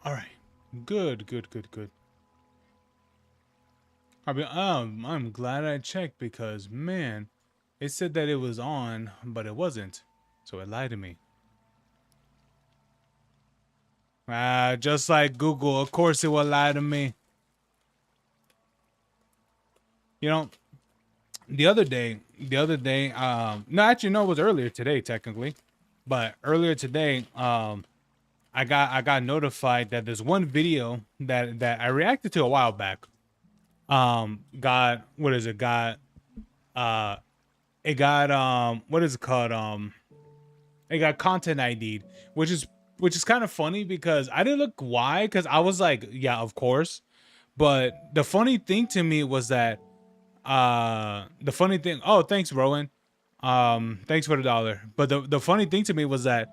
All right. Good, good, good, good. I'm glad I checked because man, it said that it was on, but it wasn't. So it lied to me. Ah, just like Google, of course it will lie to me. You know, the other day, no, actually, no, it was earlier today, technically, but earlier today, I got notified that there's one video that I reacted to a while back. Got what is it? Uh, it got what is it called? It got content ID'd, which is kind of funny because I didn't look why, because I was like, yeah, of course. But the funny thing to me was that the funny thing, oh, thanks, Rowan. Thanks for the dollar. But the funny thing to me was that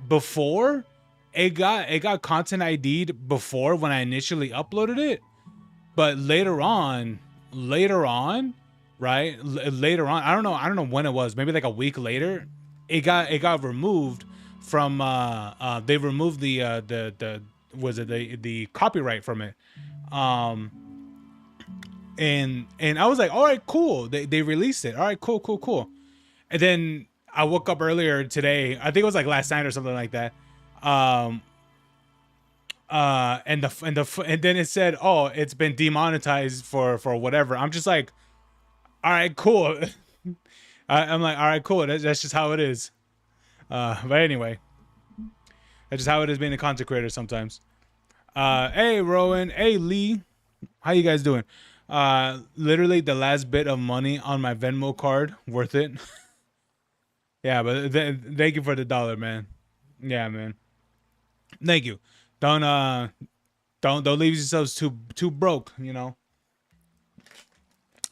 before it got content ID'd before when I initially uploaded it, but later on, right? Later on, I don't know when it was, maybe like a week later, it got removed from they removed the was it the copyright from it. Um and I was like, all right, cool. They released it. All right, cool, cool, cool. And then I woke up earlier today. I think it was like last night or something like that. Um, and then it said, oh, it's been demonetized for whatever. I'm just like, all right, cool. I'm like, all right, cool. That's just how it is. But anyway, that's just how it is being a content creator sometimes. Hey Rowan, hey Lee, how you guys doing? Literally the last bit of money on my Venmo card, worth it. Yeah, but thank you for the dollar, man. Yeah, man. Thank you. Don't don't leave yourselves too broke.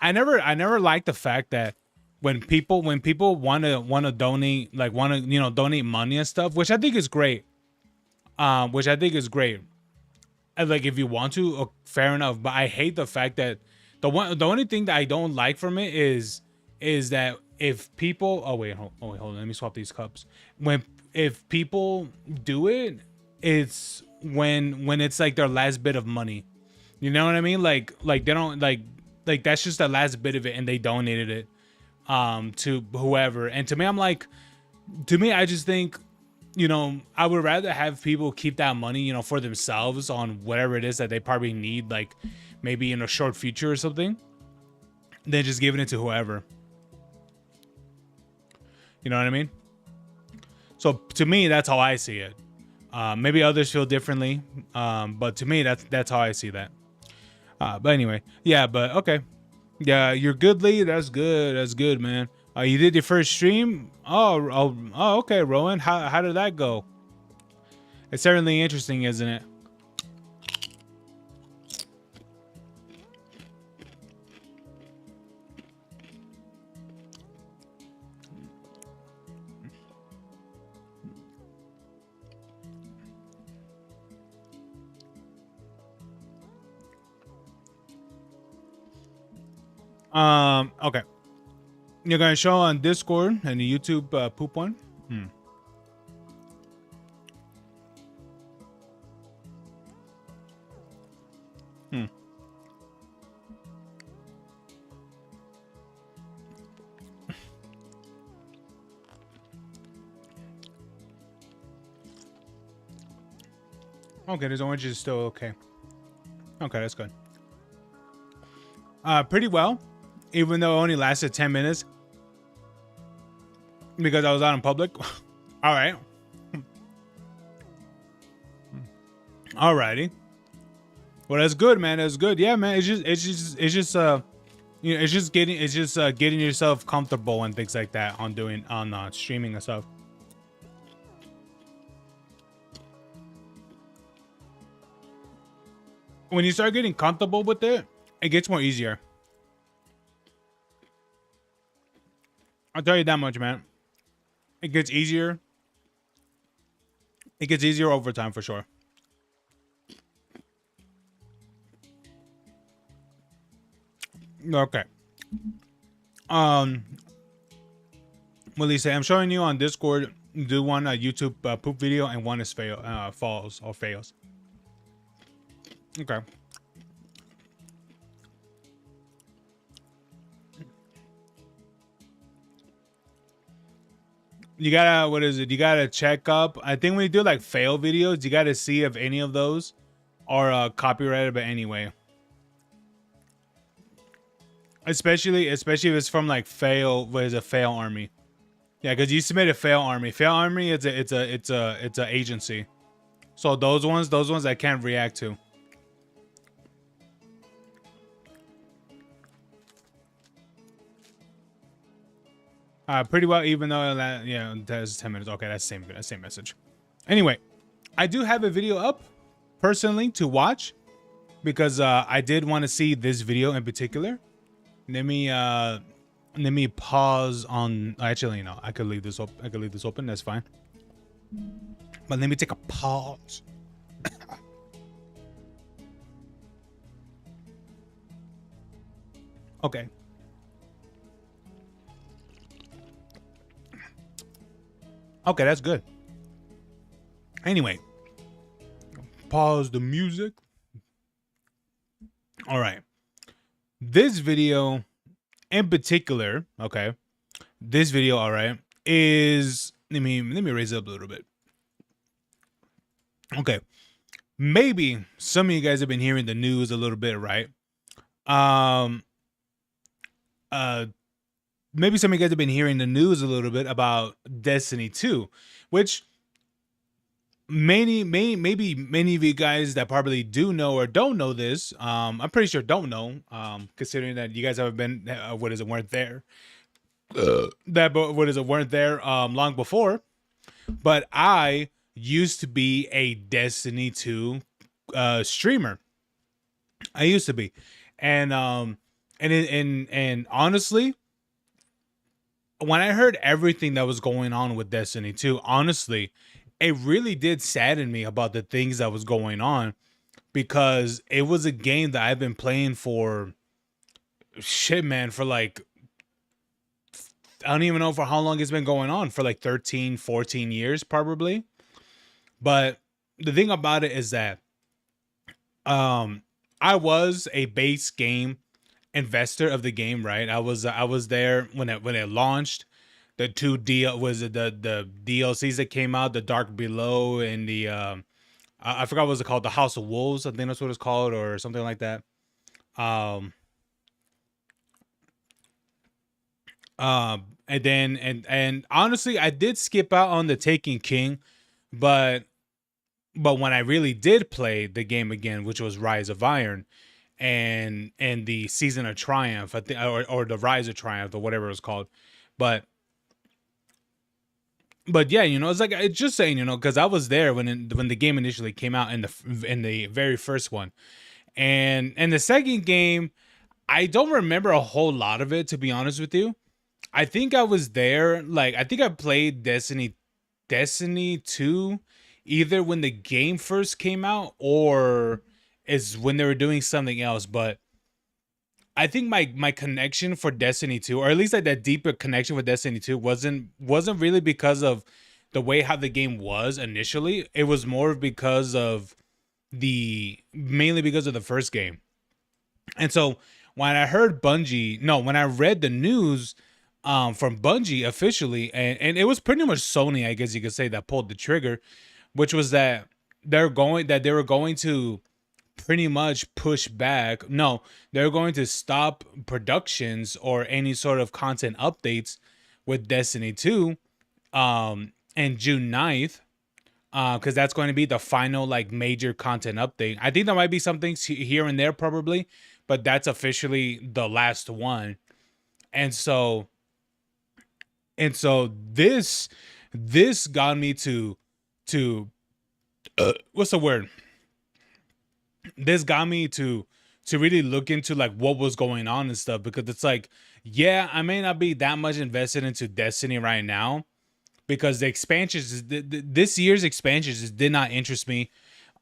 I never liked the fact that when people want to donate, like want to donate money and stuff, which I think is great. Which I think is great. And like if you want to, fair enough. But I hate the fact that the only thing that I don't like from it is that if people, hold on, let me swap these cups. When If people do it, it's when it's like their last bit of money. You know what I mean? Like they don't like that's just the last bit of it and they donated it to whoever. And to me, I'm like, to me, I just think, I would rather have people keep that money, for themselves on whatever it is that they probably need, like maybe in a short future or something, than just giving it to whoever. You know what I mean? So to me, that's how I see it. Maybe others feel differently, but to me, that's how I see that. But anyway, yeah. But okay, yeah, you're good, Lee. That's good. That's good, man. You did your first stream. Oh, okay, Rowan. How did that go? It's certainly interesting, isn't it? Okay. You're gonna show on Discord and the YouTube poop one. Hmm. Okay, this orange is still okay. Okay, that's good. Pretty well, even though it only lasted 10 minutes because I was out in public. All right. Alrighty. Well, that's good, man. That's good. Yeah, man. It's just getting yourself comfortable and things like that on streaming and stuff. When you start getting comfortable with it, it gets more easier. I'll tell you that much, man. It gets easier. It gets easier over time for sure. Okay. Um, what do you say? I'm showing you on Discord Do one YouTube poop video, and one is falls or fails. Okay. You gotta, what is it? You gotta check up. I think when you do like fail videos, you gotta see if any of those are copyrighted. But anyway, especially if it's from like what is a fail army? Yeah, because you submit a fail army. Fail army, it's a agency. So those ones I can't react to. Pretty well, even though that, yeah, that's 10 minutes. Okay, that's same message. Anyway, I do have a video up personally to watch because I did want to see this video in particular. Let me pause on. Actually, no, I could leave this open. I could leave this open. That's fine. But let me take a pause. Okay. Okay, that's good. Anyway, pause the music. All right. This video in particular, okay. This video, all right, is let me raise it up a little bit. Okay. Maybe some of you guys have been hearing the news a little bit, right? Maybe some of you guys have been hearing the news a little bit about Destiny 2, which maybe many of you guys that probably do know or don't know this, I'm pretty sure don't know, considering that you guys haven't been, weren't there. Weren't there long before. But I used to be a Destiny 2 streamer. I used to be, and honestly, when I heard everything that was going on with Destiny 2, honestly, it really did sadden me about the things that was going on, because it was a game that I've been playing for shit, man, for like, I don't even know for how long it's been going on, for like 13, 14 years probably. But the thing about it is that I was a base game investor of the game, right? I was there when it launched. The two the DLCs that came out, the Dark Below and the I forgot what it was called, the House of Wolves, I think that's what it's called, or something like that. And then and honestly, I did skip out on the Taken King, but when I really did play the game again, which was Rise of Iron, and the Season of Triumph, I think, or the Rise of Triumph, or whatever it was called, but yeah, you know, it's just saying, you know, because I was there when the game initially came out in the very first one, and the second game, I don't remember a whole lot of it, to be honest with you. I think I was there, like, I think I played Destiny 2 either when the game first came out or is when they were doing something else. But I think my connection for Destiny 2, or at least like that deeper connection with Destiny 2, wasn't really because of the way how the game was initially. It was more because of mainly because of the first game. And so when I read the news from Bungie officially, and it was pretty much Sony, I guess you could say, that pulled the trigger, which was that they were going to pretty much push back. No, they're going to stop productions or any sort of content updates with Destiny 2 and June 9th, because that's going to be the final like major content update. I think there might be some things here and there probably, but that's officially the last one. And so this got me to what's the word? This got me to really look into like what was going on and stuff, because it's like, yeah, I may not be that much invested into Destiny right now, because the expansions, this year's expansions just did not interest me.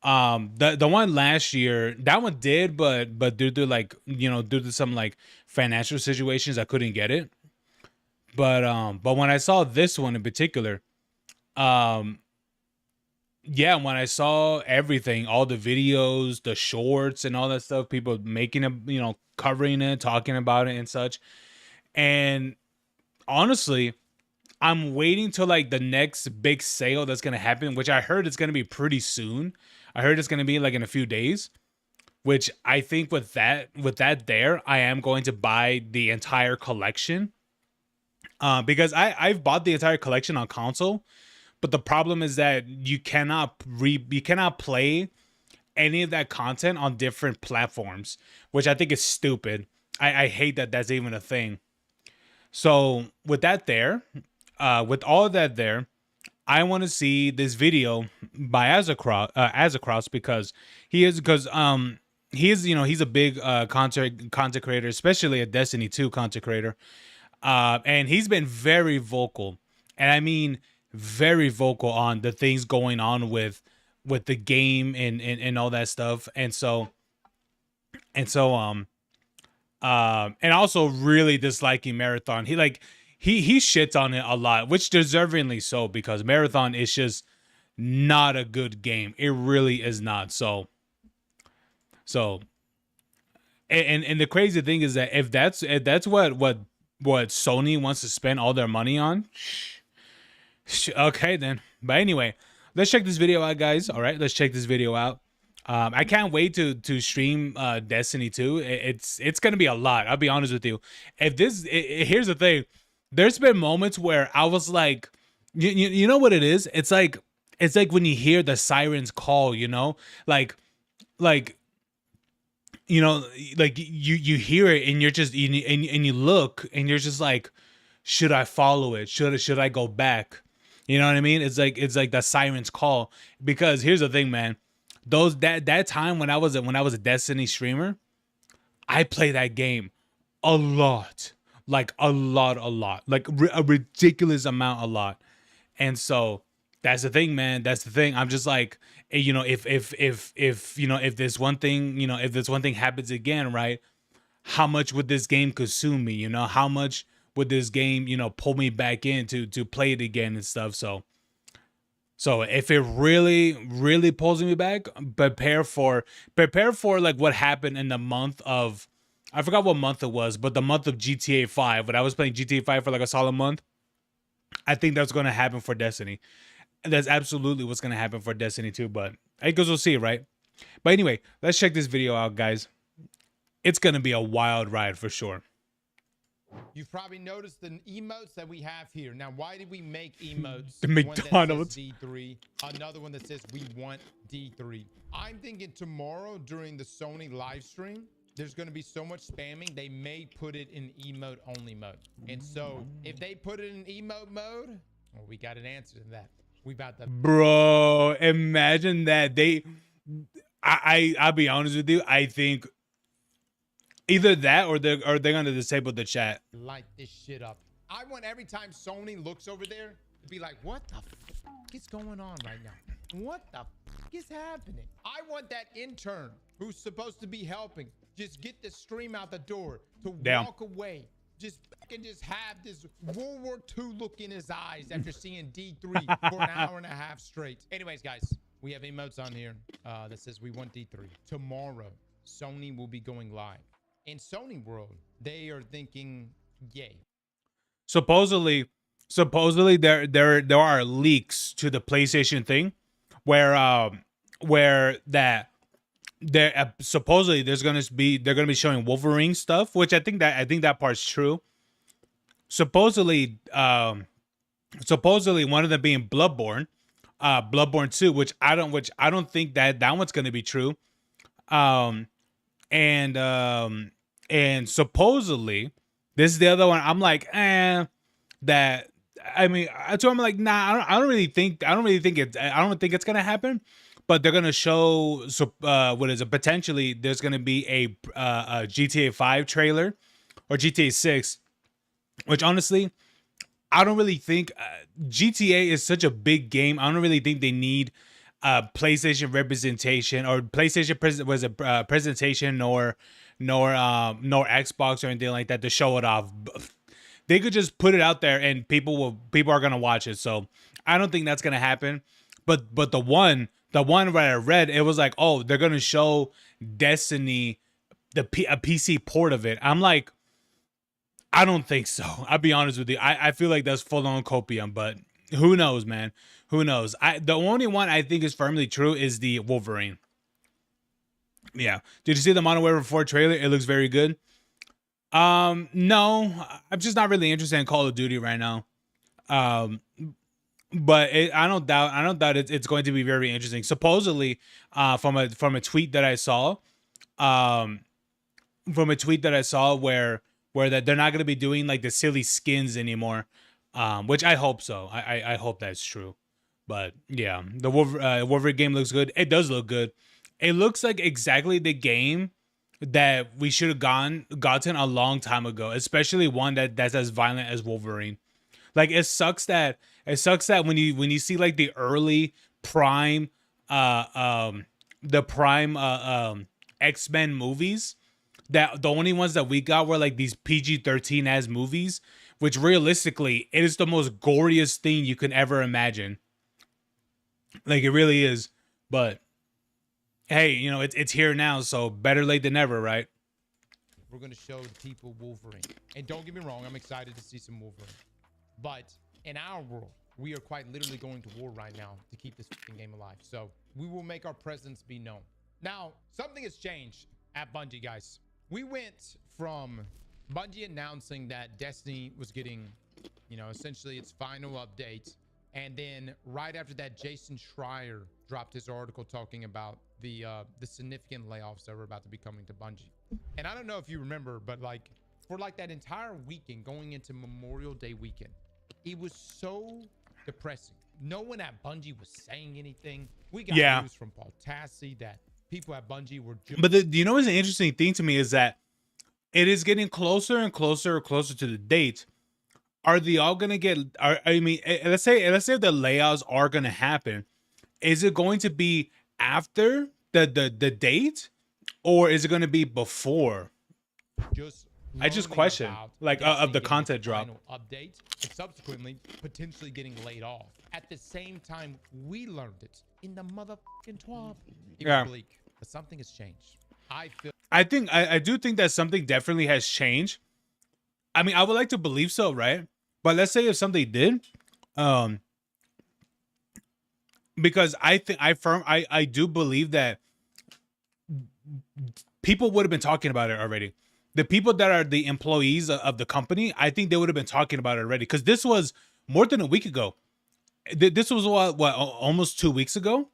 The one last year, that one did, but due to like, you know, due to some like financial situations, I couldn't get it. But when I saw this one in particular, Um, yeah, when I saw everything, all the videos, the shorts, and all that stuff, people making it, covering it, talking about it, and such. And honestly, I'm waiting till like the next big sale that's gonna happen, which I heard it's gonna be pretty soon. I heard it's gonna be like in a few days. Which I think with that there, I am going to buy the entire collection. Because I've bought the entire collection on console, but the problem is that you cannot play any of that content on different platforms, which I think is stupid. I hate that that's even a thing. So with that there, with all of that there, I want to see this video by Azzacross because he is he's a big content creator, especially a Destiny 2 content creator. And he's been very vocal, and I mean very vocal on the things going on with the game and all that stuff. And also really disliking Marathon. He shits on it a lot, which deservingly so, because Marathon is just not a good game. It really is not. So and the crazy thing is that if that's what Sony wants to spend all their money on, okay then. But anyway, let's check this video out, guys. All right, let's check this video out. I can't wait to stream Destiny 2. It's gonna be a lot. I'll be honest with you. If this here's the thing, there's been moments where I was like, you know what it is? It's like when you hear the sirens call, like you know, like you hear it and you're just and you look and you're just like, should I follow it? Should I go back? You know what I mean? It's like the sirens call. Because here's the thing, man. That time when I was a Destiny streamer, I play that game a lot. Like a lot. Like a ridiculous amount a lot. And so that's the thing, man. That's the thing. I'm just like, if this one thing, if this one thing happens again, right? How much would this game consume me? How much would this game, pull me back in to play it again and stuff? So if it really, really pulls me back, prepare for like what happened in the month of, I forgot what month it was, but the month of GTA 5, when I was playing GTA 5 for like a solid month. I think that's going to happen for Destiny. That's absolutely what's going to happen for Destiny 2, but I guess we'll see, right? But anyway, let's check this video out, guys. It's going to be a wild ride for sure. You've probably noticed the emotes that we have here. Now, why did we make emotes? The McDonald's. One that says D3, another one that says we want D3. I'm thinking tomorrow during the Sony live stream, there's going to be so much spamming, they may put it in emote only mode. And so if they put it in emote mode, well, we got an answer to that. We about to... Bro, imagine that. I'll be honest with you. I think either that or they're going to disable the chat. Light this shit up. I want every time Sony looks over there to be like, what the fuck is going on right now? What the fuck is happening? I want that intern who's supposed to be helping just get the stream out the door to walk away. Just have this World War II look in his eyes after seeing D3 for an hour and a half straight. Anyways, guys, we have emotes on here that says we want D3. Tomorrow, Sony will be going live. In Sony world, they are thinking, yay. Supposedly there are leaks to the PlayStation thing where that there supposedly they're gonna be showing Wolverine stuff, which I think that part's true. Supposedly one of them being Bloodborne 2, which I don't think that one's gonna be true. And supposedly this is the other one. I'm like, that. I mean, I told him like, nah, I don't think it's gonna happen. But they're gonna show, what is it? Potentially, there's gonna be a GTA 5 trailer or GTA 6, which honestly, I don't really think GTA is such a big game. I don't really think they need PlayStation representation or PlayStation presentation nor Xbox or anything like that to show it off. They could just put it out there and people are gonna watch it. So I don't think that's gonna happen. But the one where I read, it was like, oh, they're gonna show Destiny a PC port of it. I'm like, I don't think so. I'll be honest with you. I feel like that's full on copium, but who knows, man? Who knows? The only one I think is firmly true is the Wolverine. Yeah. Did you see the Modern Warfare 4 trailer? It looks very good. No, I'm just not really interested in Call of Duty right now. Um, but I don't doubt it's going to be very interesting. Supposedly, from a tweet that I saw, um, where that they're not going to be doing like the silly skins anymore, which I hope so. I hope that's true. But yeah, the Wolverine game looks good. It does look good. It looks like exactly the game that we should have gotten a long time ago, especially one that's as violent as Wolverine. Like it sucks that when you see like the early prime uh the prime X-Men movies, that the only ones that we got were like these PG-13 as movies, which realistically it is the most goriest thing you can ever imagine. Like it really is. But hey, it's here now, so better late than never, right? We're going to show the people Wolverine. And don't get me wrong, I'm excited to see some Wolverine. But in our world, we are quite literally going to war right now to keep this game alive. So we will make our presence be known. Now, something has changed at Bungie, guys. We went from Bungie announcing that Destiny was getting, essentially its final update. And then right after that, Jason Schreier dropped his article talking about the significant layoffs that were about to be coming to Bungie. And I don't know if you remember, but for that entire weekend going into Memorial Day weekend, it was so depressing. No one at Bungie was saying anything. We got news from Paul Tassi that people at Bungie were just... But what's an interesting thing to me is that it is getting closer and closer to the date. Are they all gonna get? Let's say the layouts are gonna happen. Is it going to be after the date, or is it going to be before? I just question of the content drop. Update and subsequently potentially getting laid off. At the same time, we learned it in the motherfucking twab. It was bleak, but something has changed. I do think that something definitely has changed. I mean, I would like to believe so, right? But let's say if something did, because I do believe that people would have been talking about it already. The people that are the employees of the company, I think they would have been talking about it already, because this was more than a week ago. This was what almost 2 weeks ago.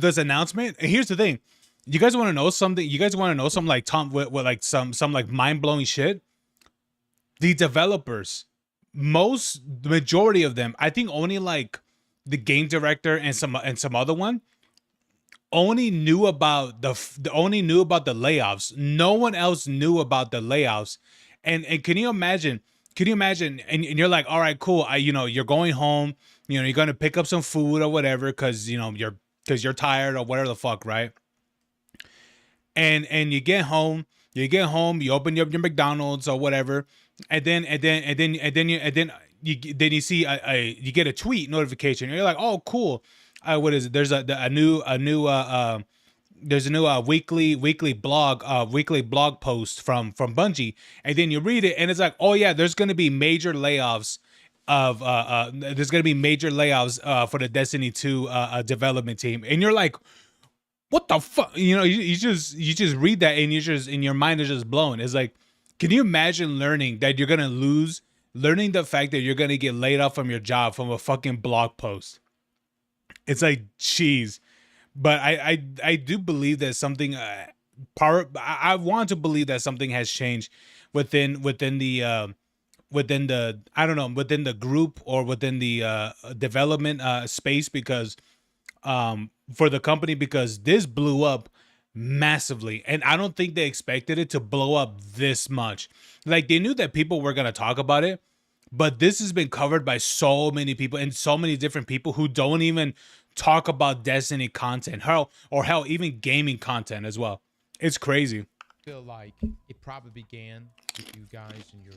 This announcement. And here's the thing: you guys want to know something? You guys want to know something like with like some like mind blowing shit? The developers, the majority of them, I think only like the game director and some other one, only knew about the layoffs. No one else knew about the layoffs. And can you imagine? And you're like, all right, cool. You're going home. You're gonna pick up some food or whatever, because you're tired or whatever the fuck, right? And you get home. You open your McDonald's or whatever, and then you see you get a tweet notification. And you're like, oh, cool. What is it? There's a new weekly blog post from Bungie, and then you read it, and it's like, oh yeah, there's gonna be major layoffs for the Destiny 2 development team, and you're like, what the fuck? You just read that, and your mind is just blown. It's like, can you imagine learning that you're gonna learning the fact that you're gonna get laid off from your job from a fucking blog post? It's like, jeez. But I do believe that something I want to believe that something has changed within the I don't know, within the group or within the development space, because for the company, because this blew up massively, and I don't think they expected it to blow up this much. Like, they knew that people were going to talk about it, but this has been covered by so many people and so many different people who don't even talk about Destiny content, hell, even gaming content as well. It's crazy. I feel like it probably began with you guys and your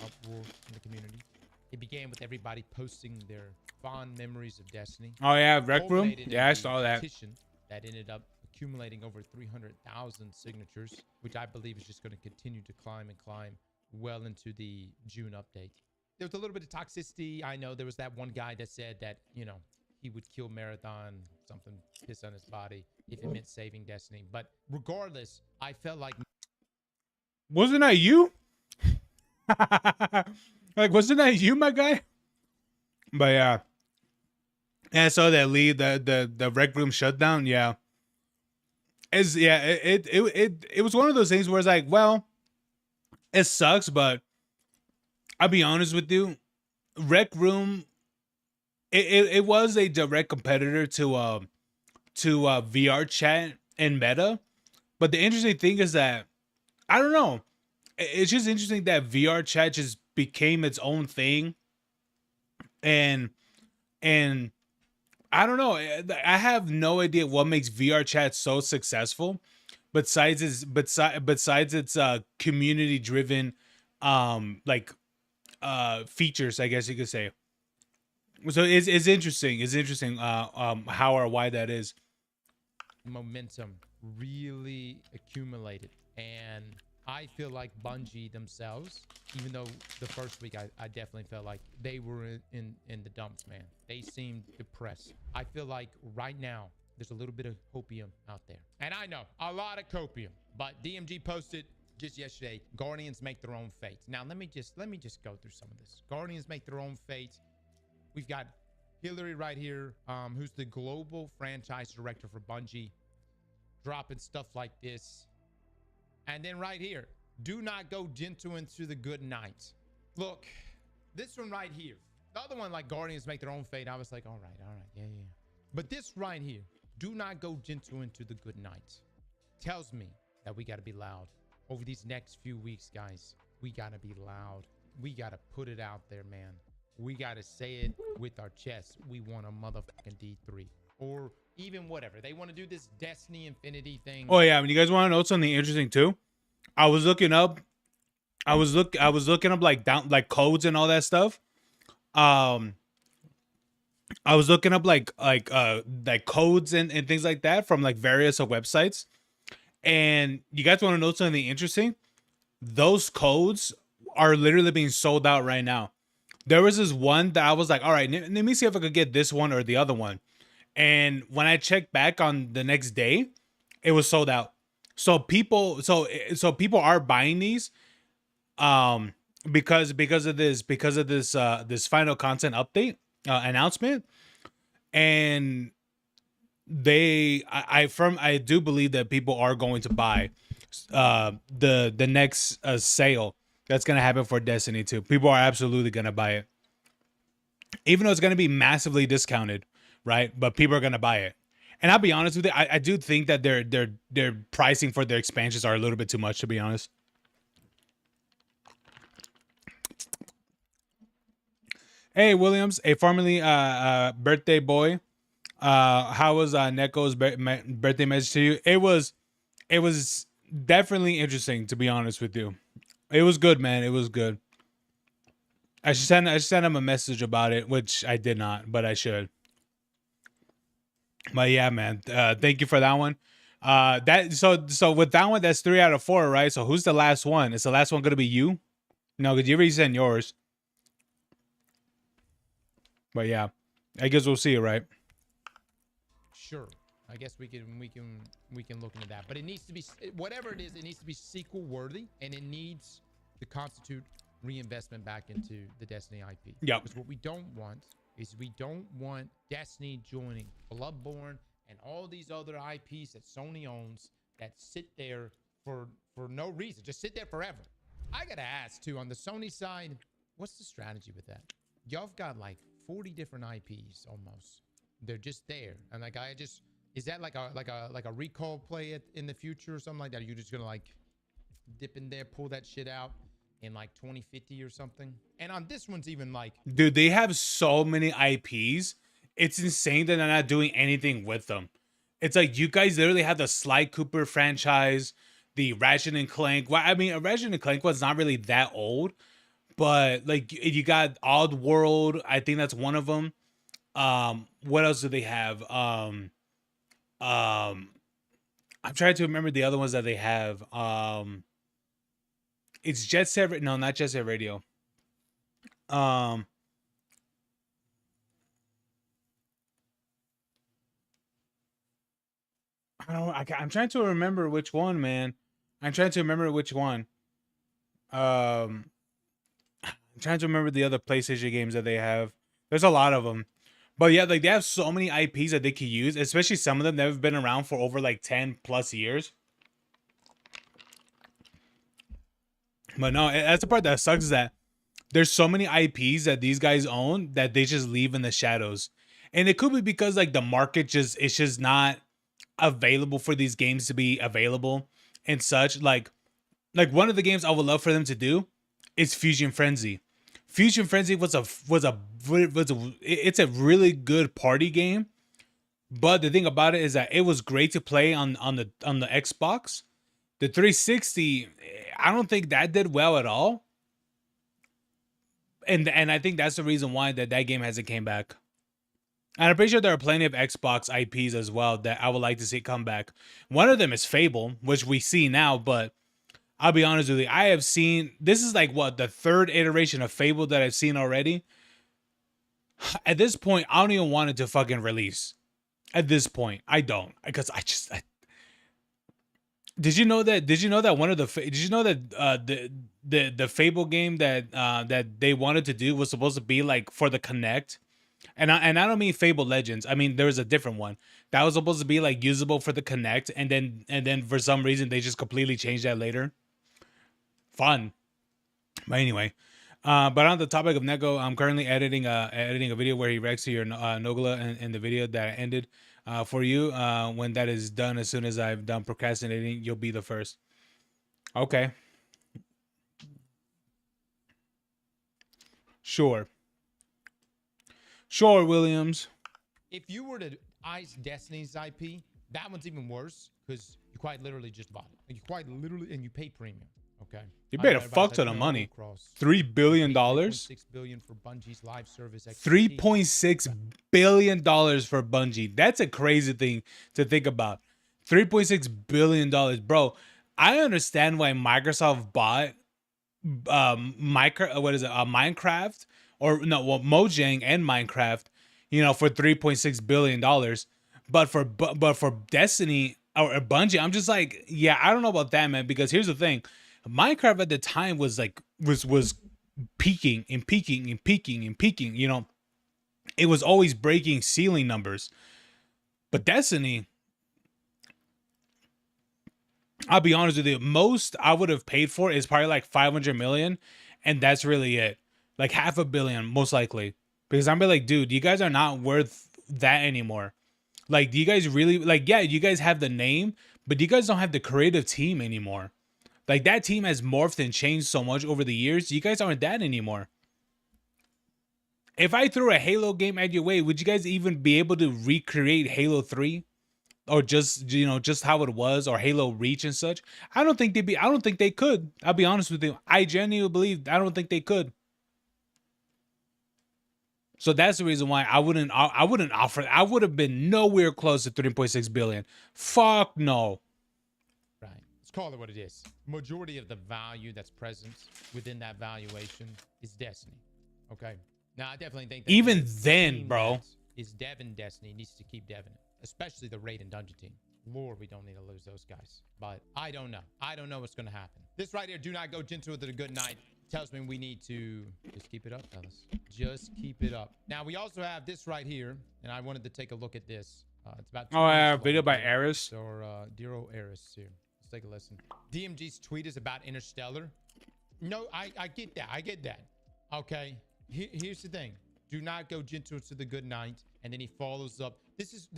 uproar in the community. It began with everybody posting their fond memories of Destiny. Oh yeah, Rec Room. Culminated Yeah, I in saw the that. petition that ended up accumulating over 300,000 signatures, which I believe is just going to continue to climb and climb well into the June update. There was a little bit of toxicity. I know there was that one guy that said that, you know, he would kill Marathon, something piss on his body, if it meant saving Destiny. But regardless, I felt like Wasn't that you? Like, wasn't that you, my guy? But yeah. And I saw that lead, the Rec Room shutdown. Yeah. It was one of those things where it's like, well, it sucks, but I'll be honest with you, Rec Room, it was a direct competitor to VR chat and Meta. But the interesting thing is that I don't know. It's just interesting that VR chat just became its own thing, and and I don't know. I have no idea what makes VR chat so successful, besides its community driven, like features, I guess you could say. So it's interesting. It's interesting how or why that is. momentum really accumulated. And I feel like Bungie themselves, even though the first week I definitely felt like they were in the dumps, man. They seemed depressed. I feel like right now there's a little bit of copium out there. And I know a lot of copium, but DMG posted just yesterday, Guardians make their own fate. Now let me just go through some of this. Guardians make their own fate. We've got Hillary right here, who's the global franchise director for Bungie, dropping stuff like this. And then right here, do not go gentle into the good night. Look, this one right here. The other one, like Guardians make their own fate. I was like, all right, yeah. But this right here, do not go gentle into the good night, tells me that we got to be loud. Over these next few weeks, guys, we got to be loud. We got to put it out there, man. We got to say it with our chest. We want a motherfucking D3. Or even whatever. They want to do this Destiny Infinity thing. Oh yeah, when you guys want to know something interesting too, I was looking up like codes and all that stuff. I was looking up like codes and things like that from like various websites. And you guys want to know something interesting? Those codes are literally being sold out right now. There was this one that I was like, all right, let me see if I could get this one or the other one. And when I checked back on the next day, it was sold out. So people are buying these because of this this final content update announcement. And I do believe that people are going to buy the next sale that's going to happen for Destiny 2. People are absolutely going to buy it. Even though it's going to be massively discounted, right? But people are going to buy it. And I'll be honest with you, I do think that their pricing for their expansions are a little bit too much, to be honest. Hey, Williams, a formerly birthday boy. How was Neko's birthday message to you? It was definitely interesting, to be honest with you. It was good, man. It was good. I should send him a message about it, which I did not, but I should. But yeah, man. Thank you for that one. So with that one, that's 3 out of 4, right? So who's the last one? Is the last one gonna be you? No, because you already sent yours. But yeah, I guess we'll see it, right? Sure. I guess we can look into that. But it needs to be, whatever it is, it needs to be sequel worthy, and it needs to constitute reinvestment back into the Destiny IP. Yeah. Because what we don't want is we don't want Destiny joining Bloodborne and all these other IPs that Sony owns that sit there for no reason, just sit there forever. I gotta ask too, on the Sony side, what's the strategy with that? Y'all got like 40 different IPs almost. They're just there, and like is that like a recall play in the future or something like that? Are you just gonna like dip in there, pull that shit out in like 2050 or something? And on this one's even like, dude, they have so many IPs. It's insane that they're not doing anything with them. It's like you guys literally have the Sly Cooper franchise, the Ratchet and Clank. Well, I mean, Ratchet and Clank was not really that old, but like you got Odd World. I think that's one of them. What else do they have? Um, I'm trying to remember the other ones that they have. It's Jet Set. No, not Jet Set Radio. Um, I don't. I'm trying to remember which one, man. I'm trying to remember which one. Um, I'm trying to remember the other PlayStation games that they have. There's a lot of them. But yeah, like they have so many IPs that they could use, especially some of them that have been around for over like 10 plus years. But no, that's the part that sucks is that there's so many IPs that these guys own that they just leave in the shadows. And it could be because like the market just it's just not available for these games to be available and such. Like one of the games I would love for them to do is Fusion Frenzy. Fusion Frenzy it's a really good party game. But the thing about it is that it was great to play on the Xbox. The 360, I don't think that did well at all. And I think that's the reason why that game hasn't came back. And I'm pretty sure there are plenty of Xbox IPs as well that I would like to see come back. One of them is Fable, which we see now, but I'll be honest with you, I have seen this is like what the third iteration of Fable that I've seen already. At this point, I don't even want it to fucking release. At this point, I don't, because did you know that? Did you know that one of the? Did you know that the Fable game that they wanted to do was supposed to be like for the Connect, and I don't mean Fable Legends. I mean there was a different one that was supposed to be like usable for the Connect, and then for some reason they just completely changed that later. Fun, but anyway. But on the topic of Neko, I'm currently editing a video where he reacts to your Nogla and the video that I ended. For you, when that is done, as soon as I've done procrastinating, you'll be the first. Okay. Sure. Sure, Williams. If you were to ice Destiny's IP, that one's even worse because you quite literally just bought it. Like you quite literally, and you pay premium. Okay. You paid a fuck ton of money. $3 billion. $3.6 billion for Bungie's live service. $3.6 billion for Bungie. That's a crazy thing to think about. $3.6 billion, bro. I understand why Microsoft bought Minecraft or no, well, Mojang and Minecraft, for $3.6 billion. But for Destiny or Bungie, I'm just like, yeah, I don't know about that, man. Because here's the thing. Minecraft at the time was peaking and peaking and peaking and peaking. It was always breaking ceiling numbers. But Destiny, I'll be honest with you, most I would have paid for is probably like 500 million, and that's really it. Like $500 million, most likely. Because I'm like, dude, you guys are not worth that anymore. Like, do you guys really, like, yeah, you guys have the name, but you guys don't have the creative team anymore. Like, that team has morphed and changed so much over the years. You guys aren't that anymore. If I threw a Halo game at your way, would you guys even be able to recreate Halo 3? Or just, just how it was, or Halo Reach and such? I don't think they could. I'll be honest with you. I genuinely believe I don't think they could. So that's the reason why I wouldn't offer. I would have been nowhere close to 3.6 billion. Fuck no. Right. Let's call it what it is. Majority of the value that's present within that valuation is Destiny. Okay. Now I definitely think that even then, bro, is Devin Destiny needs to keep Devin, especially the raid and dungeon team. Lord, we don't need to lose those guys. But I don't know. I don't know what's going to happen. This right here, do not go gentle with it a good night, tells me we need to just keep it up, fellas. Just keep it up. Now, we also have this right here, and I wanted to take a look at this. It's about a video by Eris. Or Dero Eris here. Let's take a listen. DMG's tweet is about Interstellar. No, I get that. I get that. Okay. Here's the thing. Do not go gentle to the good night. And then he follows up. This is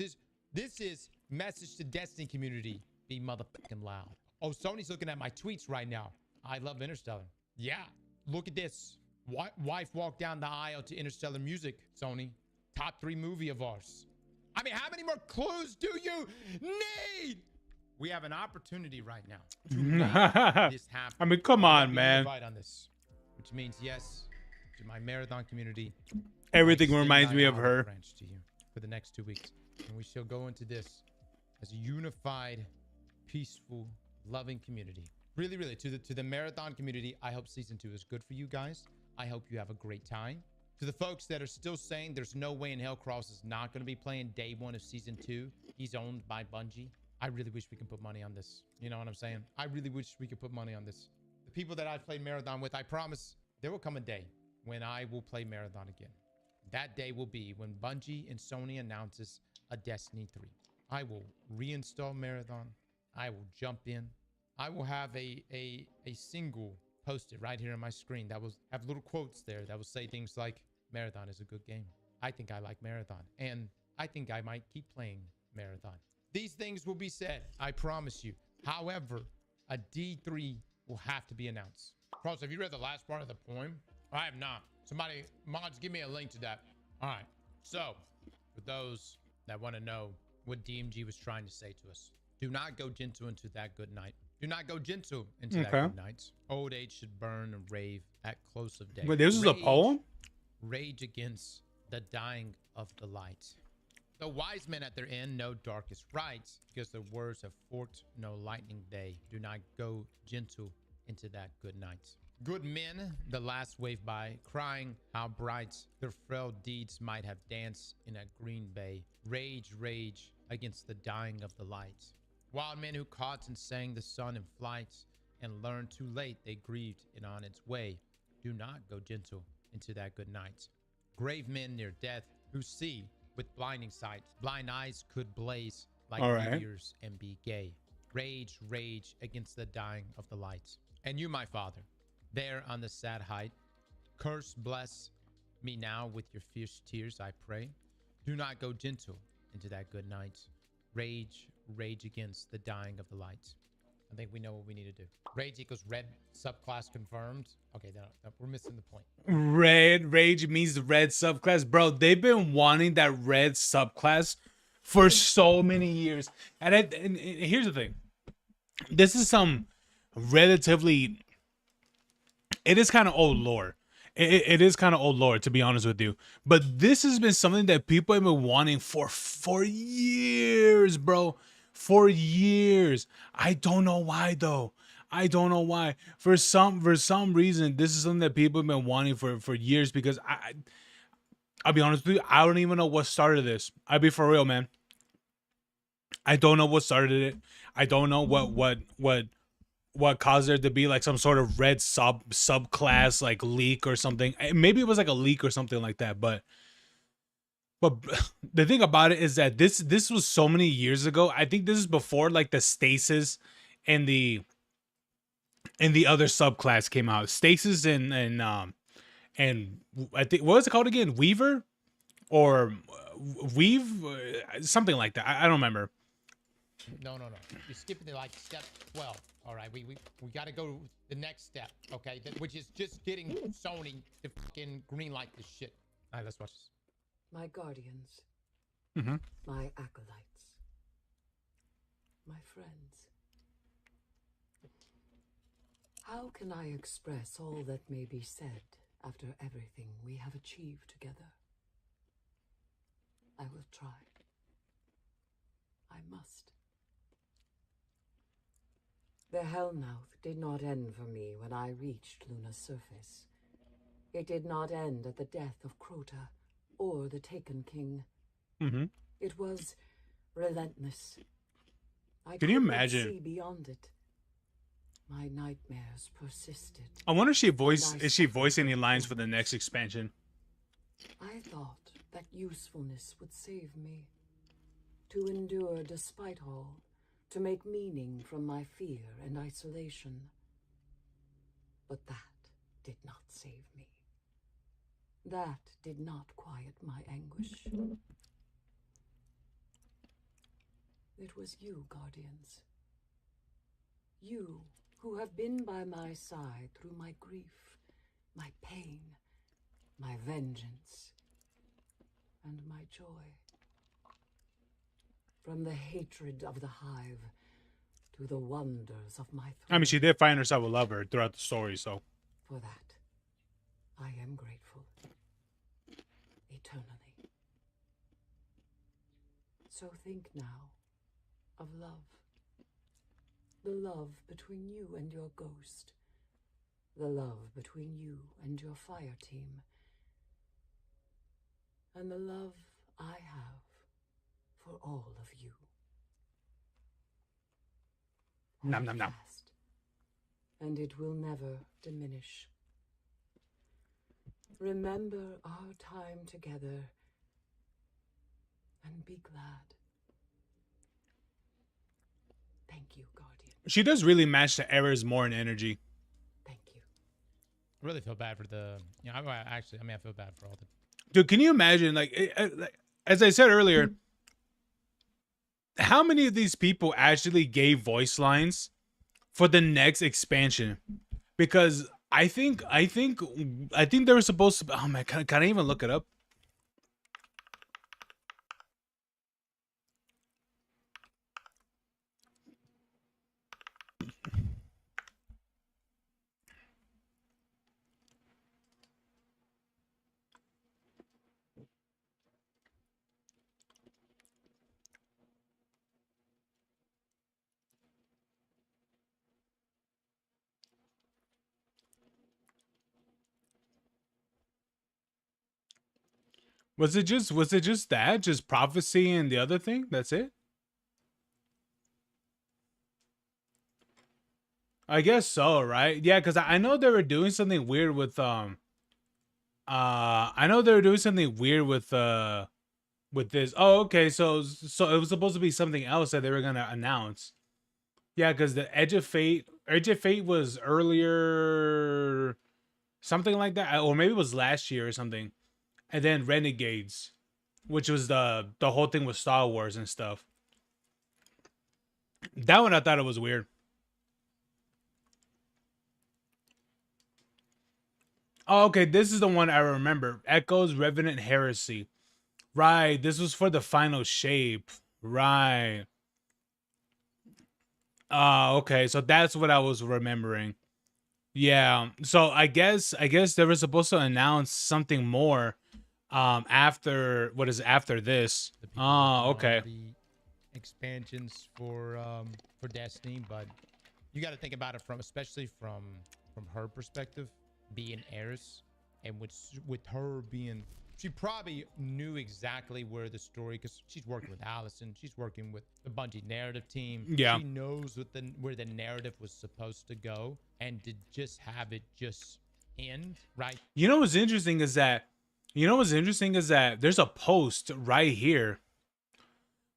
message to Destiny community. Be motherfucking loud. Oh, Sony's looking at my tweets right now. I love Interstellar. Yeah. Look at this. Wife walked down the aisle to Interstellar music, Sony. Top 3 movie of ours. I mean, how many more clues do you need? We have an opportunity right now to make this happen. I mean, come on, man. On this. which means yes to my marathon community. Everything I extend reminds my me of olive her. branch to you for the next 2 weeks, and we shall go into this as a unified, peaceful, loving community. Really, really, to the marathon community, I hope season 2 is good for you guys. I hope you have a great time. To the folks that are still saying there's no way in hell Cross is not going to be playing day 1 of season 2, he's owned by Bungie. I really wish we could put money on this. You know what I'm saying? I really wish we could put money on this. The people that I've played marathon with, I promise there will come a day when I will play marathon again. That day will be when Bungie and Sony announces a Destiny 3. I will reinstall marathon. I will jump in. I will have a single posted right here on my screen that will have little quotes there that will say things like, Marathon is a good game. I think I like Marathon. And I think I might keep playing Marathon. These things will be said, I promise you. However, a D3 will have to be announced. Cross, have you read the last part of the poem? I have not. Somebody, mods, give me a link to that. All right. So, for those that want to know what DMG was trying to say to us, do not go gentle into that good night. Do not go gentle into that good night. Old age should burn and rave at close of day. Wait, this is a poem? Rage against the dying of the light. The wise men at their end know darkest rights, because their words have forked no lightning day. Do not go gentle into that good night. Good men, the last wave by, crying how bright their frail deeds might have danced in a green bay. Rage, rage against the dying of the light. Wild men who caught and sang the sun in flight, and learned too late they grieved it on its way. Do not go gentle into that good night. Grave men near death who see with blinding sight. Blind eyes could blaze like meteors and be gay. Rage, rage against the dying of the light. And you, my father, there on the sad height, curse, bless me now with your fierce tears, I pray. Do not go gentle into that good night. Rage, rage against the dying of the light. I think we know what we need to do. Rage equals red subclass confirmed. Okay, no, we're missing the point. Red rage means the red subclass. Bro, they've been wanting that red subclass for so many years. And here's the thing. This is some relatively... It is kind of old lore. It is kind of old lore, to be honest with you. But this has been something that people have been wanting for years, bro. For years. I don't know why, though. I don't know why. For some reason, this is something that people have been wanting for years, because I'll be honest with you, I don't even know what started this. I'll be for real, man. I don't know what started it. I don't know what caused there to be like some sort of red subclass like leak or something. Maybe it was like a leak or something like that, but the thing about it is that this was so many years ago. I think this is before like the stasis and the other subclass came out. Stasis and I think, what was it called again? Weaver or Weave, something like that. I don't remember. No. You're skipping to like step 12. All right, we got to go to the next step, okay? Which is just getting Sony to fucking greenlight this shit. All right, let's watch this. My guardians, my acolytes, my friends. How can I express all that may be said after everything we have achieved together? I will try. I must. The Hellmouth did not end for me when I reached Luna's surface. It did not end at the death of Crota or the Taken King. It was relentless. Can you imagine? See beyond it. My nightmares persisted. I wonder if is she voicing any lines for the next expansion? I thought that usefulness would save me. To endure despite all. To make meaning from my fear and isolation. But that did not save me. That did not quiet my anguish. It was you, Guardians. You who have been by my side through my grief, my pain, my vengeance, and my joy. From the hatred of the Hive to the wonders of my throne. I mean, she did find herself a lover throughout the story, so. For that, I am grateful. Eternally. So think now of love. The love between you and your ghost. The love between you and your fire team. And the love I have for all of you. Nom nom nom. Past, and it will never diminish. Remember our time together and be glad. Thank you, Guardian. She does really match the errors more in energy. Thank you. I really feel bad for the. You know, I feel bad for all the. Dude, can you imagine, like, as I said earlier, how many of these people actually gave voice lines for the next expansion? Because I think they were supposed to. Oh man, can I even look it up? Was it just that? Just prophecy and the other thing? That's it? I guess so, right? Yeah, because I know they were doing something weird with I know they were doing something weird with this. Oh, okay, so it was supposed to be something else that they were gonna announce. Yeah, because the Edge of Fate was earlier, something like that, or maybe it was last year or something. And then Renegades, which was the whole thing with Star Wars and stuff. That one I thought it was weird. Oh, okay, this is the one I remember. Echoes, Revenant, Heresy. Right, this was for the final shape. Right. Okay, so that's what I was remembering. Yeah. So I guess they were supposed to announce something more after what is after this. the people Oh, working on okay. The expansions for Destiny, but you got to think about it especially from her perspective, being heiress, and with her being, she probably knew exactly where the story, because she's working with Allison, she's working with the Bungie narrative team. Yeah. She knows where the narrative was supposed to go, and to just have it just end right. You know what's interesting is that there's a post right here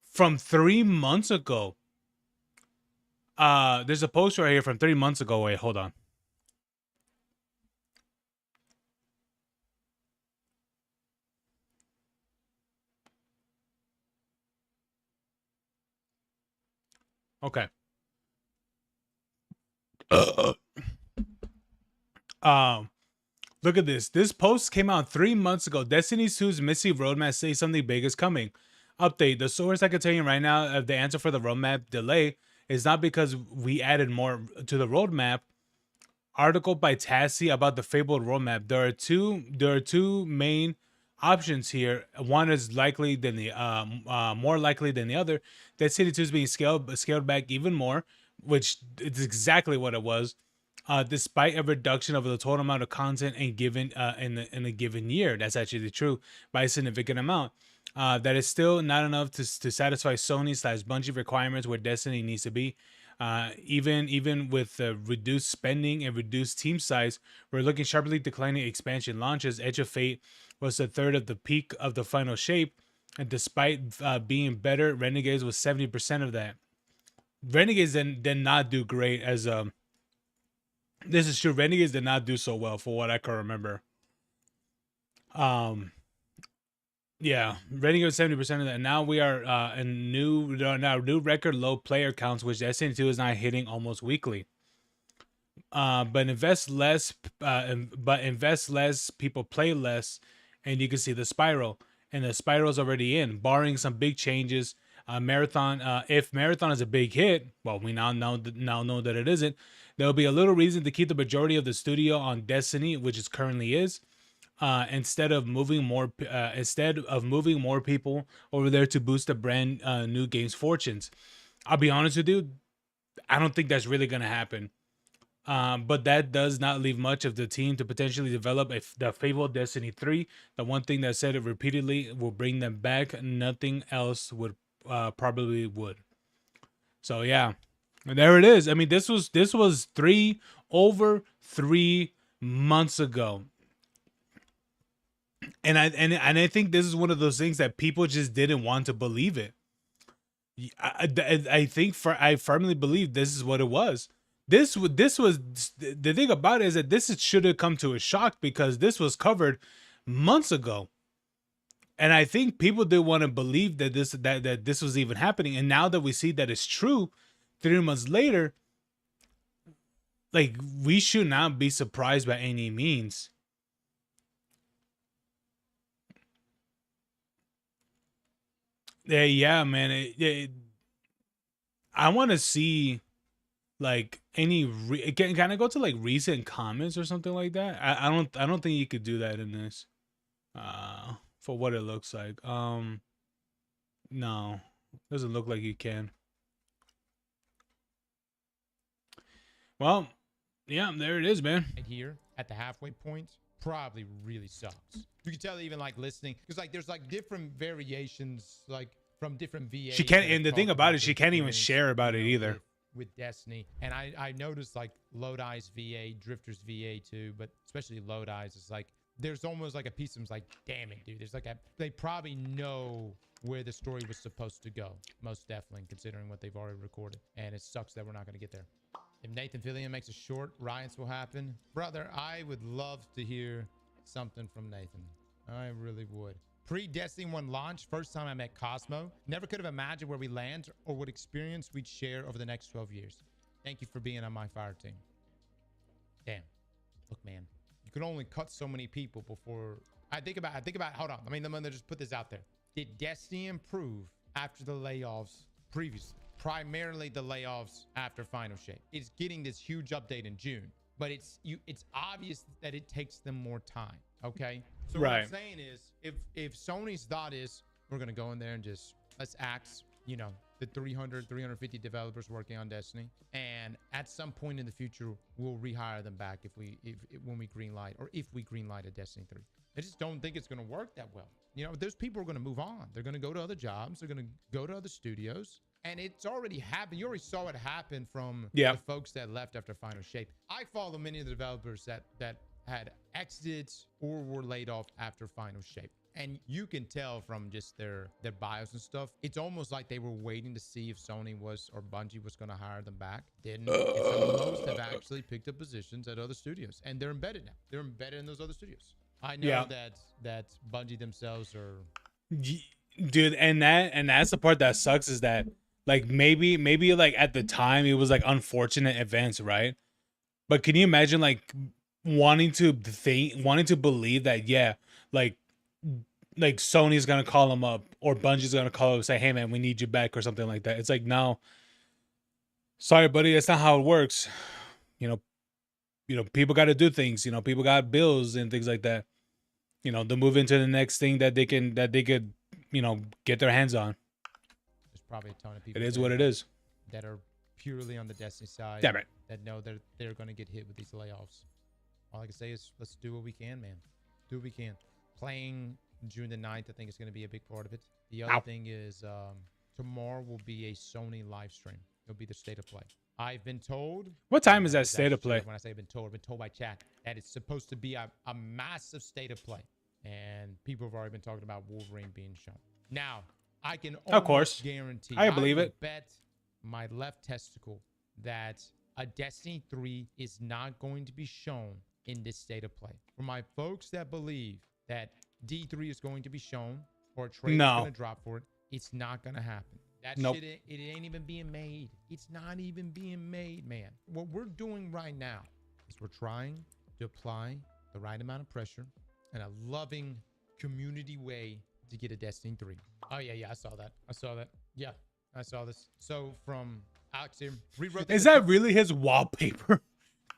from 3 months ago. There's a post right here from 3 months ago. Wait, hold on. Okay. Um, Look at this. This post came out 3 months ago. Destiny 2's missing roadmap says something big is coming. Update. The source I can tell you right now of the answer for the roadmap delay is not because we added more to the roadmap. Article by Tassie about the fabled roadmap. There are two main options here. One is likely than the more likely than the other. Destiny 2 is being scaled back even more, which is exactly what it was. Despite a reduction of the total amount of content in a given year. That's actually true by a significant amount. That is still not enough to satisfy Sony/Bungie requirements where Destiny needs to be. Even with reduced spending and reduced team size, we're looking sharply declining expansion launches. Edge of Fate was a third of the peak of the final shape, and despite being better, Renegades was 70% of that. Renegades did not do great as this is true. Renegades did not do so well for what I can remember. Yeah, Renegades 70% of that. Now we are new record low player counts, which Destiny 2 is not hitting almost weekly. But invest less. People play less, and you can see the spiral. And the spiral's already in, barring some big changes. Marathon. If Marathon is a big hit, well, we now know that it isn't. There will be a little reason to keep the majority of the studio on Destiny, which it currently is. instead of moving more people over there to boost the brand new game's fortunes. I'll be honest with you, I don't think that's really gonna happen. But that does not leave much of the team to potentially develop the fabled Destiny 3. The one thing that said it repeatedly will bring them back. Nothing else would probably would. So yeah, and there it is. I mean, this was over 3 months ago, and I think this is one of those things that people just didn't want to believe it. I think I firmly believe this is what it was. This was the thing about it is that should have come to a shock because this was covered months ago, and I think people didn't want to believe that this was even happening. And now that we see that it's true, 3 months later, like we should not be surprised by any means. Yeah, man. I want to see like can I go to like recent comments or something like that? I don't think you could do that in this. For what it looks like. No. Doesn't look like you can. Well, yeah, there it is, man. Right here at the halfway point probably really sucks. You can tell even like listening because like there's like different variations like from different VAs. She can't, and the thing about it, she can't even share about it either. With Destiny, and I noticed like Lodi's VA, Drifter's VA too, but especially Lodi's is like there's almost like a piece of him's like, damn it, dude. There's like they probably know where the story was supposed to go, most definitely, considering what they've already recorded. And it sucks that we're not going to get there. If Nathan Fillion makes a short, riots will happen. Brother, I would love to hear something from Nathan. I really would. Pre-Destiny 1 launch, first time I met Cosmo. Never could have imagined where we land or what experience we'd share over the next 12 years. Thank you for being on my fire team. Damn. Look, man. You could only cut so many people before... I think about, hold on. Let me just put this out there. Did Destiny improve after the layoffs previously? Primarily the layoffs after Final Shape. It's getting this huge update in June, but it's obvious that it takes them more time. Okay. So right. What I'm saying is if Sony's thought is we're going to go in there and just let's axe, you know, the 350 developers working on Destiny. And at some point in the future, we'll rehire them back when we greenlight or if we greenlight a Destiny 3. I just don't think it's going to work that well. You know, there's people who are going to move on. They're going to go to other jobs. They're going to go to other studios. And it's already happened. You already saw it happen from the folks that left after Final Shape. I follow many of the developers that had exited or were laid off after Final Shape. And you can tell from just their bios and stuff, it's almost like they were waiting to see if Sony was or Bungie was going to hire them back. Didn't. And some of those have actually picked up positions at other studios. And they're embedded now. They're embedded in those other studios. I know that Bungie themselves are... Dude, and that's the part that sucks is that like maybe like at the time it was like unfortunate events, right? But can you imagine like wanting to believe that like Sony's gonna call them up or Bungie's gonna call up and say, hey man, we need you back or something like that. It's like, no, sorry buddy, that's not how it works. You know people got to do things. You know, people got bills and things like that. You know, to move into the next thing that they could you know get their hands on. There's probably a ton of people. It is what it is. That are purely on the Destiny side. Yeah, right. That know they're going to get hit with these layoffs. All I can say is let's do what we can, man. Do what we can. Playing June the 9th, I think is going to be a big part of it. The other thing is tomorrow will be a Sony live stream. It'll be the state of play. I've been told. What time is that state of play? When I say I've been told by chat that it's supposed to be a massive state of play. And people have already been talking about Wolverine being shown. Now, I can almost guarantee. I believe it. Bet my left testicle that a Destiny 3 is not going to be shown in this state of play. For my folks that believe that D3 is going to be shown or a trailer is going to drop for it, it's not going to happen. That shit, it ain't even being made. It's not even being made, man. What we're doing right now is we're trying to apply the right amount of pressure and a loving community way to get a Destiny 3. Oh, yeah, I saw that. Yeah, I saw this. So from Alex here, rewrote. Is that really his wallpaper?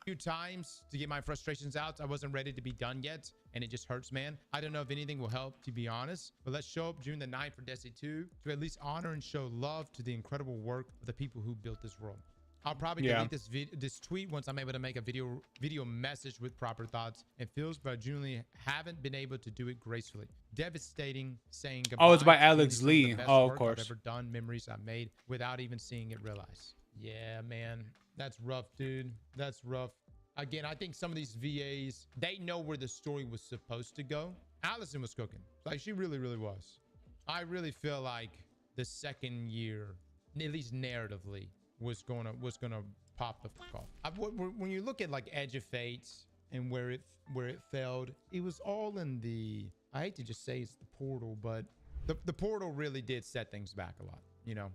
few times to get my frustrations out. I wasn't ready to be done yet, and it just hurts, man. I don't know if anything will help, to be honest, but let's show up June the 9th for Destiny 2 to at least honor and show love to the incredible work of the people who built this world. I'll probably delete this tweet once I'm able to make a video message with proper thoughts. It feels, but I genuinely haven't been able to do it gracefully. Devastating, saying goodbye. Oh, it's by to Alex really some Lee. the best Oh, of work course. I've ever done, memories I've made without even seeing it realized. Yeah, man, that's rough, dude. That's rough. Again, I think some of these VAs, they know where the story was supposed to go. Allison was cooking. Like, she really, really was. I really feel like the second year, at least narratively, was gonna pop the fuck off. When you look at like Edge of Fate and where it failed, it was all in the, I hate to just say it's the portal, but the portal really did set things back a lot, you know.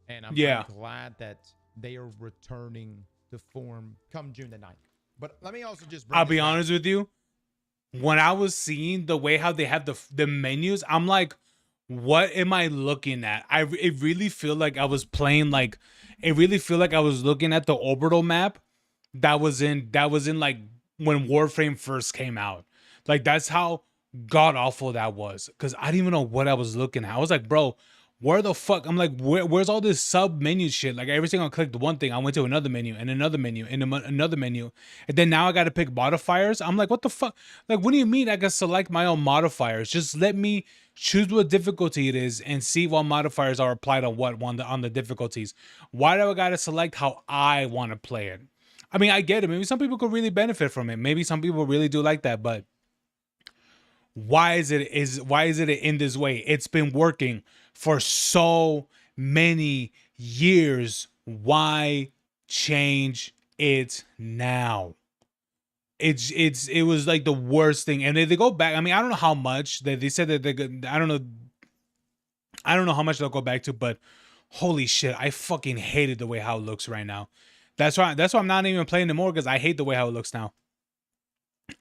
And I'm glad that they are returning to form come June the 9th. But let me also just bring I'll be honest with you. When I was seeing the way how they have the menus, I'm like, what am I looking at? It really feel like I was playing like, it really feel like I was looking at the orbital map that was in like when Warframe first came out. Like, that's how god awful that was, because I didn't even know what I was looking at. I was like, bro, where the fuck? I'm like, where's all this sub menu shit? Like, every single I clicked one thing, I went to another menu and another menu and another menu, and then now I got to pick modifiers. I'm like, what the fuck? Like, what do you mean I can select my own modifiers? Just let me choose what difficulty it is and see what modifiers are applied on what one on the difficulties. Why do I got to select how I want to play it? I mean, I get it. Maybe some people could really benefit from it. Maybe some people really do like that, but why is it in this way? It's been working for so many years. Why change it now? It was like the worst thing. And they go back. I mean, I don't know how much they said that I don't know how much they'll go back to, but holy shit, I fucking hated the way how it looks right now. That's why I'm not even playing anymore, because I hate the way how it looks now.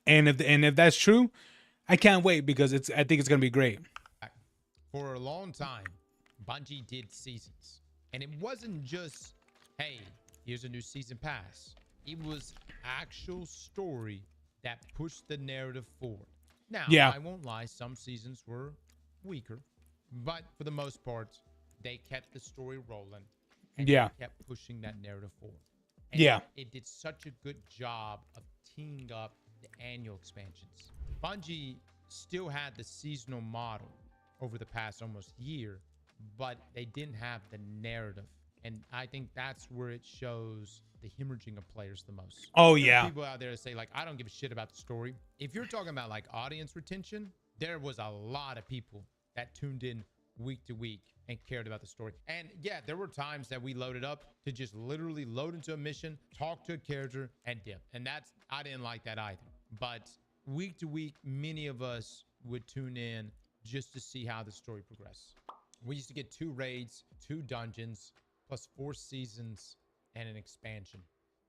And if that's true, I can't wait, because I think it's gonna be great. For a long time, Bungie did seasons, and it wasn't just, hey, here's a new season pass. It was actual story that pushed the narrative forward. Now, I won't lie, some seasons were weaker, but for the most part, they kept the story rolling, and they kept pushing that narrative forward. And it did such a good job of teeing up the annual expansions. Bungie still had the seasonal model over the past almost year, but they didn't have the narrative. And I think that's where it shows the hemorrhaging of players the most. Oh, There are people out there that say, like, I don't give a shit about the story. If you're talking about like audience retention, there was a lot of people that tuned in week to week and cared about the story. And yeah, there were times that we loaded up to just literally load into a mission, talk to a character, and dip. And I didn't like that either. But week to week, many of us would tune in just to see how the story progressed. We used to get 2 raids, 2 dungeons, plus 4 seasons and an expansion.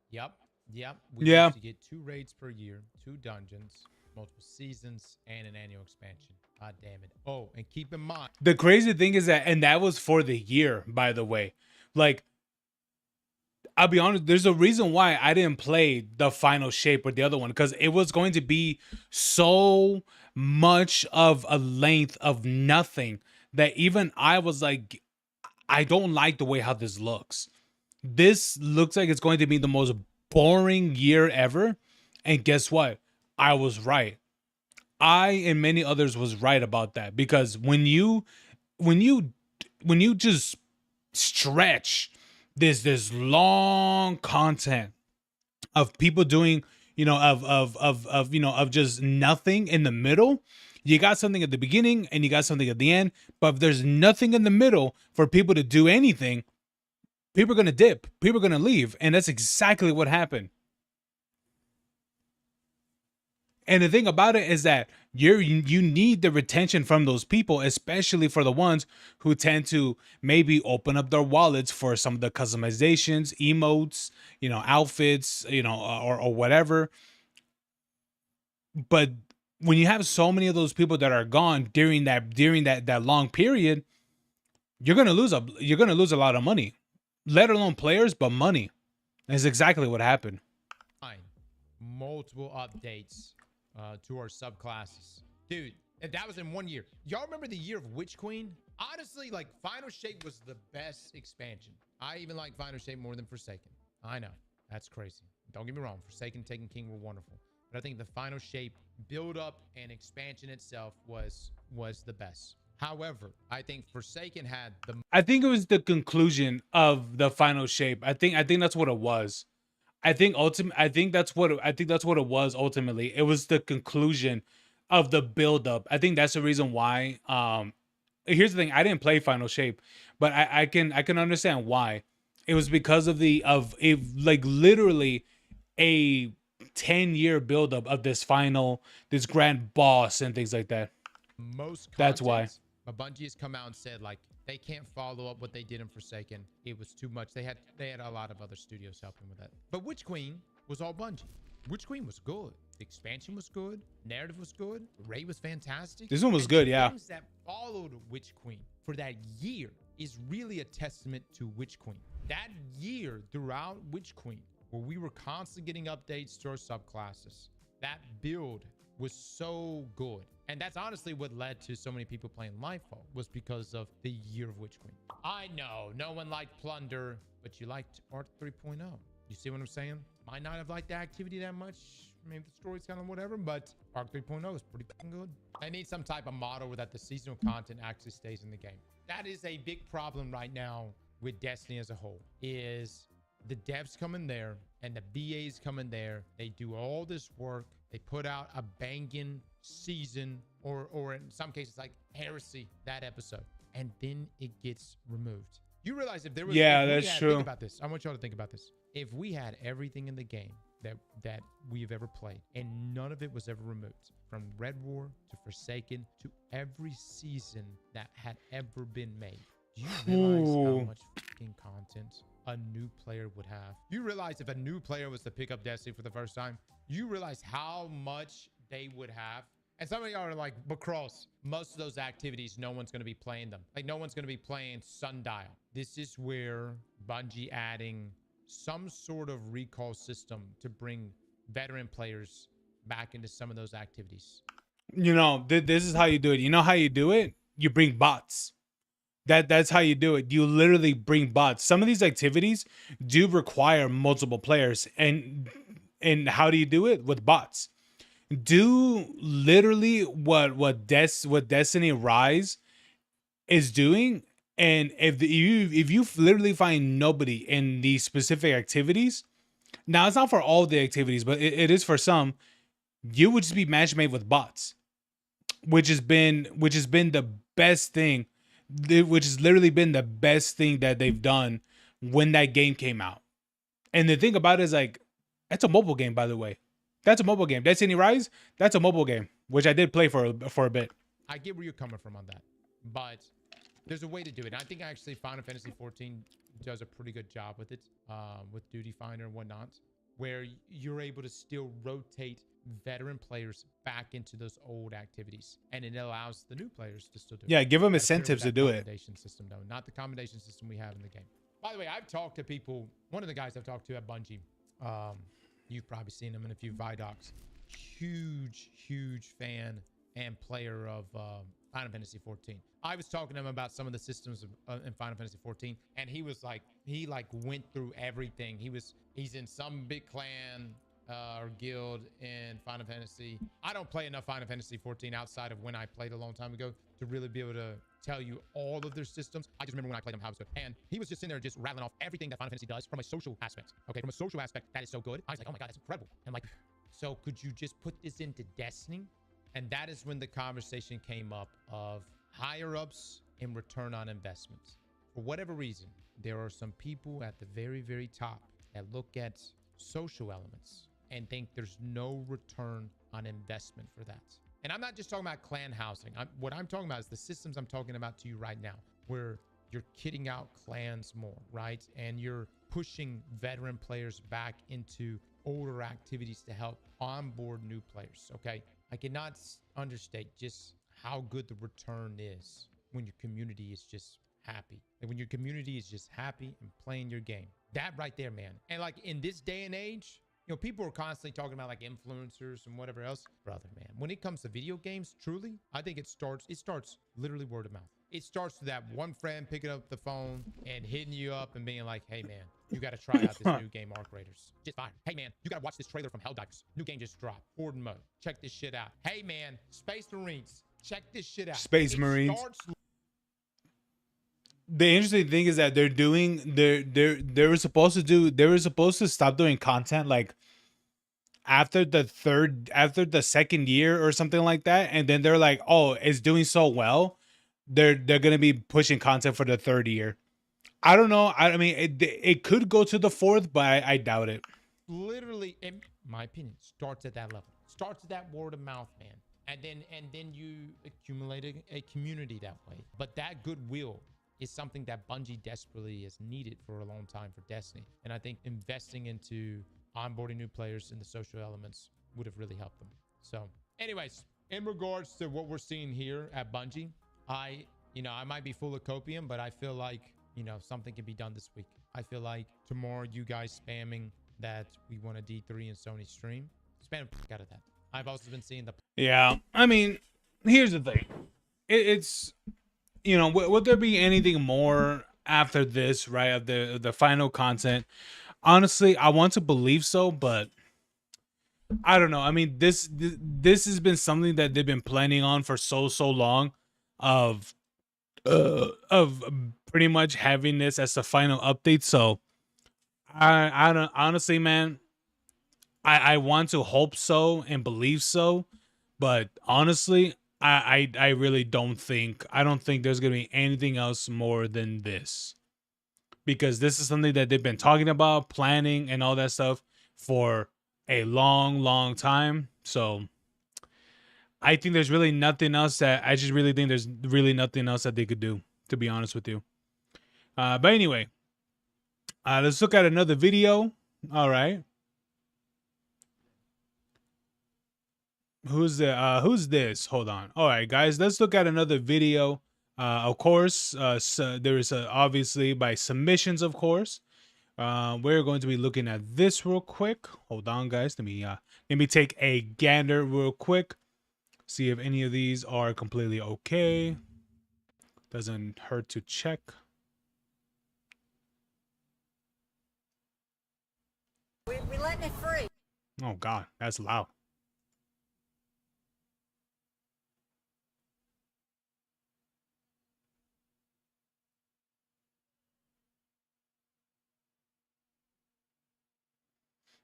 Yep. We used to get 2 raids per year, 2 dungeons, multiple seasons, and an annual expansion. God damn it. Oh, and keep in mind, the crazy thing is that was for the year, by the way. Like, I'll be honest, there's a reason why I didn't play the final shape or the other one, because it was going to be so much of a length of nothing that even I was like, I don't like the way how this looks. This looks like it's going to be the most boring year ever. And guess what? I was right. I and many others was right about that, because when you just stretch this long content of people doing, of just nothing in the middle. You got something at the beginning and you got something at the end, but if there's nothing in the middle for people to do anything, people are going to dip, people are going to leave. And that's exactly what happened. And the thing about it is that you need the retention from those people, especially for the ones who tend to maybe open up their wallets for some of the customizations, emotes, outfits, or whatever. But when you have so many of those people that are gone during that long period, you're gonna lose a lot of money, let alone players, but money. That's exactly what happened. multiple updates to our subclasses. Dude, and that was in 1 year. Y'all remember the year of Witch Queen? Honestly, like Final Shape was the best expansion. I even like Final Shape more than Forsaken. I know, that's crazy. Don't get me wrong, Forsaken, Taken King were wonderful. But I think the Final Shape build up and expansion itself was the best. However, I think Forsaken had the I think it was the conclusion of the final shape. I think that's what it was. I think that's what it was ultimately. It was the conclusion of the build up. I think that's the reason why. Here's the thing: I didn't play Final Shape, but I can understand why. It was because of like literally a 10-year buildup of this grand boss and things like that. most That's why. content, but Bungie has come out and said like they can't follow up what they did in Forsaken. It was too much. They had a lot of other studios helping with that. But Witch Queen was all Bungie. Witch Queen was good. The expansion was good. Narrative was good. Raid was fantastic. This one was And good, the yeah. things that followed Witch Queen for that year is really a testament to Witch Queen. That year throughout Witch Queen, where we were constantly getting updates to our subclasses, that build was so good. And that's honestly what led to so many people playing Lightfall, was because of the year of Witch Queen. I know no one liked Plunder, but you liked Arc 3.0. You see what I'm saying? Might not have liked the activity that much. Maybe the story's kind of whatever, but Arc 3.0 is pretty fucking good. I need some type of model where that the seasonal content actually stays in the game. That is a big problem right now with Destiny as a whole, is the devs come in there and the BAs come in there. They do all this work. They put out a banging season, or in some cases like Heresy, that episode, and then it gets removed. You realize if there was, Yeah, if we that's had- true. Think about this. I want y'all to think about this. If we had everything in the game that we've ever played and none of it was ever removed, from Red War to Forsaken to every season that had ever been made, do you realize how Ooh. much fucking content a new player would have? You realize if a new player was to pick up Destiny for the first time, you realize how much they would have. And some of y'all are like, but Cross, most of those activities, no one's going to be playing them. Like, no one's going to be playing Sundial. This is where Bungie adding some sort of recall system to bring veteran players back into some of those activities. This is how you do it. You know how you do it? You bring bots. That's how you do it. You literally bring bots. Some of these activities do require multiple players, and how do you do it? With bots. Do literally what Destiny Rise is doing, and if you literally find nobody in these specific activities, now it's not for all the activities, but it is for some. You would just be match made with bots, which has been the best thing, which has literally been the best thing that they've done when that game came out. And the thing about it is, like, that's a mobile game, by the way. That's a mobile game. Destiny Rise, that's a mobile game, which I did play for a bit. I get where you're coming from on that, but there's a way to do it. And I think actually Final Fantasy 14 does a pretty good job with it, with Duty Finder and whatnot, where you're able to still rotate veteran players back into those old activities, and it allows the new players to still do it. Yeah, give them Gotta clear incentives with to that do it. commendation system, though, not the commendation system we have in the game. By the way, I've talked to people. One of the guys I've talked to at Bungie, you've probably seen him in a few Vidocs. Huge fan and player of Final Fantasy 14. I was talking to him about some of the systems in Final Fantasy 14, and he was like, he went through everything. He's in some big clan or guild in Final Fantasy. I don't play enough Final Fantasy 14 outside of when I played a long time ago to really be able to tell you all of their systems. I just remember when I played them how it was good. And he was just in there just rattling off everything that Final Fantasy does from a social aspect. Okay, from a social aspect, that is so good. I was like, oh my God, that's incredible. And I'm like, so could you just put this into Destiny? And that is when the conversation came up of higher ups and return on investments. For whatever reason, there are some people at the very, very top that look at social elements and think there's no return on investment for that. And I'm not just talking about clan housing. What I'm talking about is the systems I'm talking about to you right now, where you're kitting out clans more, right? And you're pushing veteran players back into older activities to help onboard new players, okay? I cannot understate just how good the return is when your community is just happy. And when your community is just happy and playing your game. That right there, man. And like in this day and age, You know, people are constantly talking about like influencers and whatever else. Brother, man, when it comes to video games, truly, I think it starts literally word of mouth. It starts with that one friend picking up the phone and hitting you up and being like, hey, man, you got to try out this new game, Arc Raiders. Just fire. Hey, man, you got to watch this trailer from Helldivers. New game just dropped. Horde mode. Check this shit out. Hey, man, Space Marines. Check this shit out. Space Marines. The interesting thing is that they were supposed to stop doing content like after the second year or something like that, and then they're like, oh, it's doing so well, they're gonna be pushing content for the third year. I don't know. I mean, it could go to the fourth, but I doubt it. Literally, in my opinion, starts at that level. Starts at that word of mouth, man. And then you accumulate a community that way. But that goodwill is something that Bungie desperately has needed for a long time for Destiny. And I think investing into onboarding new players and the social elements would have really helped them. So anyways, in regards to what we're seeing here at Bungie, I might be full of copium, but I feel like, something can be done this week. I feel like tomorrow you guys spamming that we want a D3 and Sony stream, spam out of that. I've also been seeing the... Yeah, I mean, here's the thing. It's, would there be anything more after this, right? Of the final content? Honestly, I want to believe so, but I don't know. I mean, this has been something that they've been planning on for so long, of pretty much having this as the final update. So I don't, honestly, man, I want to hope so and believe so, but honestly, I really don't think there's gonna be anything else more than this, because this is something that they've been talking about, planning, and all that stuff for a long time. So I think there's really nothing else that I just really think there's really nothing else that they could do, to be honest with you. But anyway, let's look at another video. All right. Who's this? Hold on. All right, guys, let's look at another video. Of course, so there is obviously by submissions, of course. We're going to be looking at this real quick. Hold on, guys. Let me take a gander real quick. See if any of these are completely okay. Doesn't hurt to check. We letting it free. Oh God, that's loud.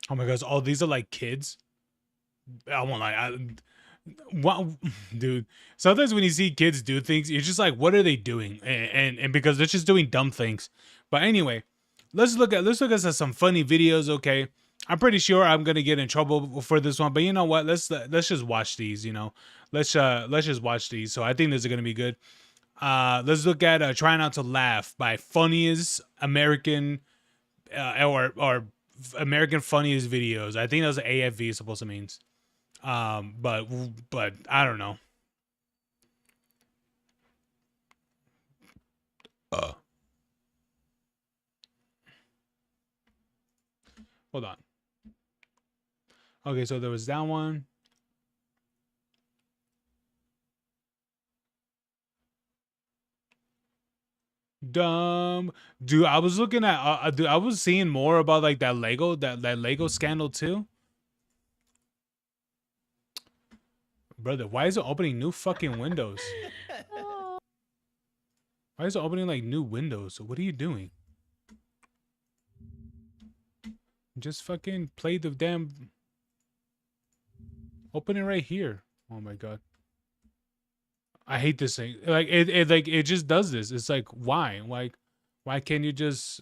Oh my gosh, all these are like kids. I won't lie. What, dude? Sometimes when you see kids do things, you're just like, what are they doing? And because they're just doing dumb things. But anyway, let's look at some funny videos. Okay, I'm pretty sure I'm gonna get in trouble for this one, but you know what? Let's just watch these. Let's just watch these. So I think this is gonna be good. Let's look at "Try Not to Laugh" by Funniest American, or American Funniest Videos. I think that's what AFV is supposed to mean. But I don't know. Hold on. Okay, so there was that one. Dumb, dude. I was looking at, dude. I was seeing more about like that Lego scandal too. Brother, why is it opening new fucking windows? Why is it opening like new windows? What are you doing? Just fucking play the damn. Open it right here. Oh my God. I hate this thing. Like it just does this. It's like, why? Like, why can't you just?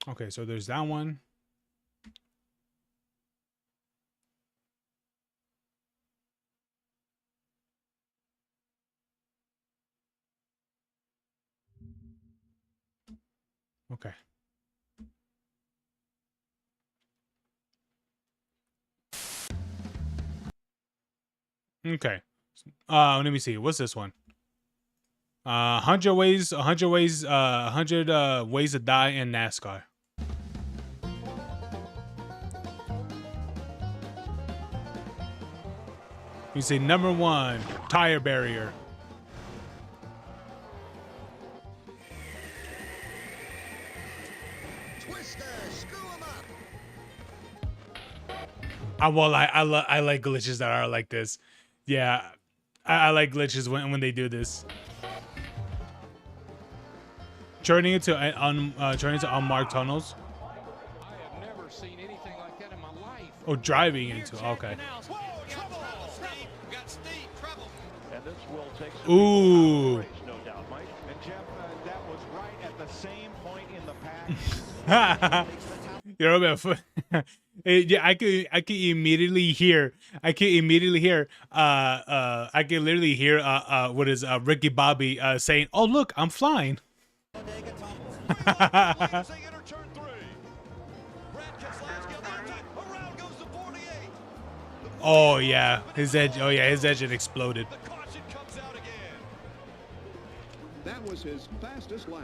Okay, so there's that one. Okay. Okay. Let me see. What's this one? 100 ways, 100 ways to die in NASCAR. You say number 1, tire barrier. I like glitches that are like this. Yeah, I like glitches when they do this. Turning into unmarked tunnels. I have never seen anything like that in my life. Oh, driving into. Okay. And this will take Ooh. race, no doubt, Mike. And Jeff, that was right at the same point in the pack. You know, yeah, I could immediately hear. I can literally hear. What is Ricky Bobby saying? Oh, look, I'm flying. Oh yeah, his edge. Oh yeah, his engine exploded. That was his fastest lap.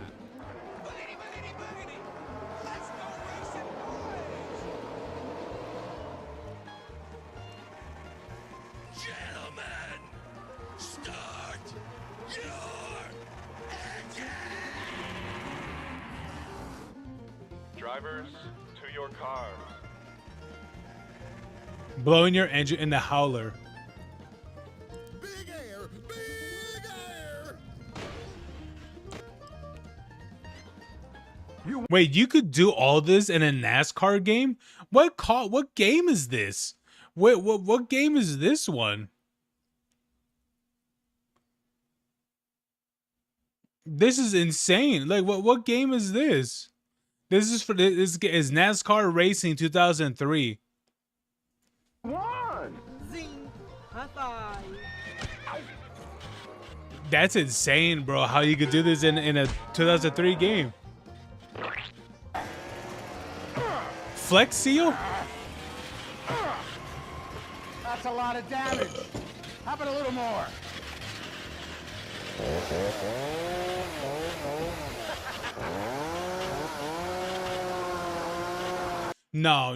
Gentlemen, start your engine. Drivers, to your cars. Blowing your engine in the howler. Big air, big air. Wait, you could do all this in a NASCAR game? What game is this? What game is this one? This is insane. Like what game is this? This is is NASCAR Racing 2003. Zing. High five. That's insane, bro. How you could do this in a 2003 game? Flex seal? That's a lot of damage. How about a little more? No.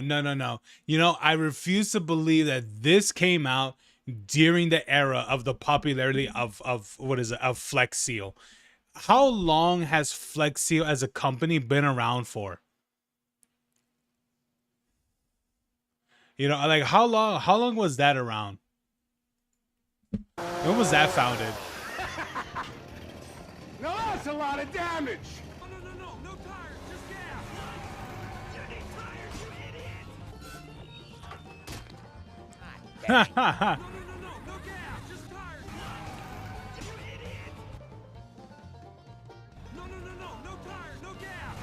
You know, I refuse to believe that this came out during the era of the popularity of what is it, of Flex Seal. How long has Flex Seal as a company been around for? You know, like how long was that around? When was that founded? No, that's a lot of damage. No tires, just gas. You need tires, you idiot. No gas, just tires. You idiot. No tires, no gas.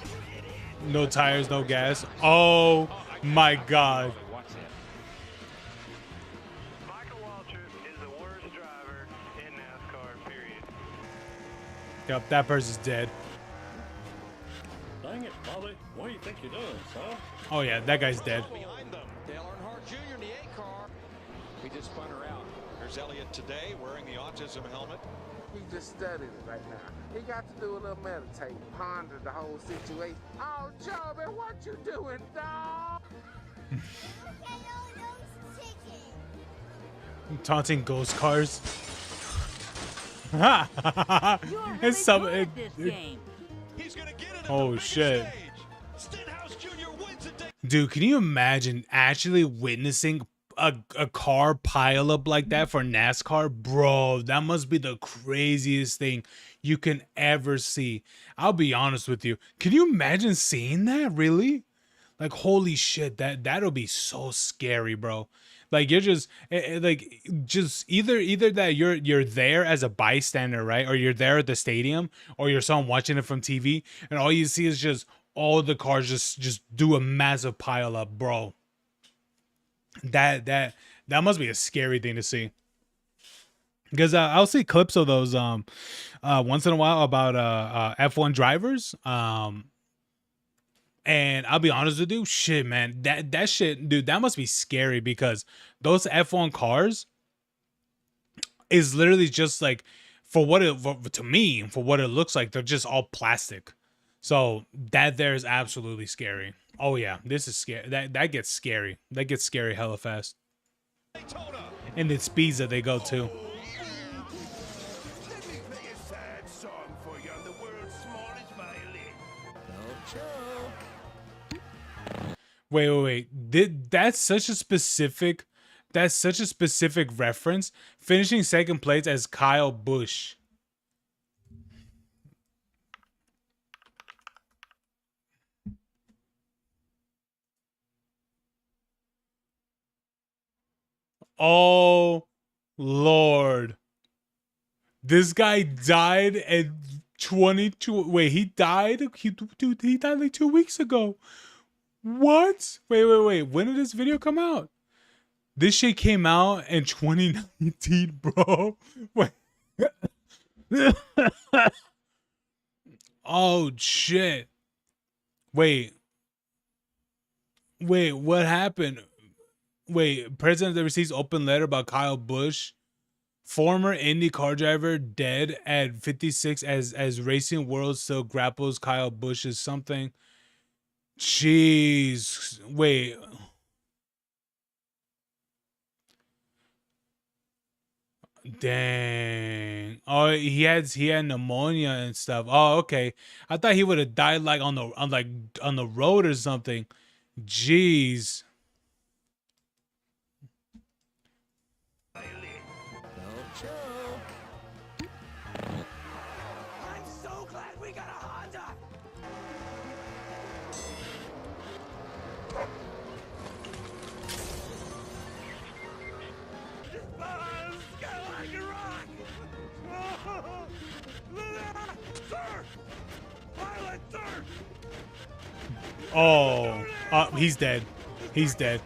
You idiot. No tires, no gas. Oh my God. Michael Waltrip is the worst driver in NASCAR, period. Yep, that person's dead. Dang it, Bobby. What do you think you're doing, son? Oh yeah, that guy's dead. Behind them. Dale Earnhardt Jr. in the A car. He just spun her out. There's Elliott today wearing the autism helmet. He just studied it right now. He got to do a little meditating, ponder the whole situation. Oh, Joby, what you doing, dog? Taunting ghost cars. It's some. He's gonna get it at Oh, the biggest shit. stage. Stenhouse Jr. wins it. Dude, can you imagine actually witnessing a car pile up like that for NASCAR? Bro, that must be the craziest thing you can ever see. I'll be honest with you. Can you imagine seeing that? Really? Like, holy shit, that'll be so scary, bro. Like, you're just like either that you're there as a bystander, right? Or you're there at the stadium, or you're someone watching it from TV, and all you see is just all the cars just do a massive pile up, bro. That must be a scary thing to see. Because I'll see clips of those once in a while about F1 drivers. And I'll be honest with you, shit, man, that shit, dude, that must be scary, because those F1 cars is literally just like to me, for what it looks like, they're just all plastic. So that there is absolutely scary. Oh yeah, this is scary. That gets scary. That gets scary hella fast. And the speeds that they go to. Wait. That's such a specific reference. Finishing second place as Kyle Busch. Oh Lord. This guy died at 22. Wait, he died? He died like 2 weeks ago. What? Wait. When did this video come out? This shit came out in 2019, bro. Wait. Oh shit. Wait, what happened? Wait, president that receives open letter about Kyle Busch, former Indy car driver, dead at 56 as racing world still grapples Kyle Busch's something. Jeez, wait. Dang. Oh, he had pneumonia and stuff. Oh, okay. I thought he would have died like on the road or something. Jeez. I'm so glad we got a Honda. Oh, he's dead. He's dead.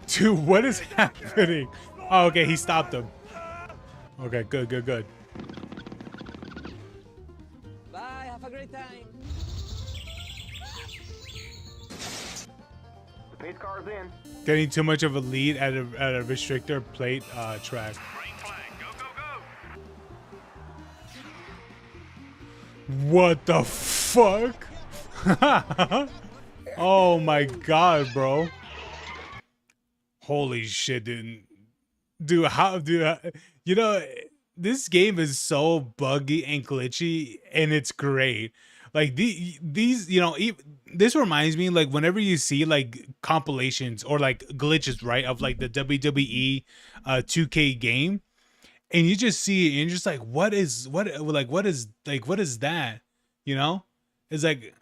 Dude, what is happening? Oh, okay, he stopped him. Okay, good. Bye, have a great time. The pace car's in. Getting too much of a lead at a restrictor plate track. What the fuck? Oh my god, bro. Holy shit, dude. You know, this game is so buggy and glitchy, and it's great. Like these, you know, this reminds me like whenever you see like compilations or like glitches, right, of like the WWE 2K game, and you just see it and you're just like, what is that? You know? It's like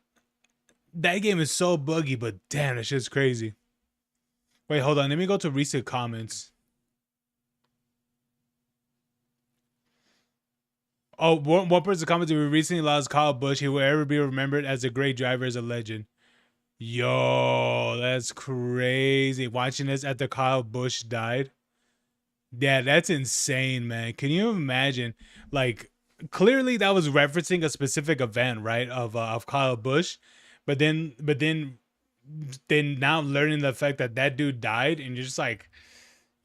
that game is so buggy, but damn, that shit's crazy. Wait, hold on. Let me go to recent comments. Oh, one person commented, we recently lost Kyle Busch. He will ever be remembered as a great driver, as a legend. Yo, that's crazy. Watching this after Kyle Busch died. Yeah, that's insane, man. Can you imagine? Like, clearly that was referencing a specific event, right? Of Kyle Busch, but then now learning the fact that that dude died, and you're just like,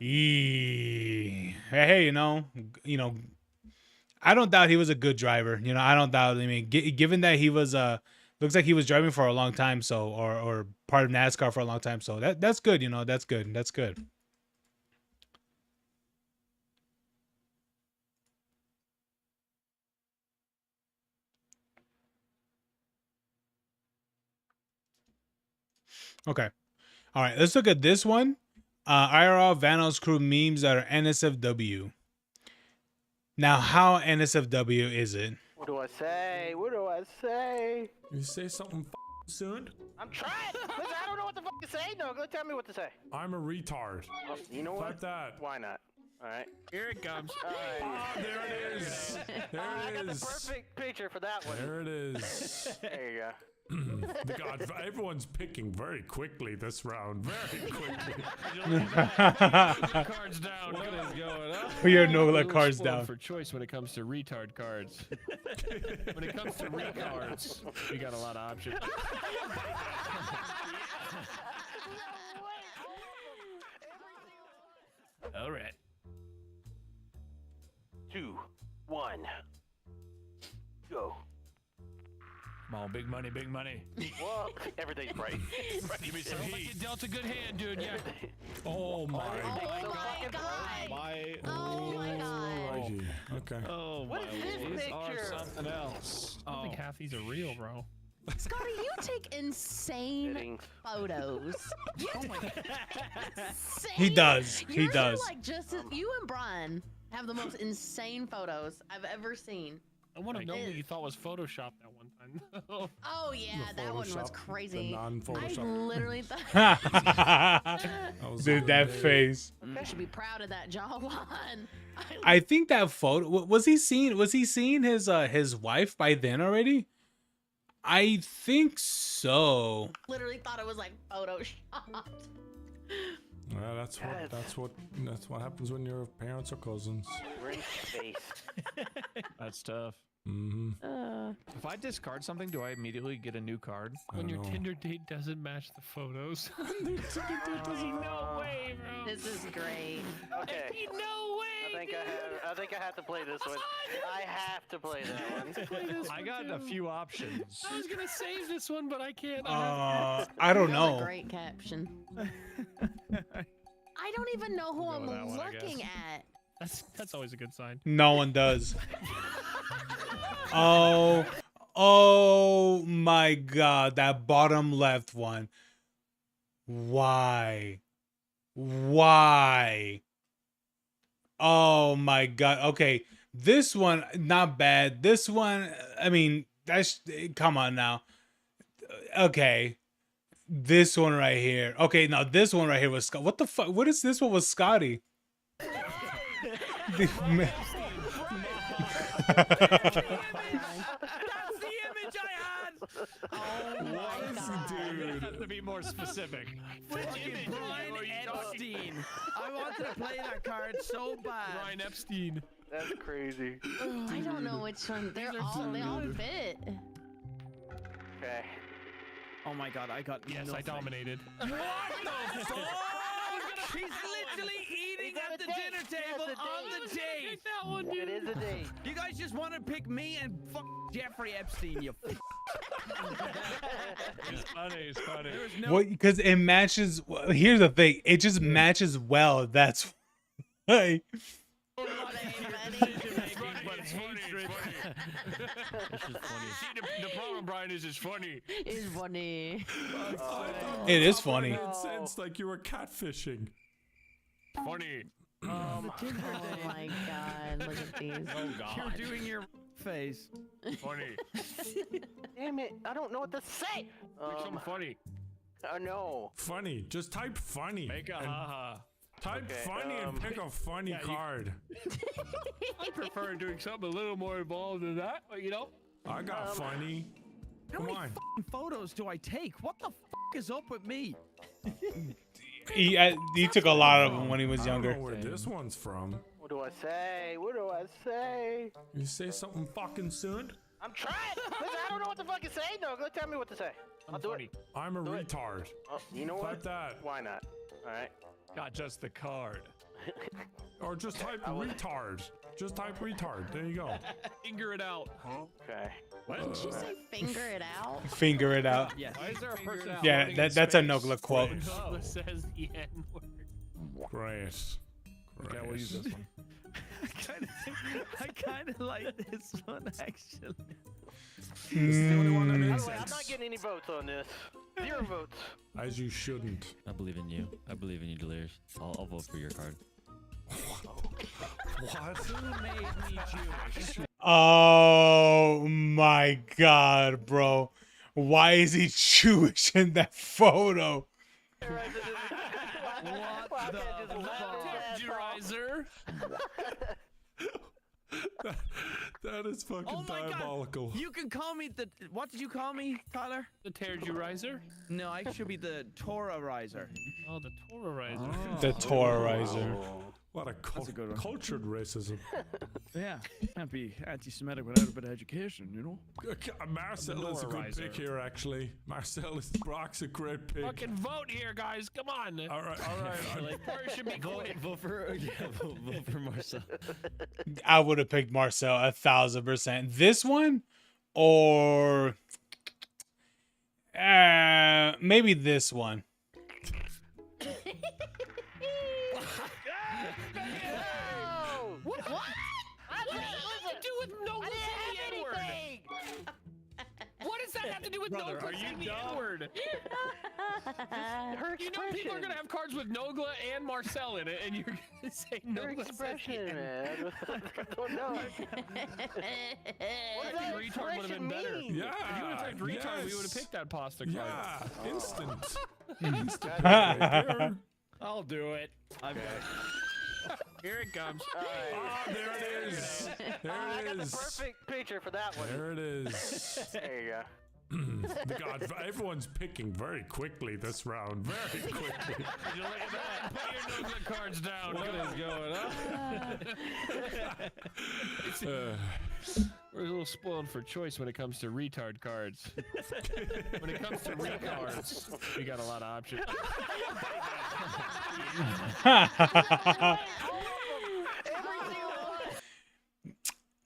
hey, you know, I don't doubt he was a good driver. You know, I don't doubt. I mean, given that he was looks like he was driving for a long time, so or part of NASCAR for a long time, so that's good. You know, that's good. That's good. Okay. All right. Let's look at this one. IRL Vanos crew memes that are NSFW. Now, how NSFW is it? What do I say? What do I say? You say something soon? I'm trying. Listen, I don't know what the fuck to say. No, go tell me what to say. I'm a retard. Oh, you know what? Like that. Why not? All right. Here it comes. All right. Ah, there it is. There I it got the is. perfect picture for that one. There it is. There you go. The God, everyone's picking very quickly this round. Very quickly. Cards down. What is going on? We are no Little cards spoiled down. for choice when it comes to retard cards. When it comes to retards, we got a lot of options. All right. 2, 1, go. Come on, big money, big money. Well, everything's bright. Give me some heat. You dealt a good hand, dude. Yeah. Oh my. Oh my god. Righty. Okay. Oh What is this These are picture? something else. I don't think half these are real, bro. Scotty, you take insane Fittings. photos. He does. He Yours does. Are like just as, you and Brian have the most insane photos I've ever seen. I want to know what you thought was Photoshop that one time. Oh yeah, that one was Photoshop, crazy. the I non-Photoshop. literally thought Dude, that face. you should be proud of that jawline. I think that photo was he seeing his wife by then already? I think so. Literally thought it was like photoshopped. Yeah, that's what happens when your parents are cousins. Great face. That's tough. Mm-hmm. If I discard something, do I immediately get a new card? I When your don't know. Tinder date doesn't match the photos. No way, bro. This is great. Okay. No way. I think I have to play this one. I have to play that one. I got a few options. I was gonna save this one, but I can't. I don't That was know. a great caption. I don't even know who We'll go I'm with that one, I looking guess. at. That's always a good sign. No one does. Oh my god, that bottom left one. Why? Oh my god. Okay, this one not bad. This one, I mean, that's come on now. Okay. This one right here. Okay, now this one right here was Scott. What the fuck? What is this one with Scotty? That's the image I had! Oh my god. Dude, have to be more specific. Which image? Brian Epstein. I wanted to play that card so bad. Brian Epstein. That's crazy. I don't know which one. They all fit. Okay. Oh my god, I got Yes, nothing. I dominated. What the fuck? He's literally eating at the dinner table on the date. That one, dude. It is a date. You guys just want to pick me and fuck Jeffrey Epstein, you f. It's funny. It's funny. There was no What? Because it matches. Here's the thing. It just matches well. That's why. But hatred. See, the problem, Brian, is it's funny. It's funny. It is funny. It sounds like you were catfishing. Funny. Oh my god, look at these. Oh God. You're doing your face. Funny. Damn it! I don't know what to say. Make something funny. No. Funny. Just type funny. Make a and haha. Type Okay, funny and pick a funny yeah, card. I prefer doing something a little more involved than that, but you know. I got funny. How Come many on. f***ing photos do I take? What the f*** is up with me? He took a lot of them when he was I don't younger. know where this one's from. What do I say? What do I say? You say something fucking soon? I'm trying. Listen, I don't know what the fuck to say. No, go tell me what to say. I'll do it. I'm a Do it. retard. Oh, you know what? Type that. Why not? All right. Not just the card. Or just type retard. Just type retard. There you go. Figure it out. Okay. What? Did you say finger it out? Finger it out. Yes. Why is there a person out Yeah, floating in that's a space Nogla quote. that says the N word? Great. Okay, we'll use this one. I kind of like this one actually. This is the only one that By makes the way, I'm sense. not getting any votes on this. 0 votes. As you shouldn't. I believe in you. I believe in you, Delirious. I'll vote for your card. What? Who made me Jewish? Oh my god, bro. Why is he Jewish in that photo? What the fuck? Riser. That is fucking Oh my diabolical. God. You can call me the. What did you call me, Tyler? The Terrorizer? No, I should be the Torah-riser. Oh, the Terrorizer. Oh. The Torah-riser. What a, good one. cultured racism. Yeah, can't be anti-Semitic without a bit of education, you know? Marcel is a good pick here, actually. Marcel is Brock's a great pick. Fucking vote here, guys. Come on. All right. Like, should be vote for Marcel. I would have picked Marcel 1,000%. This one, or maybe this one. What does that do with Nogla saying the N-word? What does that have to do with Brother, Nogla are you saying the dumb? N-word? You know people are gonna have cards with Nogla and Marcel in it, and you're gonna say Her Nogla expression, says man. I don't know. I think retard would have been better. Yeah. If you would have typed retard, we would have picked that pasta card. Yeah, instant. I'll do it. Here it comes. Oh, there it is. There I it got the is. perfect picture for that one. There it is. There you go. God, everyone's picking very quickly this round. Very quickly. Did you look at that? Put your Nogla cards down. What is going on? We're a little spoiled for choice when it comes to retard cards. When it comes to recards, we got a lot of options.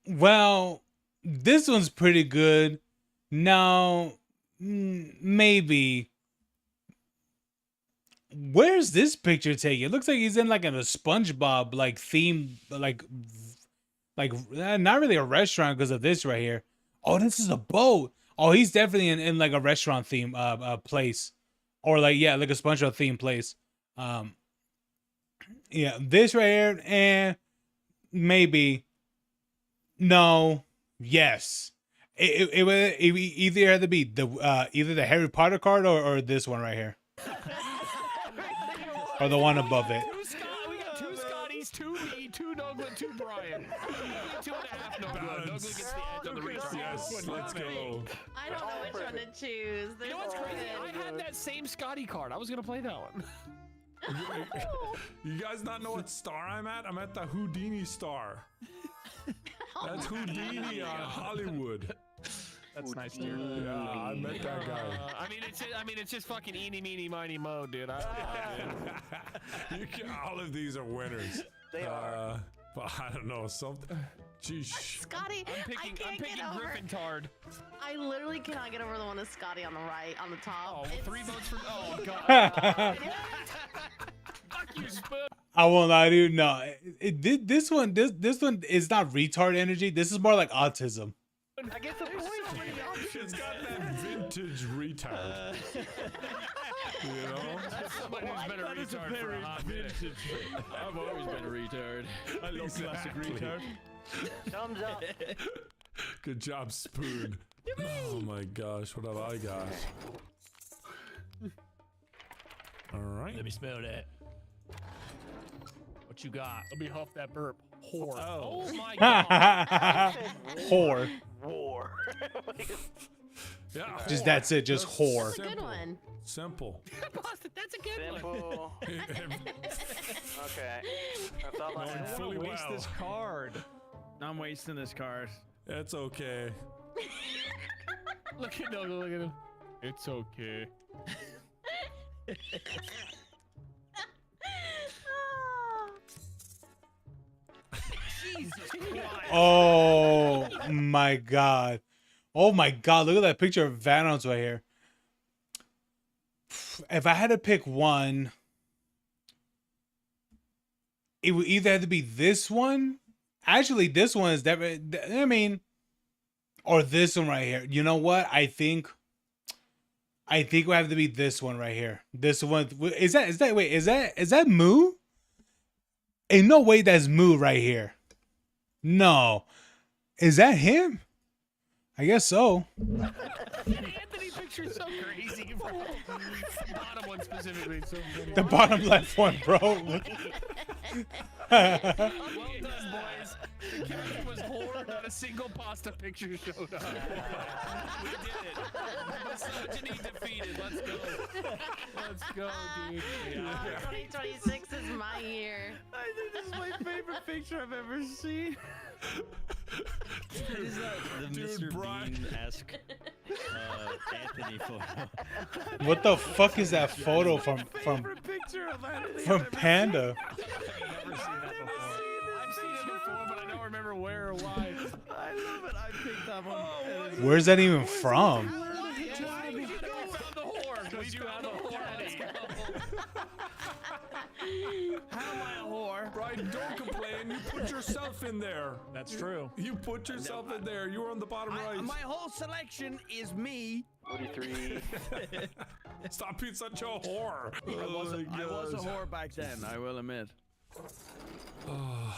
Well, this one's pretty good. Now, maybe. Where's this picture taken? It looks like he's in like a SpongeBob like theme, like not really a restaurant because of this right here. Oh, this is a boat. Oh, he's definitely in like a restaurant theme place, or like like a SpongeBob theme place. Yeah, this right here, and maybe. No. Yes. It either had to be either the Harry Potter card or this one right here, or the one above it. We got 2 Scotties, 2 me, 2 Nogla, 2 Brian. 2.5 Nogla. Nogla gets the edge on the retard. Yes, let's go. I don't know which one to choose. You know what's crazy? I had that same Scotty card. I was gonna play that one. You guys not know what star I'm at? I'm at the Houdini star. That's Houdini on Hollywood. That's nice, dude. Yeah, I met that guy. I mean, it's just fucking eeny, meeny, miny, mo, dude. All of these are winners. They are. But I don't know, something. Jeez. Scotty, I'm picking Griffintard. I literally cannot get over the one with Scotty on the right, on the top. Oh, 3 votes for. Oh god. Fuck you, Spoon. I won't lie to you. No, this one is not retard energy. This is more like autism. I get the point. It's got that vintage retard. You know? That's somebody who's been a retard for a hot minute. I've always been a retard. I love classic retard. Thumbs up. Good job, Spoon. Oh my gosh, what have I got? All right. Let me smell that. What you got? Let me huff that burp. Whore. Oh my god. Whore. War. Yeah. Just that's it. Just whore. That's a good one. Simple. That's a good one. Simple. Okay. That's all I Knowing have. fully waste well. this card. I'm wasting this card. It's okay. Look at Nogla, look at him. It's okay. Jesus Christ. Oh my god. Oh my god. Look at that picture of Vanos right here. If I had to pick one, it would either have to be this one. Actually, this one is definitely, I mean, or this one right here. You know what? I think it would have to be this one right here. This one is that Moo? Ain't no way that's Moo right here. No. Is that him? I guess so. Anthony picture's so crazy, bro. The bottom one specifically. So The bottom left one, bro. well done, boys. The caption was horror, not a single pasta picture showed up. We did it. Misogyny defeated. Let's go. Let's go, dude. Yeah. 2026 is my year. I think this is my favorite picture I've ever seen. What is that? The Mr. Bean-esque Anthony photo. What the fuck is that photo from Picture of Anthony from Panda? I've never seen that before. I've seen it before, but I don't remember where or why. I love it. I picked that one. Where's that even from? We found the whore. We do have a whore. How am I a whore? Brian, don't complain. You put yourself in there. That's true. You put yourself in there. You were on the bottom right. My whole selection is me. 43. Stop being such a whore. I was a whore back then, I will admit. Well.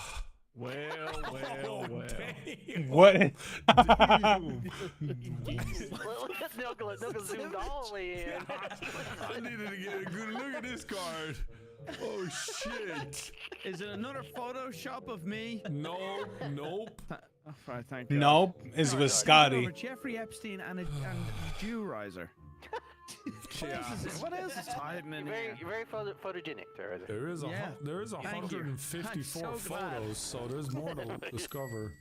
What? Look at Nicholas. Nicholas zoomed all the way in. I needed to get a good look at this card. Oh shit. Is it another Photoshop of me? No, nope. Oh, right, thank you. Nope, it's with Scotty. Jeffrey Epstein and Jew Riser. What else is hiding in here? You're very photogenic, there. There is Thank you. 154 I'm so glad. photos, so there's more to discover.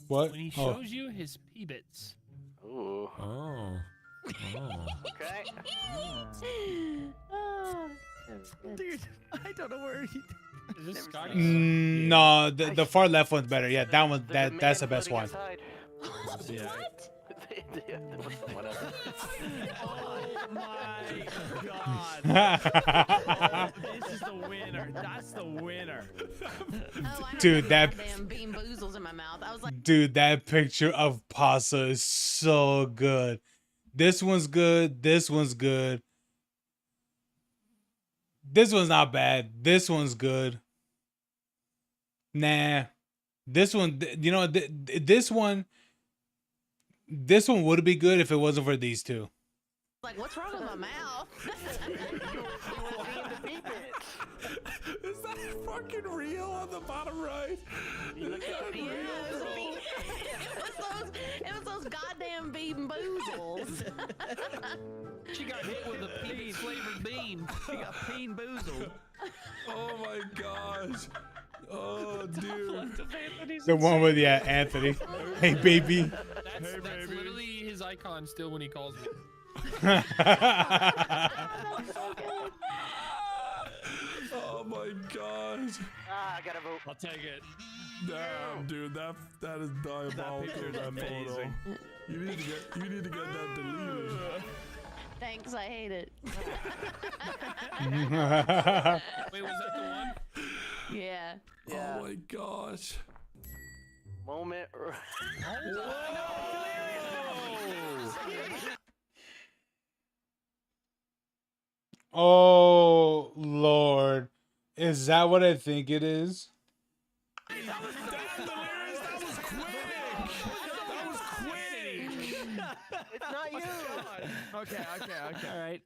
What? When he shows you his peebits. Ooh. Oh. Okay. Dude, I don't know where he... Is this Scotty? No, the far left one's better. Yeah, that one. That's the best one. Yeah. Whatever. Oh my god. This is the winner. That's the winner. Dude, that Damn bean boozles in my mouth. I was like, dude, that picture of pasta is so good. This one's good. This one's good. This one's not bad. This one's good. Nah. This one, you know, this one would be good if it wasn't for these two. like, what's wrong with my mouth? Is that fucking real on the bottom right? It was those goddamn bean boozles. She got hit with a pea flavored bean. She got bean boozled. Oh my gosh. Oh, dude. The one with, yeah, Anthony. Hey, baby. That's literally his icon still when he calls me. Oh my gosh. I gotta vote. I'll take it. Damn, dude, that is diabolical. That photo. You need to get that deleted. Thanks, I hate it. Wait, was that the one? Yeah. Oh my gosh. Moment. Oh, Lord. Is that what I think it is? That was quick. It's not you. Okay. All right.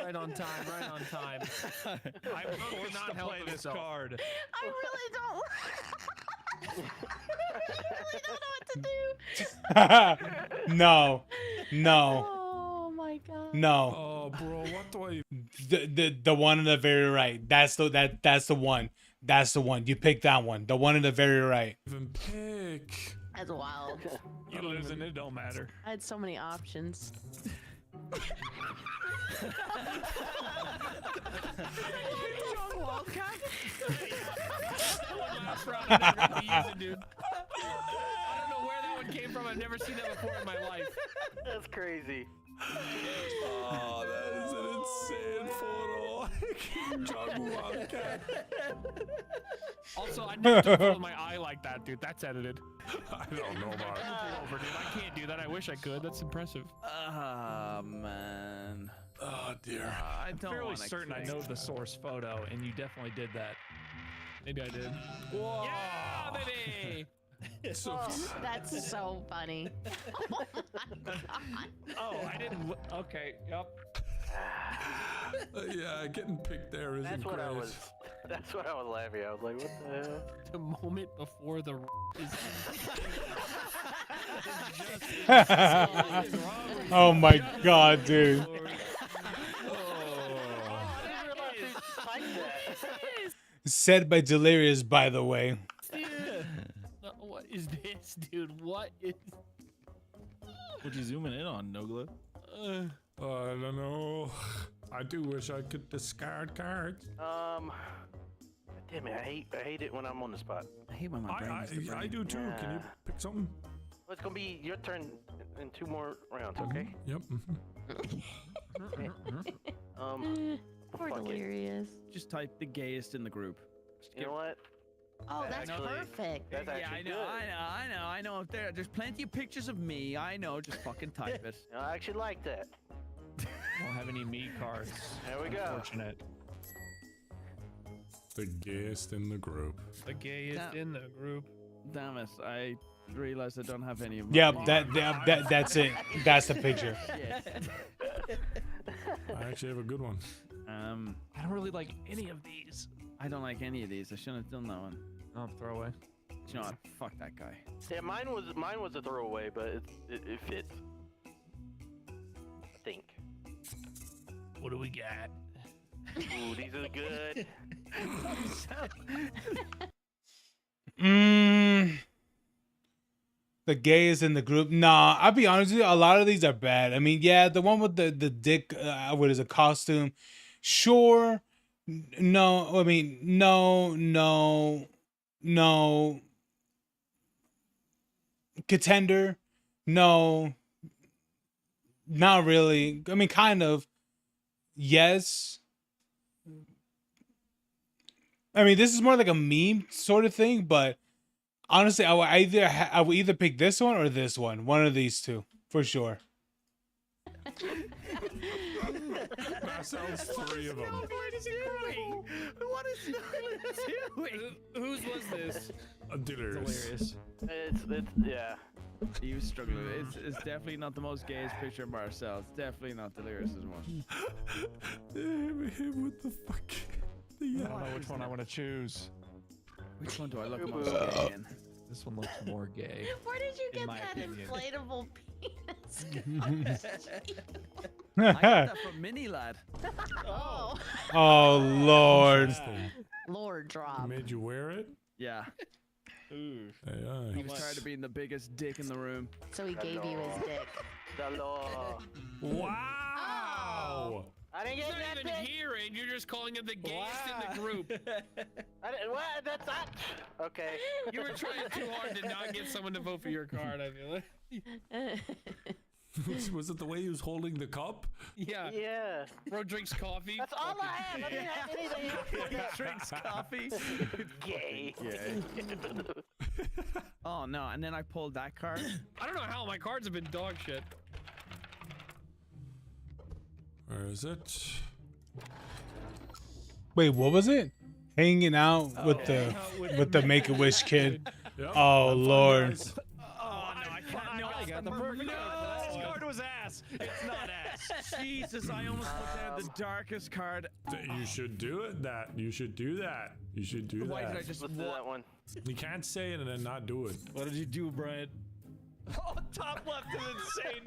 Right on time. I will not help this card. I really don't. I really don't know what to do. No. Oh my god. No. Oh, bro, what do I? The one on the very right. That's the one. That's the one. You pick that one. The one on the very right. Even pick. That's wild. You lose and it don't matter. I had so many options. I don't know where that one came from. I've never seen that before in my life. That's crazy. Oh, that is an insane photo. John Wildcat. Also, I never took a photo of my eye like that, dude. That's edited. I don't know about it. Over, dude. I can't do that. I wish I could. That's impressive. Oh, man. Oh, dear. I don't I'm fairly wanna certain I click. know the source photo, and you definitely did that. Maybe I did. Whoa. Yeah, baby! That's so funny. Oh my god. Oh, I didn't. Okay, yep. Yeah, getting picked there isn't That's what great. I was That's what I was laughing at. I was like, what the hell? The moment before the is. Oh my god, dude. Said by Delirious, by the way. What is this, dude? What is? What you zooming in on, Nogla? I don't know. I do wish I could discard cards. Damn it, I hate it when I'm on the spot. I hate when my brain is the brain. I do too. Can you pick something? Well, it's gonna be your turn in 2 more rounds, okay? Yep. Poor fuck it. Delirious. Just type the gayest in the group. You know what? Oh, that's Actually, perfect. That's Yeah, actually I know, I know. If there's plenty of pictures of me, I know. Just fucking type it. I actually like that. Don't have any me cards. There we go. Unfortunate. The gayest in the group. The gayest in the group. Damn it! I realized I don't have any of my Yep, that's it. That's the picture. I actually have a good one. I don't really like any of these. I don't like any of these. I shouldn't have done that one. Oh, throw away. You know what? Fuck that guy. Yeah, mine was a throwaway, but it fits. I think. What do we got? Ooh, these are good. The gays in the group. Nah, I'll be honest with you. A lot of these are bad. I mean, yeah, the one with the dick, what is a costume? Sure. No, I mean, no. Contender. No. Not really. I mean, kind of. Yes. I mean, this is more like a meme sort of thing, but honestly, I would either pick this one or this one. One of these two, for sure. That sounds 3 of them. What is doing? What is doing? Whose was this? Delirious. It's yeah. You struggle. It's definitely not the most gayest picture of Marcel. It's definitely not Delirious's one. Him with the fuck. I don't know which one I want to choose. Which one do I look most gay in? This one looks more gay. Where did you get my that opinion. inflatable penis? I got that from Mini Lad. Oh. Oh Lord. Lord drop. Made you wear it? Yeah. He He was tired of being the biggest dick in the room. So he gave you his dick. The law. Wow. I didn't He's get not that even pic. here, and you're just calling him the gayest in the group. What? That's not. Okay. You were trying too hard to not get someone to vote for your card, I feel like. Was it the way he was holding the cup? Yeah. Yeah. Bro drinks coffee. That's all I have. I didn't have anything else. He drinks coffee. Gay. Oh no! And then I pulled that card. I don't know how my cards have been dog shit. Where is it? Wait, what was it? Hanging out with the Make-A-Wish kid. Yep. Oh Lord. Oh no, I can't. No, I got the perfect. No, this card was ass. It's not ass. Jesus, I almost put down the darkest card. You should do it. You should do that. You should do Why that. did I just Let's do that one. You can't say it and then not do it. What did you do, Brian? Oh, top left is insane,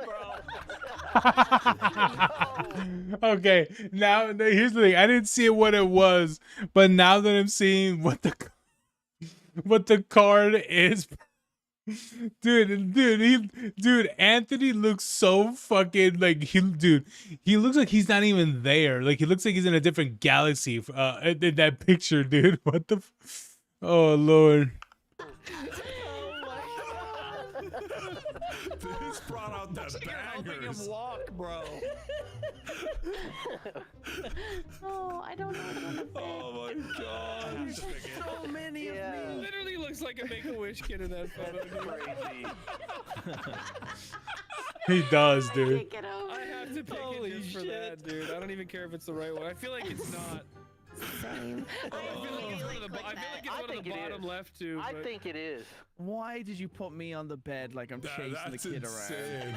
bro. Okay, now here's the thing. I didn't see what it was, but now that I'm seeing what the card is, dude, Anthony looks so fucking like he looks like he's not even there. Like he looks like he's in a different galaxy. In that picture, dude. What the? Oh Lord. This brought out the Helping him bangers. walk, bro. Oh, I don't know what I'm gonna pick. Oh my god. So many of me. Literally looks like a Make-A-Wish kid in that photo. Crazy. He does, I dude. can't get over I have to pick it just for that, dude. I don't even care if it's the right one. I feel like it's not. Same. I feel like it's one of the. click I feel that. like it's I one of think the it bottom is. left too. I but- think it is. Why did you put me on the bed like I'm chasing the That's kid insane.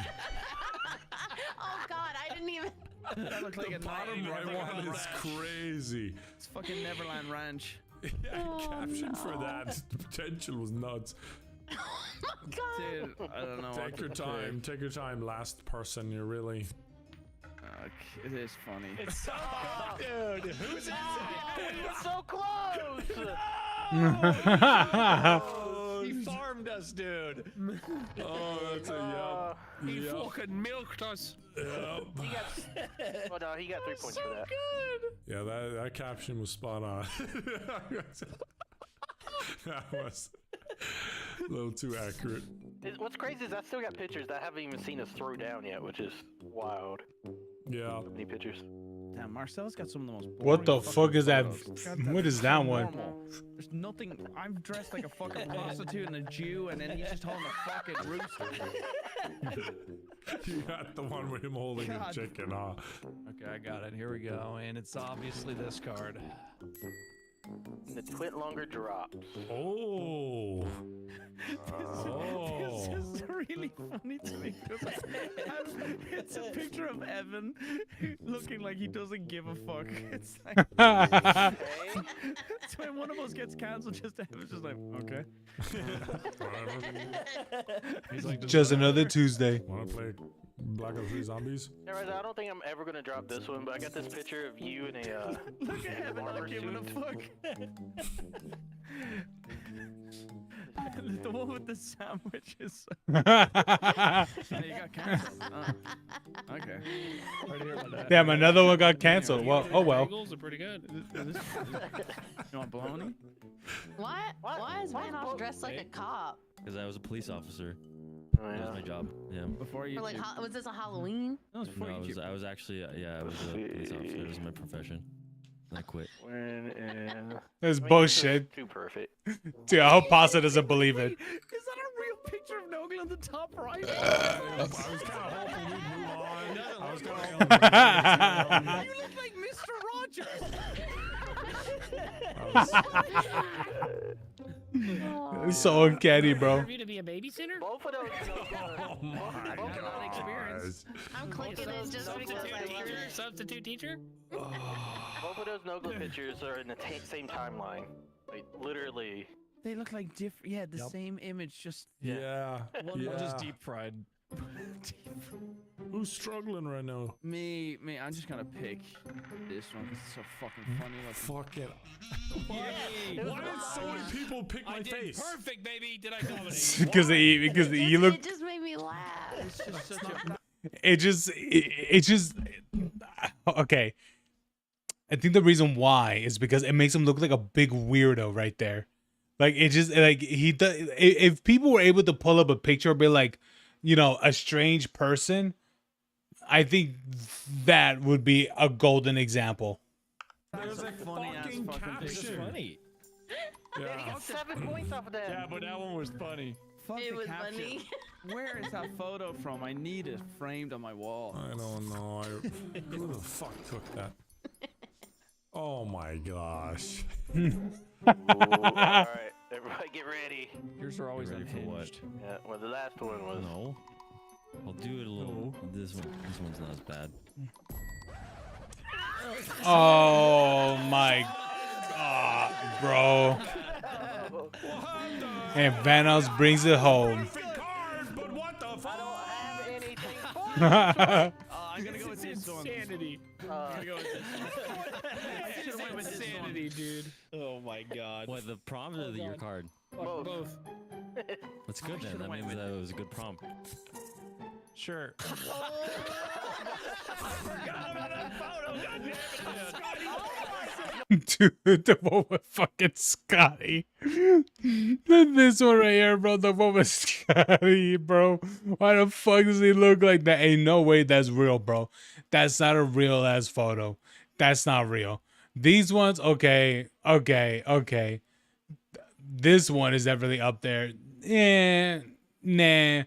Oh God, I didn't even. That looks like The a bottom nightmare. right one is crazy. It's fucking Neverland Ranch. Yeah, caption for that. The potential was nuts. Dude, I don't know. Take your time. Take your time. Last person. You're really. It is funny. It's so good, dude. Who's in It's so close. He farmed us, dude. Oh, that's a He yup. fucking milked us. Yup. He got. Oh no, he got 3 points for that. Yeah, that caption was spot on. That was a little too accurate. What's crazy is I still got pictures that I haven't even seen us throw down yet, which is wild. Yeah. So many pictures. Damn, Marcel's got some of the most. What the boring fuck is that? fucking photos. God, What is that one? normal. There's nothing. I'm dressed like a fucking prostitute and a Jew, and then he's just holding a fucking rooster. You got the one with him holding a God. chicken, huh? Okay, I got it. Here we go. And it's obviously this card. The twit longer drops. Oh. This is really funny to me because it's a picture of Evan looking like he doesn't give a fuck. It's like it's when one of us gets cancelled, just Evan's just like, okay. He's like, Just another Tuesday. Wanna play Black Ops 3 Zombies? Yeah, right, I don't think I'm ever gonna drop this one, but I got this picture of you in a Look at Evan not giving a fuck. The one with the sandwiches. Yeah, you got cancelled. Oh. Okay. Damn, another one got canceled. Well, oh well. Bagels are pretty good. You want bologna? What? Why is Vanoff dressed like a cop? Because I was a police officer. Oh, That was my job. Yeah. Before you. For like, was this a Halloween? No, it's before No, you. I was actually, yeah, I was a police officer. It was my profession. I quit. when That's bullshit. Too perfect. Dude, I hope Pasta doesn't believe it. Is that a real picture of Nogle on the top right? I was kind of hoping we'd move on. I was kind of You look like Mr. Rogers. It's so uncanny, bro. For you to be a babysitter? Both of those. Oh my experience. I'm clicking it just because I love it. Substitute teacher? Both of those Nogla pictures are in the same timeline. Like literally. They look like different. Yeah, the same image, just. Yeah. One Yeah. just deep fried. Who's struggling right now? Me. I'm just gonna pick this one because it's so fucking funny. Like, Fucking. Yay. Why did so many people pick my I did face? perfect, baby. Did I dominate? Because you look. It just made me laugh. it's just such a. It just. Okay. I think the reason why is because it makes him look like a big weirdo right there. Like it just like he does. If people were able to pull up a picture, be like, you know, a strange person, I think that would be a golden example. There's a funny ass fucking fucking It's caption. funny. He Yeah. got 7 points off of that. Yeah, but that one was funny. Fuck It the was caption. funny. Where is that photo from? I need it framed on my wall. I don't know. Who the fuck took that? Oh my gosh. Alright, everybody get ready. Yours are always Ready for what? unhinged. Yeah, well, the last one was. No. I'll do it a little. This one's not as bad. Oh my god, bro. And Vanos brings it home. But what the fuck? I'm gonna go with this one. Insanity. I'm gonna go with this one. I should've went with this one. Insanity, dude. Oh my god. What, the prompt or your card? Both. That's good then. That means that it was a good prompt. Sure. Dude, the one with fucking Scotty. This one right here, bro. The one with Scotty, bro. Why the fuck does he look like that? Ain't no way that's real, bro. That's not a real ass photo. That's not real. These ones, okay. This one is definitely up there. Nah.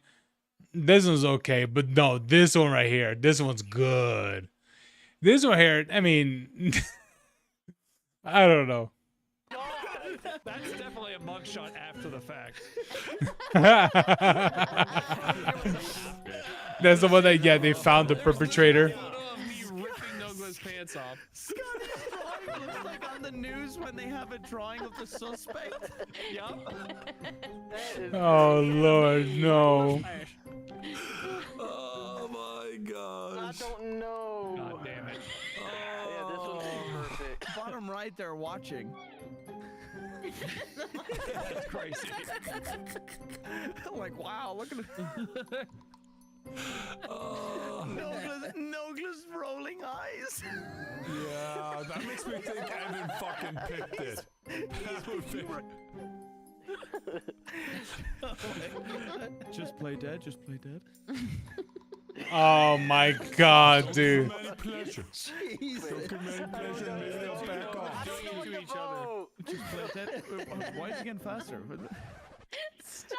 This one's okay, but no, this one right here. This one's good. This one here, I mean, I don't know. That's definitely a mugshot after the fact. That's the one that, yeah, they found the perpetrator. Photo of me ripping Nogla's pants off. Scotty's drawing looks like on the news when they have a drawing of the suspect. Yup. Oh Lord, no. Oh my gosh. I don't know. God damn it. Yeah, this one's perfect. Bottom right there watching. That's crazy. I'm like, wow, look at it. Oh. Nogla's rolling eyes. Yeah, that makes me think Evan fucking picked it. That would be... Just play dead, just play dead. Oh my God, dude. Many pleasures. Jesus. Don't many pleasures. Maybe they'll back off. Doing it to each other. Just play dead. Why is it getting faster? Stop.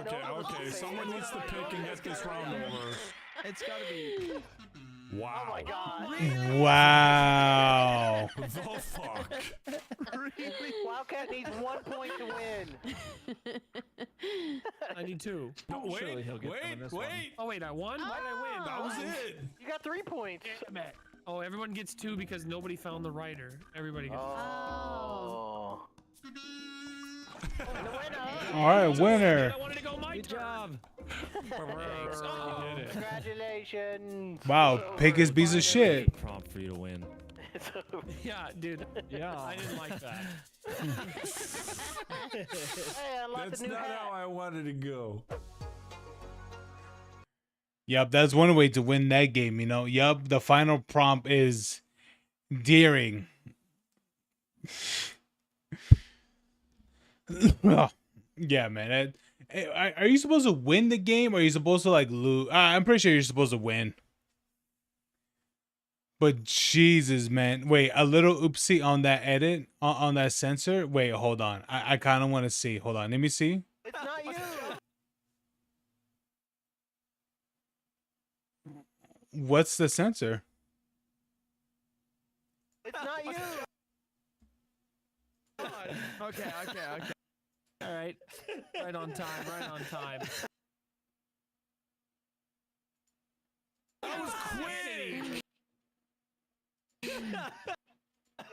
Okay. Someone needs to pick and get this round over. It's gotta be. Wow. Oh my god. Wow. The fuck? Really? Wildcat needs 1 point to win. I need 2. No, Surely he'll get them in this one. wait. Oh wait, I won? Why did I win? That was it. You got 3 points. Damn it. Oh, everyone gets 2 because nobody found the writer. Everybody gets Oh. All right, winner. I wanted to go my Good turn. job. Thanks. Oh, You did it. Congratulations. Wow, pick his piece of shit. Prompt for you to win. yeah, dude. Yeah. I didn't like that. Hey, I like That's the new not hat. how I wanted to go. Yup, that's one way to win that game, you know. Yup, the final prompt is Deering. Yeah, man. Are you supposed to win the game or are you supposed to like lose? I'm pretty sure you're supposed to win. But Jesus, man. Wait, a little oopsie on that edit, on that censor. Wait, hold on. I kind of want to see. Hold on. Let me see. It's not you. What's the censor? It's not you. Okay. All right. Right on time. I was quitting. It's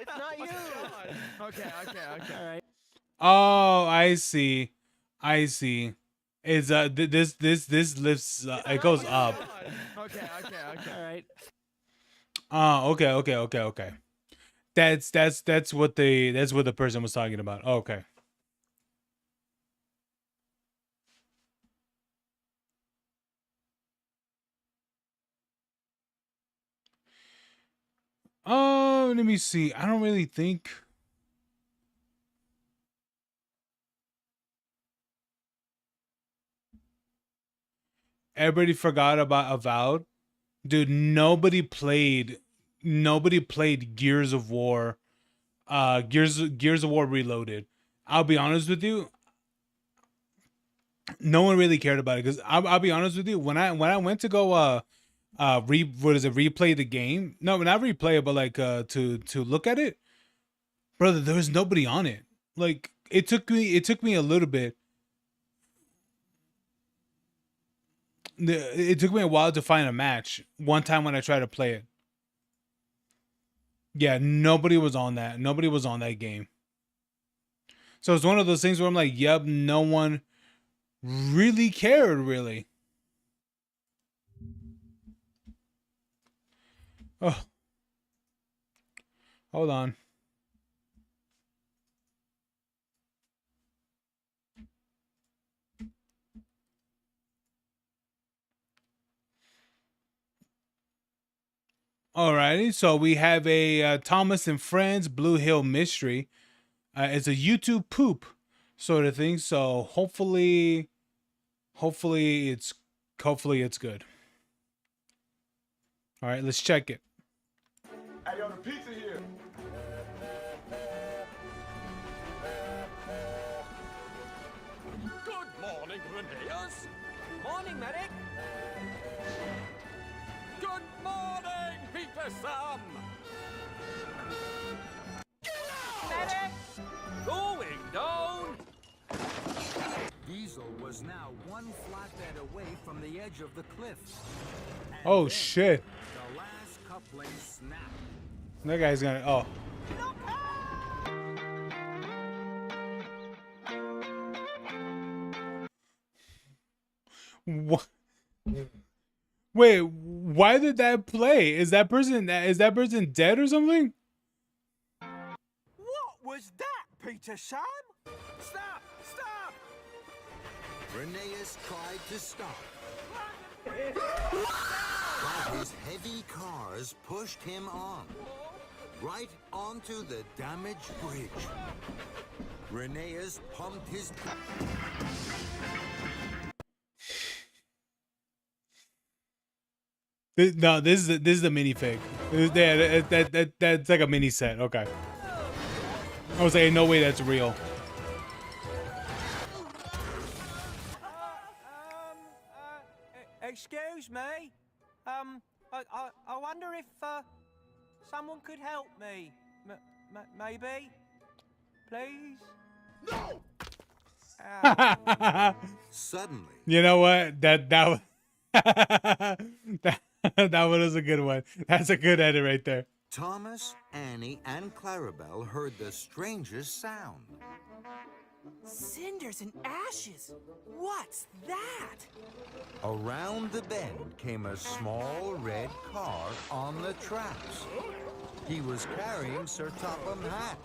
not you. Okay. All right. Oh, I see. It's this lifts. It goes up. Okay. All right. Oh, okay. That's what the person was talking about. Oh, okay. Oh, let me see. I don't really think. Everybody forgot about Avowed. Dude, nobody played Gears of War. Gears of War Reloaded. I'll be honest with you. No one really cared about it because I'll be honest with you. When I went to go replay the game. No, not replay it, but like to look at it. Brother, there was nobody on it. Like it took me a little bit. It took me a while to find a match. One time when I tried to play it. Yeah, nobody was on that. Nobody was on that game. So it's one of those things where I'm like, yep, no one really cared, really. Oh. Hold on. Alrighty, so we have a Thomas and Friends Blue Hill Mystery. It's a YouTube poop sort of thing. So hopefully it's good. All right, let's check it. I got a pizza here. Good morning, Grenadiers. Morning, medic. Good morning, Peter Sam. Medic. Go one flatbed away from the edge of the cliff. Oh shit. The last coupling snapped. That guy's gonna. Oh. What? Wait, why did that play? Is that person dead or something? What was that, Peter Sam? Stop! Stop! Rheneas tried to stop. But his heavy cars pushed him on, right onto the damaged bridge. Rheneas pumped his... No, this is a minifig. That's like a mini set. Okay. I was like, no way that's real. Excuse me. I wonder if someone could help me. Maybe. Please. No. Suddenly. You know what? That that one was a good one. That's a good edit right there. Thomas, Annie, and Clarabelle heard the strangest sound. Cinders and ashes. What's that? Around the bend came a small red car on the tracks. He was carrying Sir Topham Hatt.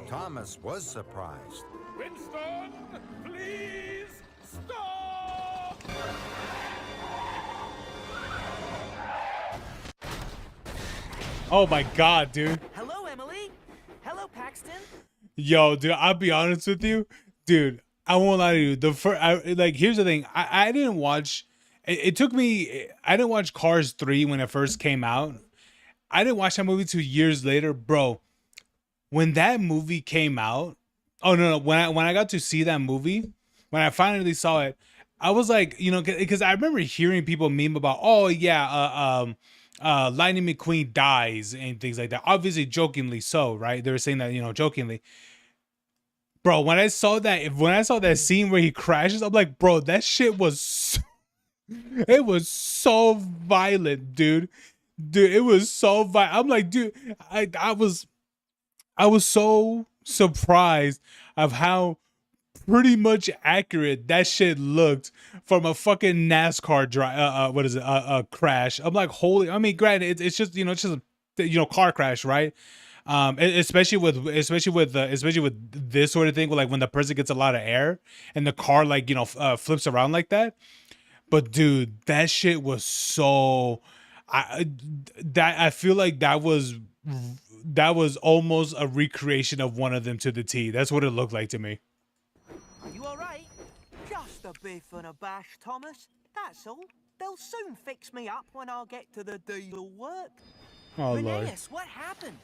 Thomas was surprised. Winston, please stop! Oh my god, dude. Hello, Emily. Hello, Paxton. Yo, dude, I'll be honest with you, dude. I won't lie to you. Here's the thing. I didn't watch. It took me. I didn't watch Cars 3 when it first came out. I didn't watch that movie 2 years later, bro. When that movie came out, oh no, when I got to see that movie, when I finally saw it, I was like, you know, because I remember hearing people meme about, oh yeah, Lightning McQueen dies and things like that. Obviously, jokingly so, right? They were saying that, you know, jokingly. Bro, when I saw that scene where he crashes, I'm like, bro, that shit was, it was so violent, dude. Dude, it was so violent. I'm like, dude, I was so surprised of how pretty much accurate that shit looked from a fucking NASCAR crash. I'm like, holy, I mean, granted, it's just, you know, it's just a, you know, car crash, right? Especially with this sort of thing, where like when the person gets a lot of air and the car, like, you know, flips around like that. But dude, that shit was so, I feel like that was almost a recreation of one of them to the T. That's what it looked like to me. Are you all right? Just a biff and a bash, Thomas. That's all. They'll soon fix me up when I get to the deal work. Oh, Lord. Rheneas, what happened?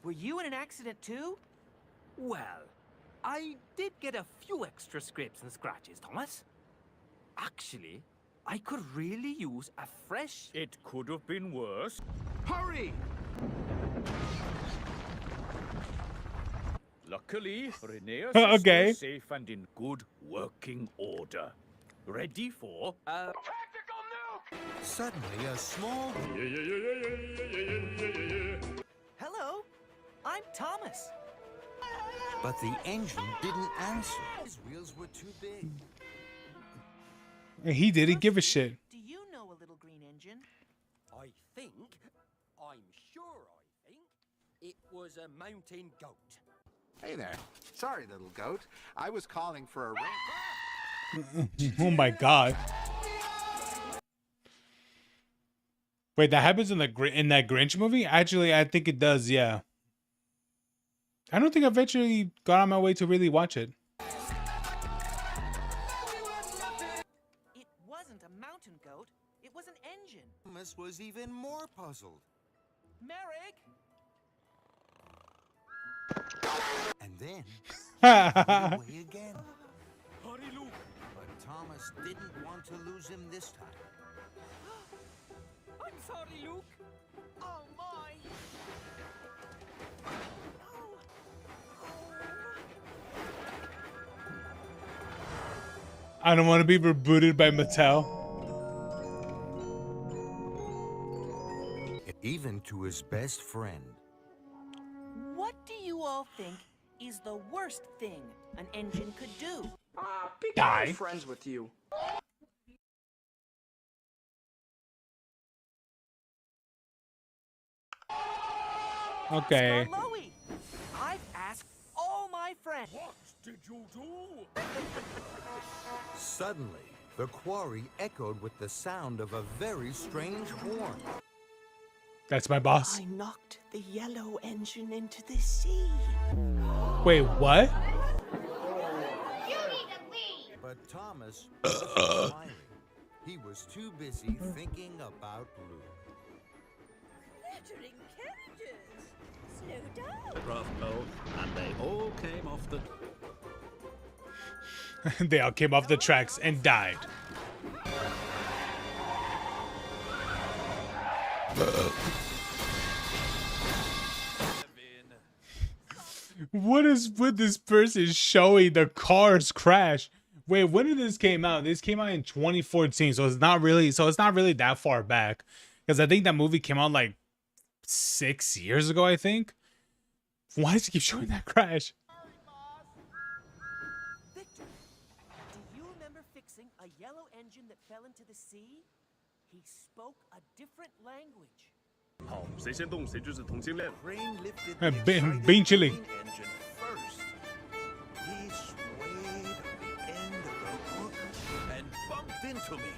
Were you in an accident too? Well, I did get a few extra scrapes and scratches, Thomas. Actually, I could really use a fresh... It could have been worse. Hurry! Luckily, Rheneas Okay. is still safe and in good working order. Ready for a... Suddenly, a small... Hello, I'm Thomas. But the engine didn't answer. His wheels were too big. And he didn't give a shit. Do you know a little green engine? I'm sure it was a mountain goat. Hey there. Sorry, little goat. I was calling for a ring. Oh my god. Wait, that happens in that Grinch movie? Actually, I think it does, yeah. I don't think I've actually got on my way to really watch it. It wasn't a mountain goat. It was an engine. Thomas was even more puzzled. Merrick! And then, away again. Hurry, Luke. But Thomas didn't want to lose him this time. I'm sorry, Luke. Oh, my. I don't want to be rebooted by Mattel. Even to his best friend. What do you all think is the worst thing an engine could do? Die. Friends with you. Okay. Scarloey, I've asked all my friends. What did you do? Suddenly, the quarry echoed with the sound of a very strange horn. That's my boss. I knocked the yellow engine into the sea. Wait, what? But Thomas wasn't smiling. He was too busy thinking about Blue. Fluttering carriages. Slow down. Bravo, and they all came off the. They all came off the tracks and died. What is with this person showing the cars crash? Wait, when did this came out? This came out in 2014, so it's not really that far back. Because I think that movie came out like 6 years ago, I think. Why does it keep showing that crash? Victor, do you remember fixing a yellow engine that fell into the sea? He spoke a different language. 好，谁先动谁就是同性恋。 Bean chili. Engine first. He swayed at the end of the hook and bumped into me.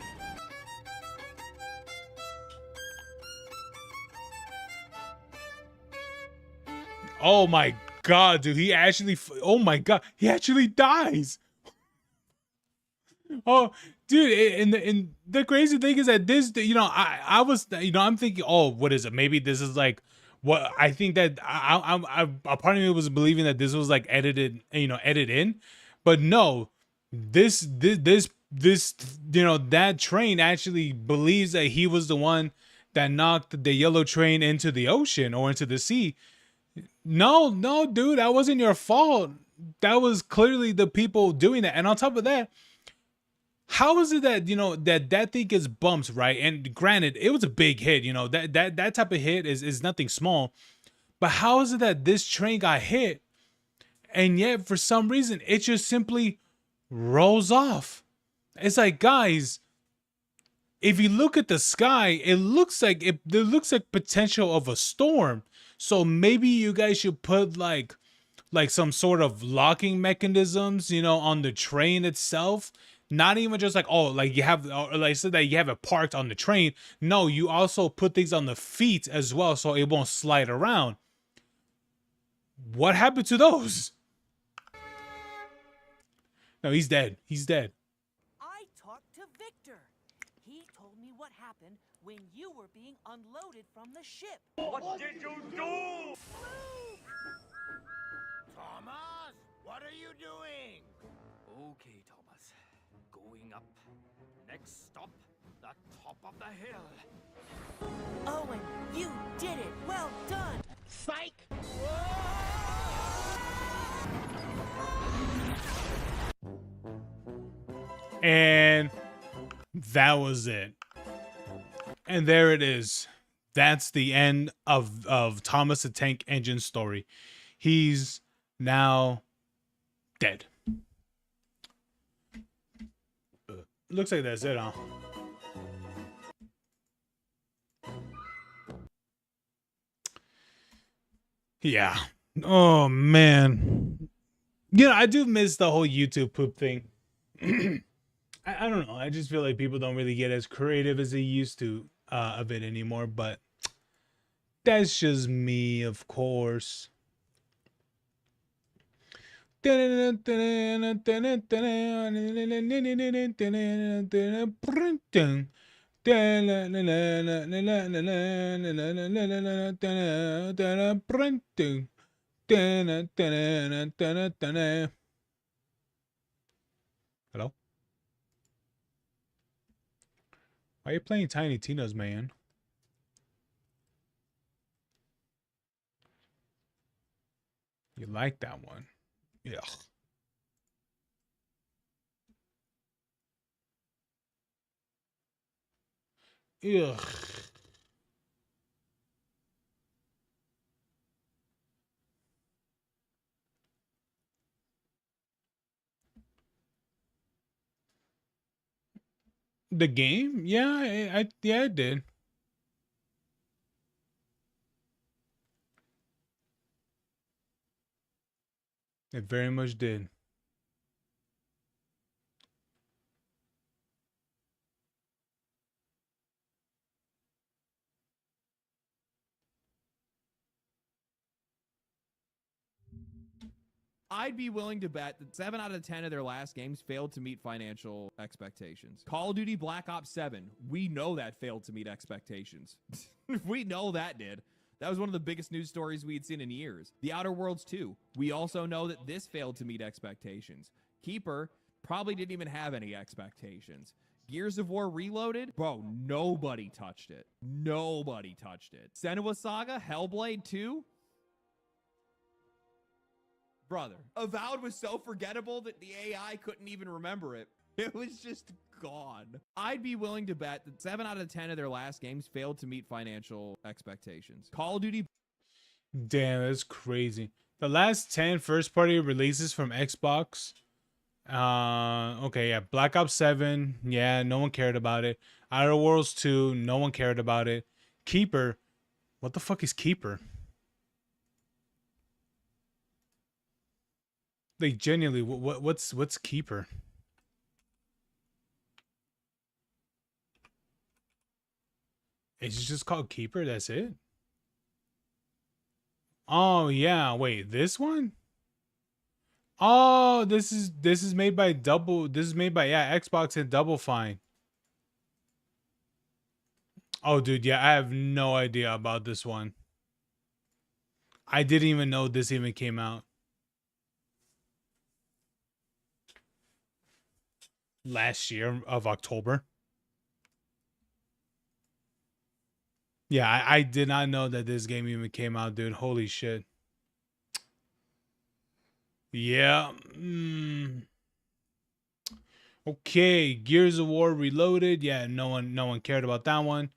Oh my god, dude, he actually, oh my god, he actually dies. Oh, dude, and the crazy thing is that this, you know, I was, you know, I'm thinking, oh, what is it? Maybe this is like what I think that I a part of me was believing that this was like edited, you know, edited in, but no, this, you know, that train actually believes that he was the one that knocked the yellow train into the ocean or into the sea. No, dude, that wasn't your fault. That was clearly the people doing that. And on top of that, how is it that, you know, that thing gets bumped, right? And granted, it was a big hit, you know, that type of hit is nothing small. But how is it that this train got hit and yet for some reason it just simply rolls off? It's like, guys, if you look at the sky, it looks like potential of a storm. So maybe you guys should put like some sort of locking mechanisms, you know, on the train itself. Not even just like, oh, like you have, or like I said that you have it parked on the train. No, you also put things on the feet as well so it won't slide around. What happened to those? No, he's dead. He's dead. I talked to Victor. He told me what happened when you were being unloaded from the ship. What did you do? Thomas, what are you doing? Okay, Thomas. Going up. Next stop, the top of the hill. Owen, you did it. Well done. Psych. And that was it. And there it is. That's the end of Thomas the Tank Engine's story. He's now dead. Looks like that's it, huh? Yeah. Oh, man. You know, I do miss the whole YouTube poop thing. I don't know. I just feel like people don't really get as creative as they used to of it anymore. But that's just me, of course. Hello? Why are you playing Tiny Tina's, man? You like that one? Yeah. Ugh. The game? Yeah, yeah, it did. It very much did. I'd be willing to bet that 7 out of 10 of their last games failed to meet financial expectations. Call of Duty Black Ops 7, we know that failed to meet expectations. We know that did. That was one of the biggest news stories we had seen in years. The Outer Worlds 2, we also know that this failed to meet expectations. Keeper probably didn't even have any expectations. Gears of War Reloaded, bro, nobody touched it. Nobody touched it. Senua Saga, Hellblade 2, brother. Avowed was so forgettable that the AI couldn't even remember it. It was just gone. I'd be willing to bet that 7 out of 10 of their last games failed to meet financial expectations. Call of Duty. Damn, that's crazy. The last 10 first party releases from Xbox. Okay, yeah. Black Ops 7, yeah, no one cared about it. Outer Worlds 2, no one cared about it. Keeper, what the fuck is Keeper? Like genuinely, what's Keeper? It's just called Keeper, that's it? Oh yeah, wait, this one? Oh, this is made by yeah, Xbox and Double Fine. Oh dude, yeah, I have no idea about this one. I didn't even know this even came out. Last year of October. Yeah, I did not know that this game even came out, dude. Holy shit. Yeah. Okay, Gears of War Reloaded. Yeah, no one cared about that one.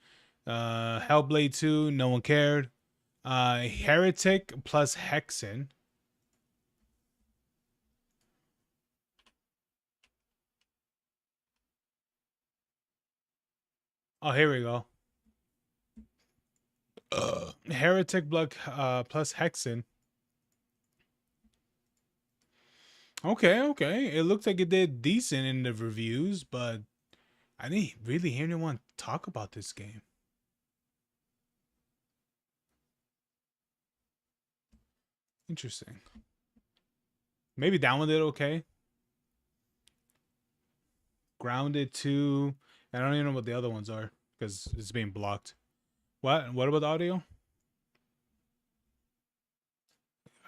Hellblade 2, no one cared. Heretic plus Hexen. Oh, here we go. Heretic plus Hexen. Okay. It looks like it did decent in the reviews, but I didn't really hear anyone talk about this game. Interesting. Maybe that one did okay. Grounded 2. I don't even know what the other ones are because it's being blocked. What about the audio?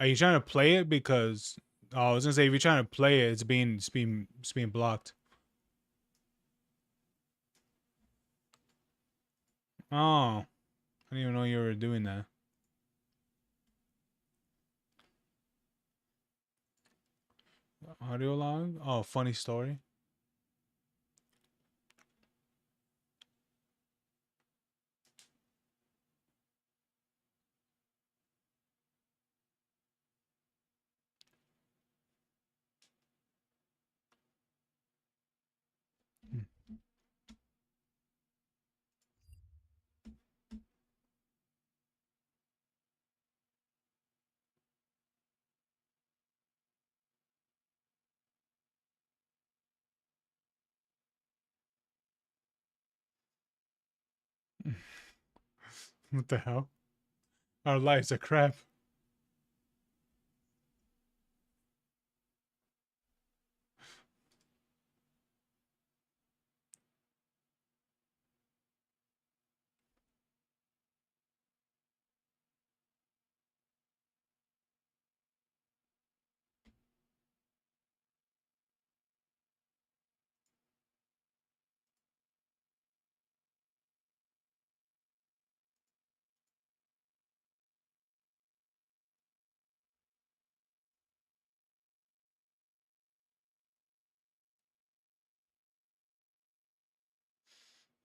Are you trying to play it? Because I was gonna say if you're trying to play it, it's being blocked. Oh, I didn't even know you were doing that. Audio log? Oh, funny story. What the hell? Our lives are crap.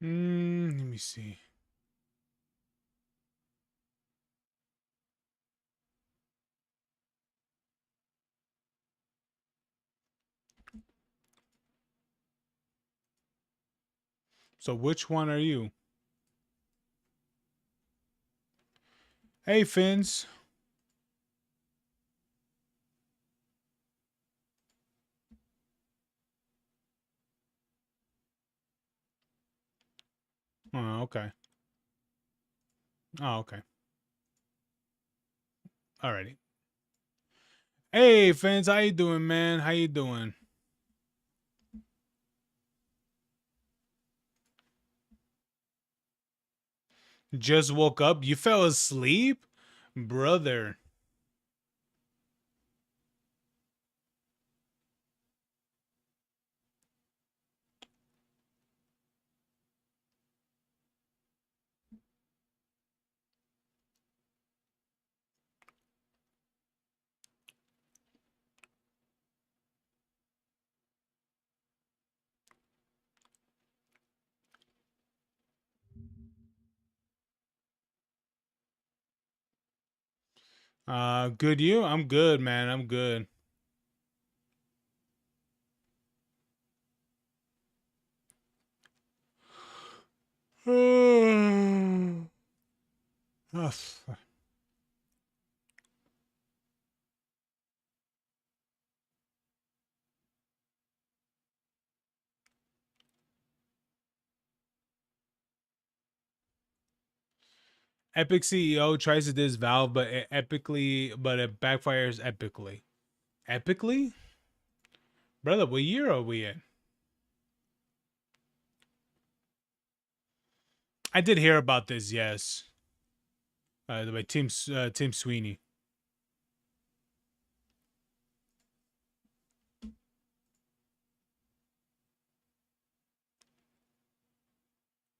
Let me see. So which one are you? Hey, Fins. Oh, okay. Oh, okay. Alrighty. Hey, Fins, how you doing, man? How you doing? Just woke up? You fell asleep? Brother. Good you? I'm good, man. I'm good. Oh, Epic CEO tries to diss Valve, but it backfires epically. Epically? Brother, what year are we in? I did hear about this, yes. By Tim Sweeney.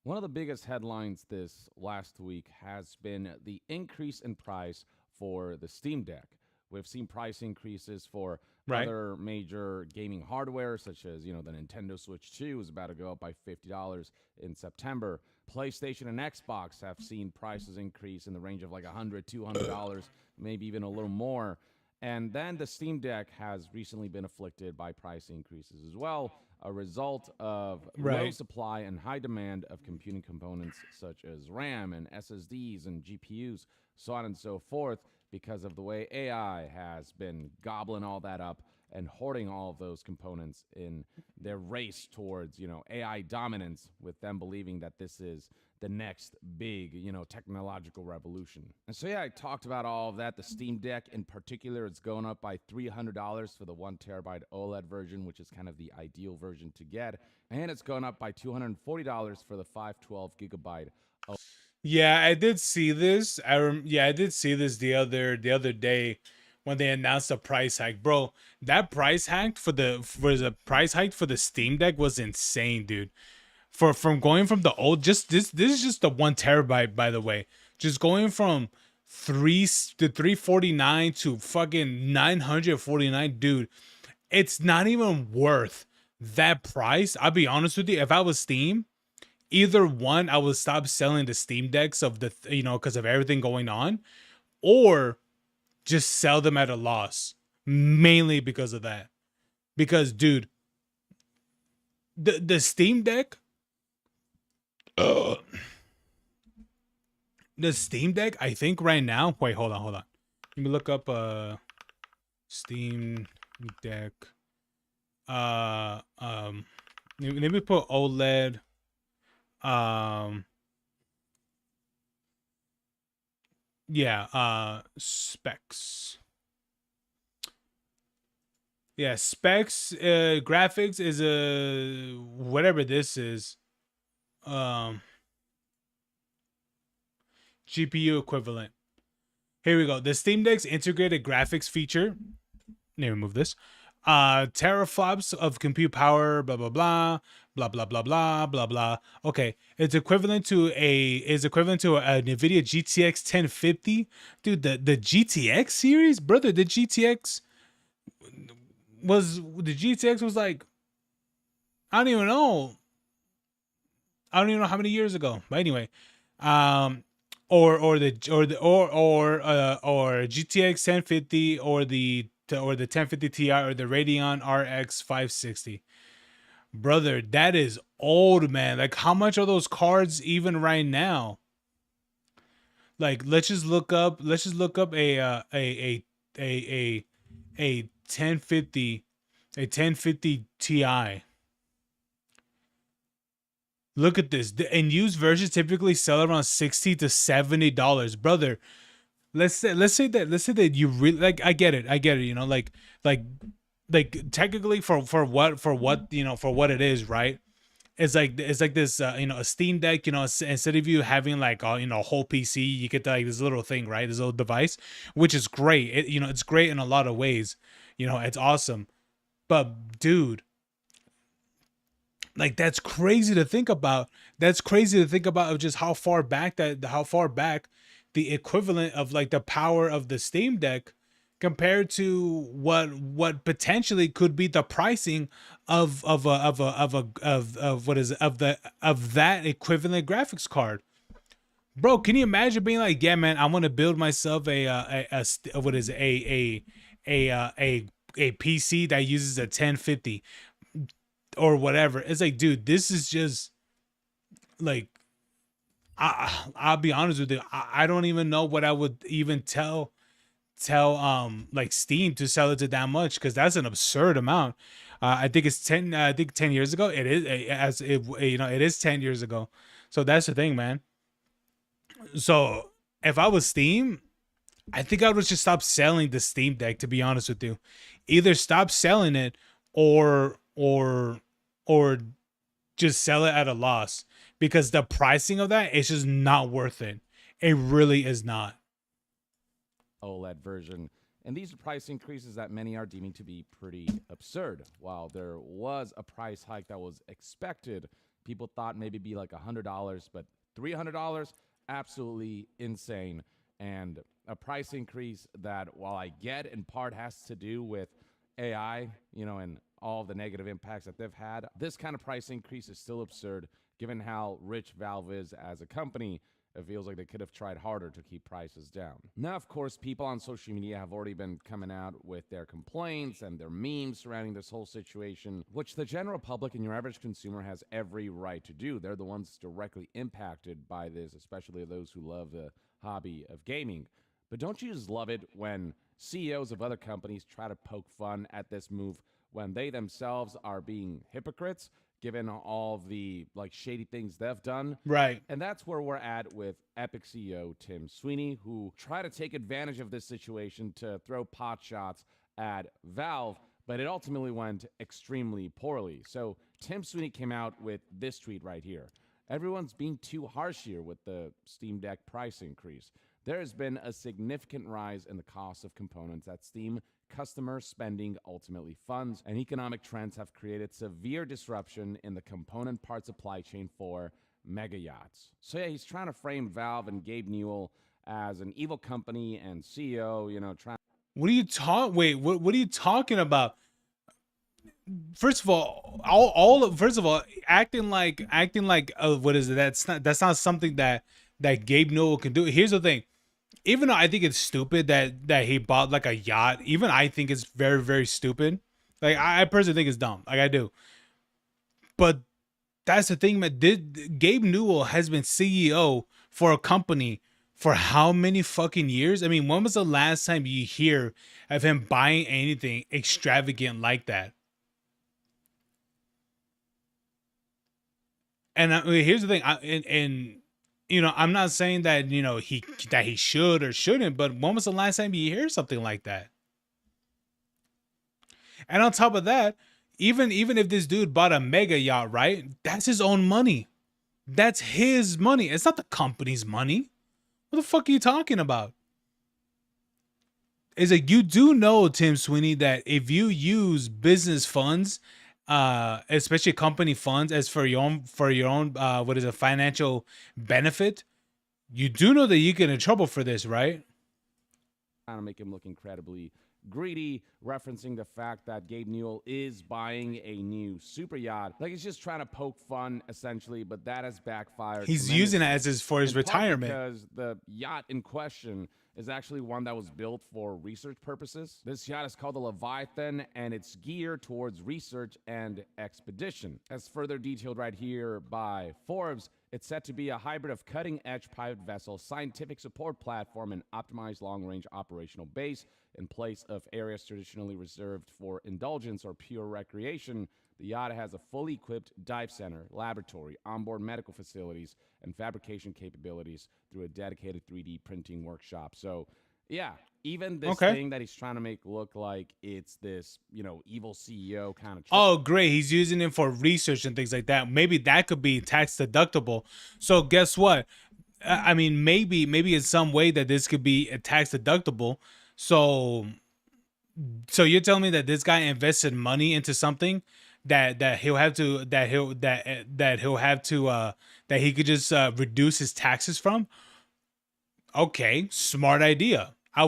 One of the biggest headlines this last week has been the increase in price for the Steam Deck. We've seen price increases for other major gaming hardware, such as, the Nintendo Switch 2 is about to go up by $50 in September. PlayStation and Xbox have seen prices increase in the range of like $100, $200, maybe even a little more. And then the Steam Deck has recently been afflicted by price increases as well, a result of low supply and high demand of computing components such as RAM and SSDs and GPUs, so on and so forth, because of the way AI has been gobbling all that up and hoarding all of those components in their race towards, AI dominance, with them believing that this is the next big, technological revolution. And so, I talked about all of that. The Steam Deck in particular, it's going up by $300 for the 1 terabyte OLED version, which is kind of the ideal version to get. And it's going up by $240 for the 512 gigabyte. Yeah, I did see this. I did see this the other day when they announced a price hike. Bro, that price hike for the price hike for the Steam Deck was insane, dude. From going from the old, this is just the 1 terabyte, by the way. Just going from 349 to fucking 949, dude. It's not even worth that price. I'll be honest with you. If I was Steam, either one, I would stop selling the Steam Decks of the because of everything going on, or just sell them at a loss, mainly because of that. Because, dude, the Steam Deck, the Steam Deck, I think right now. Wait, hold on. Let me look up Steam Deck. Let me put OLED. Specs. Yeah, specs, graphics is a whatever this is. GPU equivalent. Here we go. The Steam Deck's integrated graphics feature. Let me remove this. Teraflops of compute power, blah blah blah, blah blah blah blah blah blah. Okay, it's equivalent to a NVIDIA GTX 1050. Dude, the GTX series, brother, the GTX was like, I don't even know. I don't even know how many years ago. But anyway, or GTX 1050 or the 1050 Ti or the Radeon RX 560. Brother, that is old, man. Like, how much are those cards even right now? Like, let's just look up a 1050 Ti. Look at this. And used versions typically sell around $60 to $70, brother. Let's say that you really, like, I get it, you know, like technically for what you know, for what it is, right? It's like this, you know, a Steam Deck, you know, instead of you having like you know, a whole PC, you get like this little thing, right? This little device, which is great. You know, it's great in a lot of ways. You know, it's awesome. But dude, like, that's crazy to think about. That's crazy to think about of just how far back the equivalent of like the power of the Steam Deck compared to what potentially could be the pricing of that equivalent graphics card. Bro, can you imagine being like, yeah, man, I want to build myself what is it, a PC that uses a 1050 or whatever. It's like, dude, this is just like, I'll be honest with you, I don't even know what I would even tell like Steam to sell it to that much, because that's an absurd amount. I think it's 10 years ago it is, as it, you know, it is 10 years ago. So that's the thing, man. So if I was Steam, I think I would just stop selling the Steam Deck, to be honest with you. Either stop selling it or just sell it at a loss, because the pricing of that is just not worth it. It really is not. OLED version. And these are price increases that many are deeming to be pretty absurd. While there was a price hike that was expected, people thought maybe be like $100, but $300, absolutely insane. And a price increase that, while I get in part has to do with AI, you know, and all the negative impacts that they've had, this kind of price increase is still absurd given how rich Valve is as a company. It feels like they could have tried harder to keep prices down. Now, of course, people on social media have already been coming out with their complaints and their memes surrounding this whole situation, which the general public and your average consumer has every right to do. They're the ones directly impacted by this, especially those who love the hobby of gaming. But don't you just love it when CEOs of other companies try to poke fun at this move when they themselves are being hypocrites, given all the like shady things they've done? Right. And that's where we're at with Epic CEO Tim Sweeney, who tried to take advantage of this situation to throw pot shots at Valve, but it ultimately went extremely poorly. So Tim Sweeney came out with this tweet right here. Everyone's being too harsh here with the Steam Deck price increase. There has been a significant rise in the cost of components at Steam. Customer spending ultimately funds, and economic trends have created severe disruption in the component part supply chain for mega yachts. So yeah, he's trying to frame Valve and Gabe Newell as an evil company and CEO, you know, trying. What are you what are you talking about? First of all, acting like what is it? That's not something that Gabe Newell can do. Here's the thing. Even though I think it's stupid that he bought like a yacht, even I think it's very, very stupid. Like, I personally think it's dumb. Like, I do. But that's the thing, man. Gabe Newell has been CEO for a company for how many fucking years? I mean, when was the last time you hear of him buying anything extravagant like that? And I mean, here's the thing. And you know, I'm not saying that, you know, he should or shouldn't, but when was the last time you hear something like that? And on top of that, even if this dude bought a mega yacht, right? That's his own money. That's his money. It's not the company's money. What the fuck are you talking about? Is like, you do know, Tim Sweeney, that if you use business funds, especially company funds, as for your own what is a financial benefit, you do know that you get in trouble for this, right? trying to make him look incredibly greedy, referencing the fact that Gabe Newell is buying a new super yacht. Like, he's just trying to poke fun, essentially, but that has backfired. He's using it as for his retirement. Because the yacht in question is actually one that was built for research purposes. This yacht is called the Leviathan, and it's geared towards research and expedition. As further detailed right here by Forbes, it's set to be a hybrid of cutting-edge private vessel, scientific support platform, and optimized long-range operational base in place of areas traditionally reserved for indulgence or pure recreation. The yacht has a fully equipped dive center, laboratory, onboard medical facilities, and fabrication capabilities through a dedicated 3D printing workshop. So, yeah, even this thing that he's trying to make look like it's this, evil CEO kind of. Oh, great. He's using it for research and things like that. Maybe that could be tax deductible. So guess what? I mean, maybe in some way that this could be a tax deductible. So you're telling me that this guy invested money into something that he'll have to that he could just reduce his taxes from? Okay, smart idea. I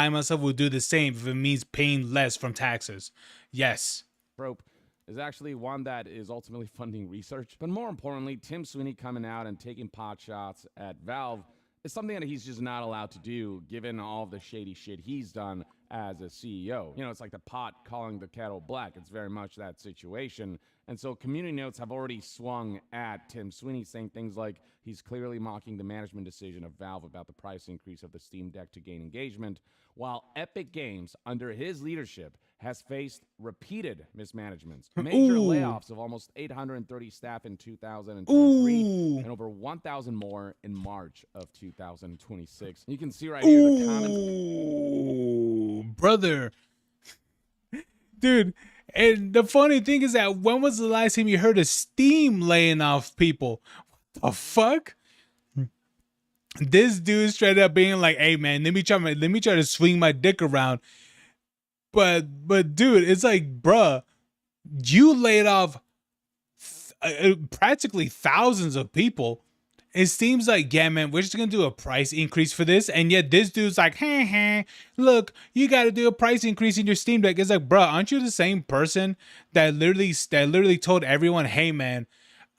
myself would do the same if it means paying less from taxes. Yes. Rope is actually one that is ultimately funding research. But more importantly, Tim Sweeney coming out and taking pot shots at Valve is something that he's just not allowed to do, given all the shady shit he's done as a CEO. It's like the pot calling the kettle black. It's very much that situation. And so community notes have already swung at Tim Sweeney, saying things like he's clearly mocking the management decision of Valve about the price increase of the Steam Deck to gain engagement, while Epic Games, under his leadership, has faced repeated mismanagements, major layoffs of almost 830 staff in 2023, and over 1,000 more in March of 2026. You can see right here the comments. Brother. Dude, and the funny thing is that when was the last time you heard of Steam laying off people? What the fuck? This dude straight up being like, "Hey man, let me try to swing my dick around." But dude, it's like, bruh, you laid off practically thousands of people. It seems like, yeah, man, we're just gonna do a price increase for this, and yet this dude's like, hey, look, you got to do a price increase in your Steam Deck. It's like, bruh, aren't you the same person that literally told everyone, hey, man,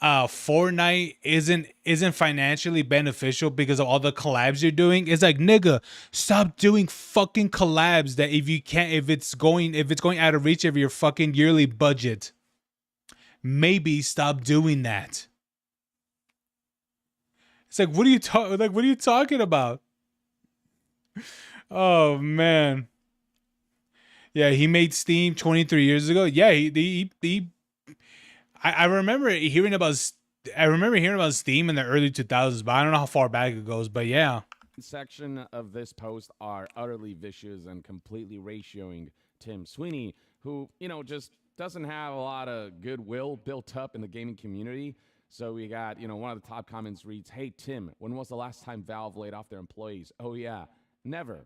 Fortnite isn't financially beneficial because of all the collabs you're doing? It's like, nigga, stop doing fucking collabs that if it's going out of reach of your fucking yearly budget, maybe stop doing that. It's like, what are you talking about? Oh man. Yeah, he made Steam 23 years ago. Yeah, I remember hearing about Steam in the early 2000s, but I don't know how far back it goes, but yeah. Section of this post are utterly vicious and completely ratioing Tim Sweeney, who, just doesn't have a lot of goodwill built up in the gaming community. So we got, one of the top comments reads, "Hey, Tim, when was the last time Valve laid off their employees?" Oh, yeah, never.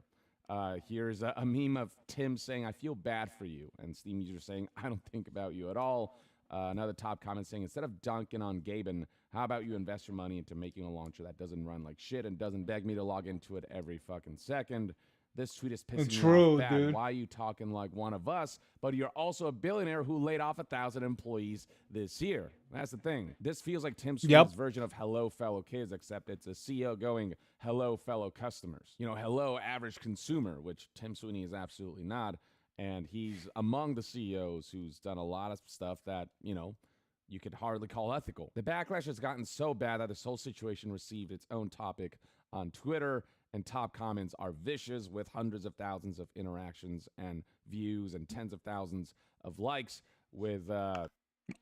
Here's a meme of Tim saying, "I feel bad for you." And Steam user saying, "I don't think about you at all." Another top comment saying, "Instead of dunking on Gaben, how about you invest your money into making a launcher that doesn't run like shit and doesn't beg me to log into it every fucking second?" This tweet is pissing me off bad. Dude. Why are you talking like one of us? But you're also a billionaire who laid off 1,000 employees this year. That's the thing. This feels like Tim Sweeney's version of hello, fellow kids, except it's a CEO going, hello, fellow customers. Hello, average consumer, which Tim Sweeney is absolutely not. And he's among the CEOs who's done a lot of stuff that, you could hardly call ethical. The backlash has gotten so bad that this whole situation received its own topic on Twitter, and top comments are vicious with hundreds of thousands of interactions and views and tens of thousands of likes with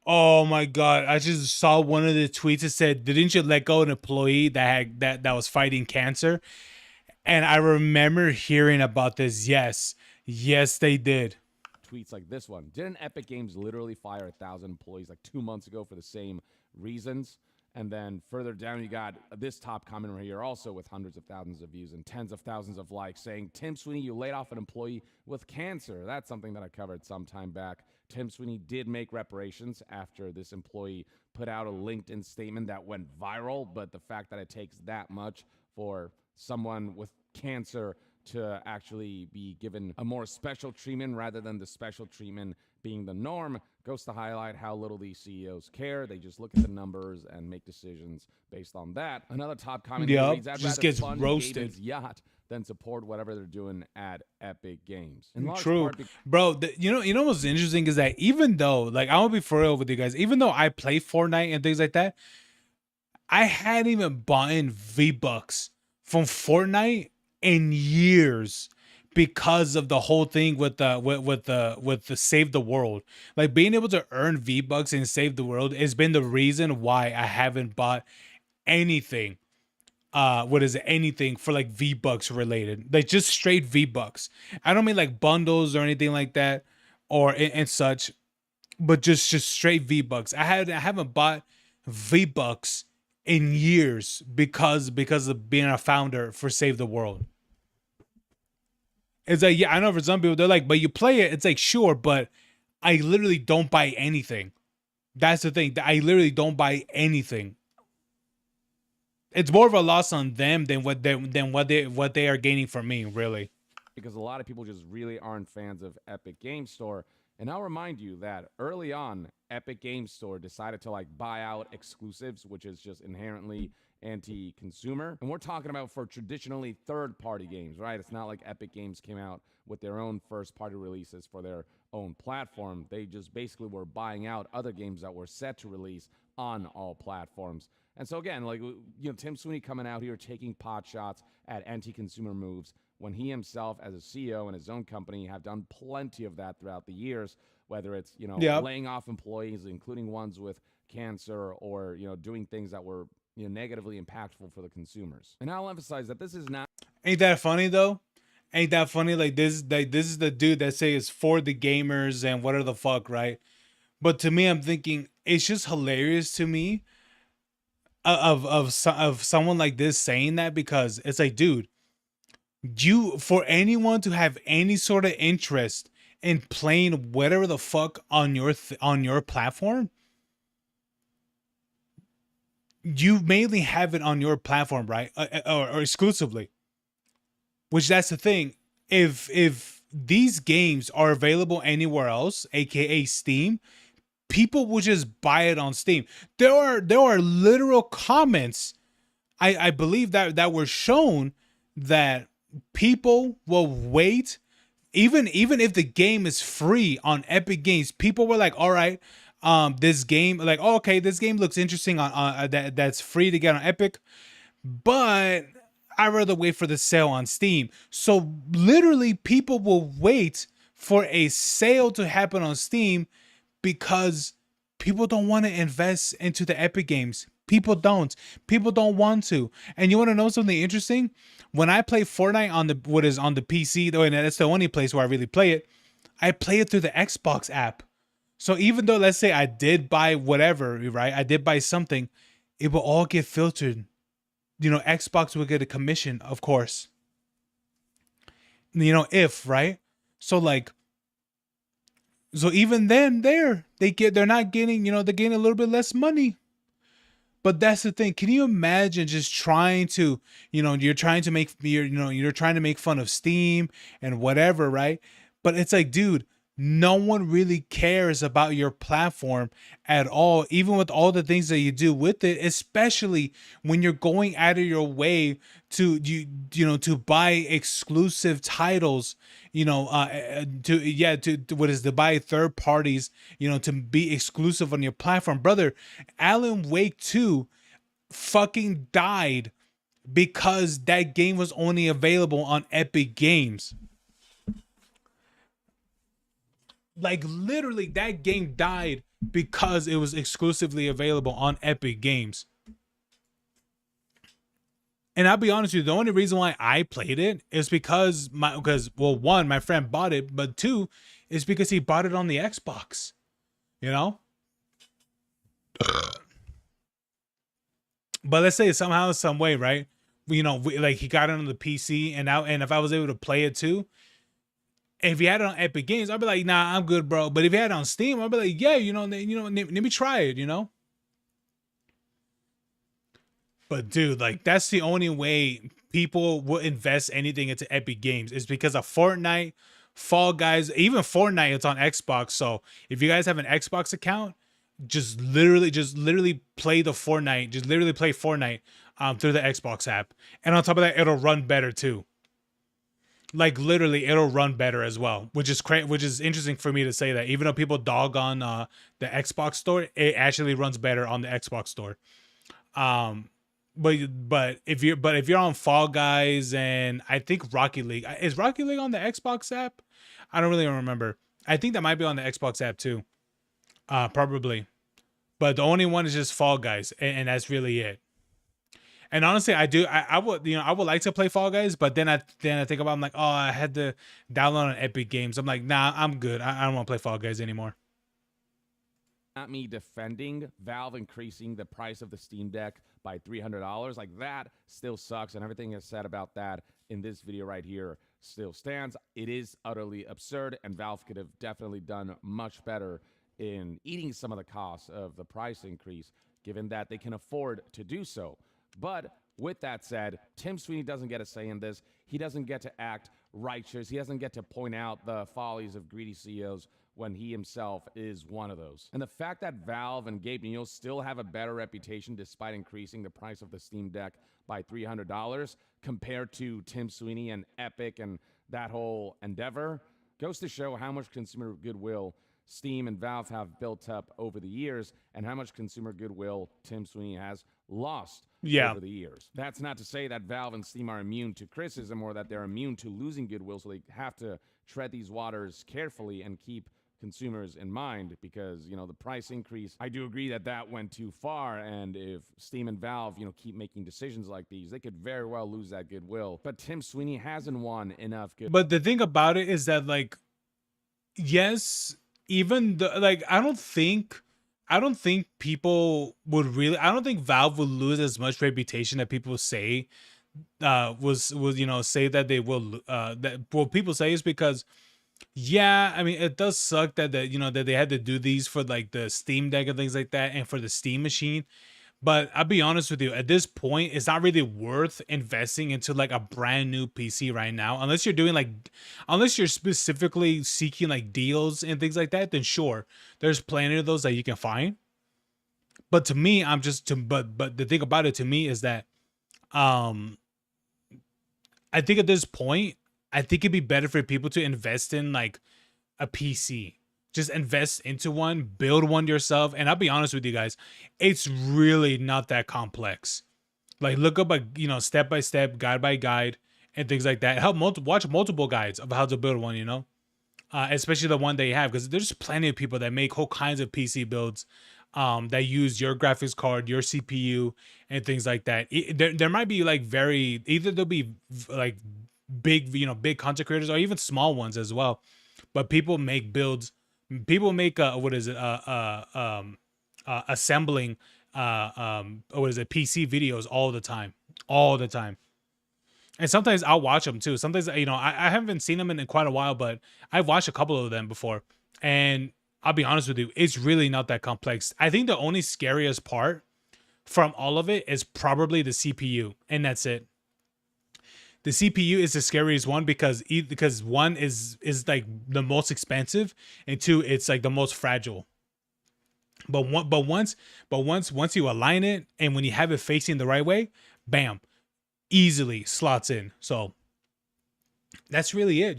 Oh my god, I just saw one of the tweets that said, "Didn't you let go an employee that was fighting cancer?" And I remember hearing about this. Yes, they did. Tweets like this one. Didn't Epic Games literally fire 1,000 employees like 2 months ago for the same reasons? And then further down, you got this top comment right here, also with hundreds of thousands of views and tens of thousands of likes, saying, "Tim Sweeney, you laid off an employee with cancer." That's something that I covered some time back. Tim Sweeney did make reparations after this employee put out a LinkedIn statement that went viral, but the fact that it takes that much for someone with cancer to actually be given a more special treatment rather than the special treatment being the norm goes to highlight how little these CEOs care. They just look at the numbers and make decisions based on that. Another top comment here reads, I'd just rather gets fund roasted. Gaben's yacht than support whatever they're doing at Epic Games. In large True, part bro. You know what's interesting is that even though, like, I will be for real with you guys, even though I play Fortnite and things like that, I hadn't even bought in V-Bucks from Fortnite in years because of the whole thing with the save the world. Like, being able to earn V-Bucks and save the world has been the reason why I haven't bought anything. What is it? Anything for like V-Bucks related, like just straight V-Bucks. I don't mean like bundles or anything like that, or and such, but just straight V-Bucks. I haven't bought V-Bucks in years because of being a founder for Save the World. It's like, yeah, I know for some people they're like, but you play it. It's like, sure, but I literally don't buy anything. That's the thing. I literally don't buy anything. It's more of a loss on them than what they are gaining from me, really. Because a lot of people just really aren't fans of Epic Games Store. And I'll remind you that early on, Epic Games Store decided to like buy out exclusives, which is just inherently anti-consumer. And we're talking about for traditionally third-party games, right? It's not like Epic Games came out with their own first-party releases for their own platform. They just basically were buying out other games that were set to release on all platforms. And so again, like, you know, Tim Sweeney coming out here taking pot shots at anti-consumer moves when he himself as a CEO in his own company have done plenty of that throughout the years, whether it's, you know, laying off employees, including ones with cancer, or, you know, doing things that were, you know, negatively impactful for the consumers. And I'll emphasize that this is not... Ain't that funny though? Ain't that funny? Like this is the dude that say it's for the gamers and whatever the fuck, right? But to me, I'm thinking it's just hilarious to me of someone like this saying that, because it's like, dude, for anyone to have any sort of interest in playing whatever the fuck on your platform, you mainly have it on your platform, right? Or exclusively. Which, that's the thing. If these games are available anywhere else, aka Steam, people will just buy it on Steam. There are literal comments, I believe that were shown, that people will wait, even if the game is free on Epic Games. People were like, all right, this game, like, oh, okay, this game looks interesting on that's free to get on Epic, but I'd rather wait for the sale on Steam. So literally people will wait for a sale to happen on Steam because people don't want to invest into the Epic Games. People don't want to. And you want to know something interesting? When I play Fortnite on the PC, though, and that's the only place where I really play it, I play it through the Xbox app. So even though, let's say I did buy whatever, right? I did buy something, it will all get filtered. You know, Xbox will get a commission, of course. You know, right? So like, so even then they're not getting, you know, they're getting a little bit less money. But that's the thing. Can you imagine just trying to, you know, you're trying to make fun of Steam and whatever, right? But it's like, dude, no one really cares about your platform at all, even with all the things that you do with it, especially when you're going out of your way to to buy exclusive titles, to buy third parties, to be exclusive on your platform. Brother, Alan Wake 2 fucking died because that game was only available on Epic Games. Like, literally, that game died because it was exclusively available on Epic Games. And I'll be honest with you, the only reason why I played it is because one, my friend bought it, but two, is because he bought it on the Xbox. You know? But let's say somehow, some way, right? He got it on the PC, and if I was able to play it too, if he had it on Epic Games, I'd be like, nah, I'm good, bro. But if he had it on Steam, I'd be like, yeah, let me try it, But dude, like, that's the only way people will invest anything into Epic Games is because of Fortnite, Fall Guys, even Fortnite. It's on Xbox, so if you guys have an Xbox account, just literally play the Fortnite. Just literally play Fortnite through the Xbox app, and on top of that, it'll run better too. Like literally, it'll run better as well, which is interesting for me to say that. Even though people dog on the Xbox store, it actually runs better on the Xbox store. But if you're on Fall Guys and I think Rocket League, is Rocket League on the Xbox app? I don't really remember. I think that might be on the Xbox app too. Probably. But the only one is just Fall Guys, and that's really it. And honestly, I would I would like to play Fall Guys, but then I think about, I'm like, oh, I had to download on Epic Games. I'm like, nah, I'm good. I don't want to play Fall Guys anymore. Not me defending Valve increasing the price of the Steam Deck by $300. Like, that still sucks, and everything is said about that in this video right here still stands. It is utterly absurd, and Valve could have definitely done much better in eating some of the costs of the price increase, given that they can afford to do so. But with that said, Tim Sweeney doesn't get a say in this. He doesn't get to act righteous. He doesn't get to point out the follies of greedy CEOs when he himself is one of those. And the fact that Valve and Gabe Newell still have a better reputation despite increasing the price of the Steam Deck by $300 compared to Tim Sweeney and Epic and that whole endeavor goes to show how much consumer goodwill Steam and Valve have built up over the years and how much consumer goodwill Tim Sweeney has lost over the years. That's not to say that Valve and Steam are immune to criticism or that they're immune to losing goodwill, so they have to tread these waters carefully and keep consumers in mind, because the price increase, I do agree that that went too far, and if Steam and Valve keep making decisions like these, they could very well lose that goodwill. But Tim Sweeney hasn't won enough good. But the thing about it is that, like, yes, even the, like, I don't think people would really, I don't think Valve would lose as much reputation that people say say that they will that what people say is because, yeah, I mean, it does suck that that they had to do these for like the Steam Deck and things like that, and for the Steam machine. But I'll be honest with you, at this point, it's not really worth investing into like a brand new PC right now, unless you're doing unless you're specifically seeking like deals and things like that. Then sure, there's plenty of those that you can find. But to me, but the thing about it to me is that, I think at this point, I think it'd be better for people to invest in like a PC. Just invest into one, build one yourself. And I'll be honest with you guys, it's really not that complex. Like, look up step by step, guide by guide, and things like that. Watch multiple guides of how to build one, especially the one they have, because there's plenty of people that make whole kinds of PC builds that use your graphics card, your CPU, and things like that. There might be like either there'll be like big, big content creators, or even small ones as well. But people make builds. People make assembling PC videos all the time. And sometimes I'll watch them too. Sometimes I haven't seen them in quite a while, but I've watched a couple of them before, and I'll be honest with you, it's really not that complex. I think the only scariest part from all of it is probably the CPU, and that's it. The CPU is the scariest one because one is like the most expensive, and two, it's like the most fragile. But once you align it, and when you have it facing the right way, bam, easily slots in. So that's really it,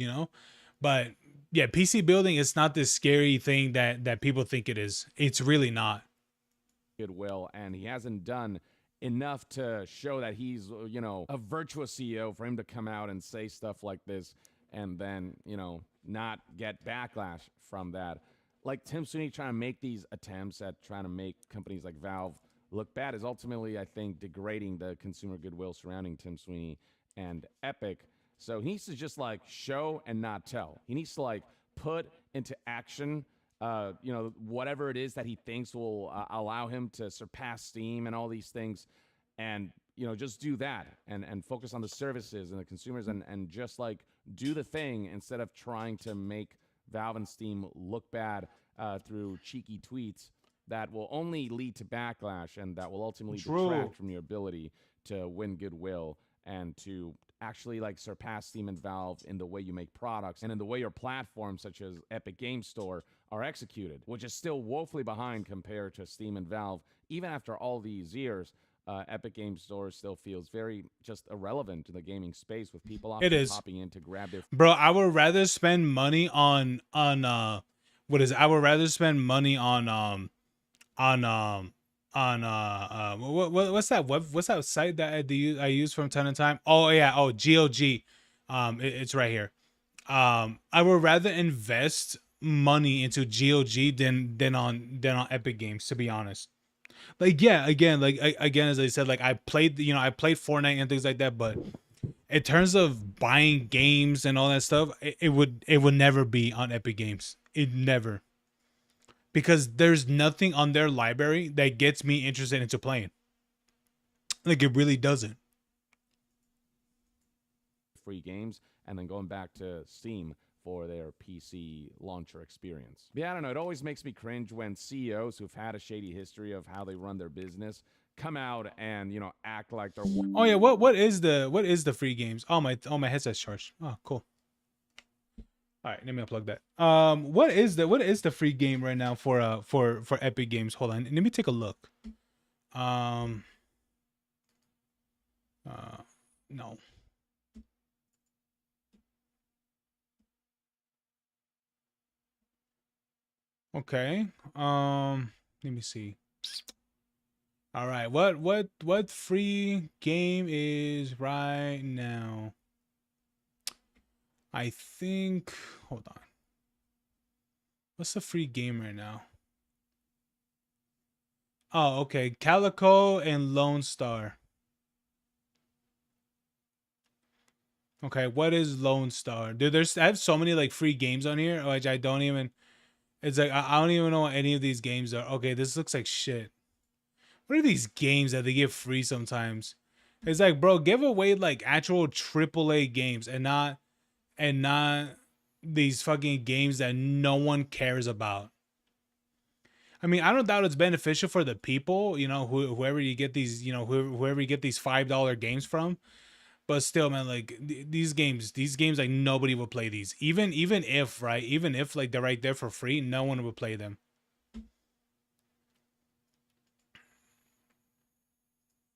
But yeah, PC building is not this scary thing that people think it is. It's really not. Goodwill, and he hasn't done enough to show that he's, a virtuous CEO for him to come out and say stuff like this and then, not get backlash from that. Like, Tim Sweeney trying to make these attempts at trying to make companies like Valve look bad is ultimately, I think, degrading the consumer goodwill surrounding Tim Sweeney and Epic. So he needs to just like show and not tell. He needs to like put into action whatever it is that he thinks will allow him to surpass Steam and all these things, and just do that and focus on the services and the consumers and just like do the thing instead of trying to make Valve and Steam look bad through cheeky tweets that will only lead to backlash and that will ultimately detract from your ability to win goodwill and to actually like surpass Steam and Valve in the way you make products and in the way your platforms such as Epic Game Store are executed, which is still woefully behind compared to Steam and Valve. Even after all these years, Epic Game Store still feels very just irrelevant in the gaming space, with people It often is. popping in to grab their Bro, I would rather spend money on what is it? I would rather spend money on what's that what's that site that I use from time to time? Oh yeah, GOG. It's right here. I would rather invest money into GOG than on Epic Games, to be honest. Like yeah, again as I said, like I played Fortnite and things like that, but in terms of buying games and all that stuff, it would never be on Epic Games. It never. Because there's nothing on their library that gets me interested into playing. Like it really doesn't. free games and then going back to Steam for their PC launcher experience. Yeah, I don't know. It always makes me cringe when CEOs who've had a shady history of how they run their business come out and, you know, act like they're... Oh yeah, what is the free games? Oh my headset's charged. Oh, cool. All right, let me unplug that. What is the free game right now for Epic Games? Hold on, let me take a look. No. Okay. Let me see. All right, what free game is right now? I think, hold on. What's the free game right now? Oh, okay. Calico and Lone Star. Okay, what is Lone Star? Dude, I have so many like free games on here, which I don't even, it's like, I don't even know what any of these games are. Okay, this looks like shit. What are these games that they give free sometimes? It's like, bro, give away like actual AAA games and not these fucking games that no one cares about. I mean, I don't doubt it's beneficial for the people, you know, whoever you get these, you know, whoever you get these $5 games from. But still, man, like these games, like nobody would play these. Even if like they're right there for free, no one would play them.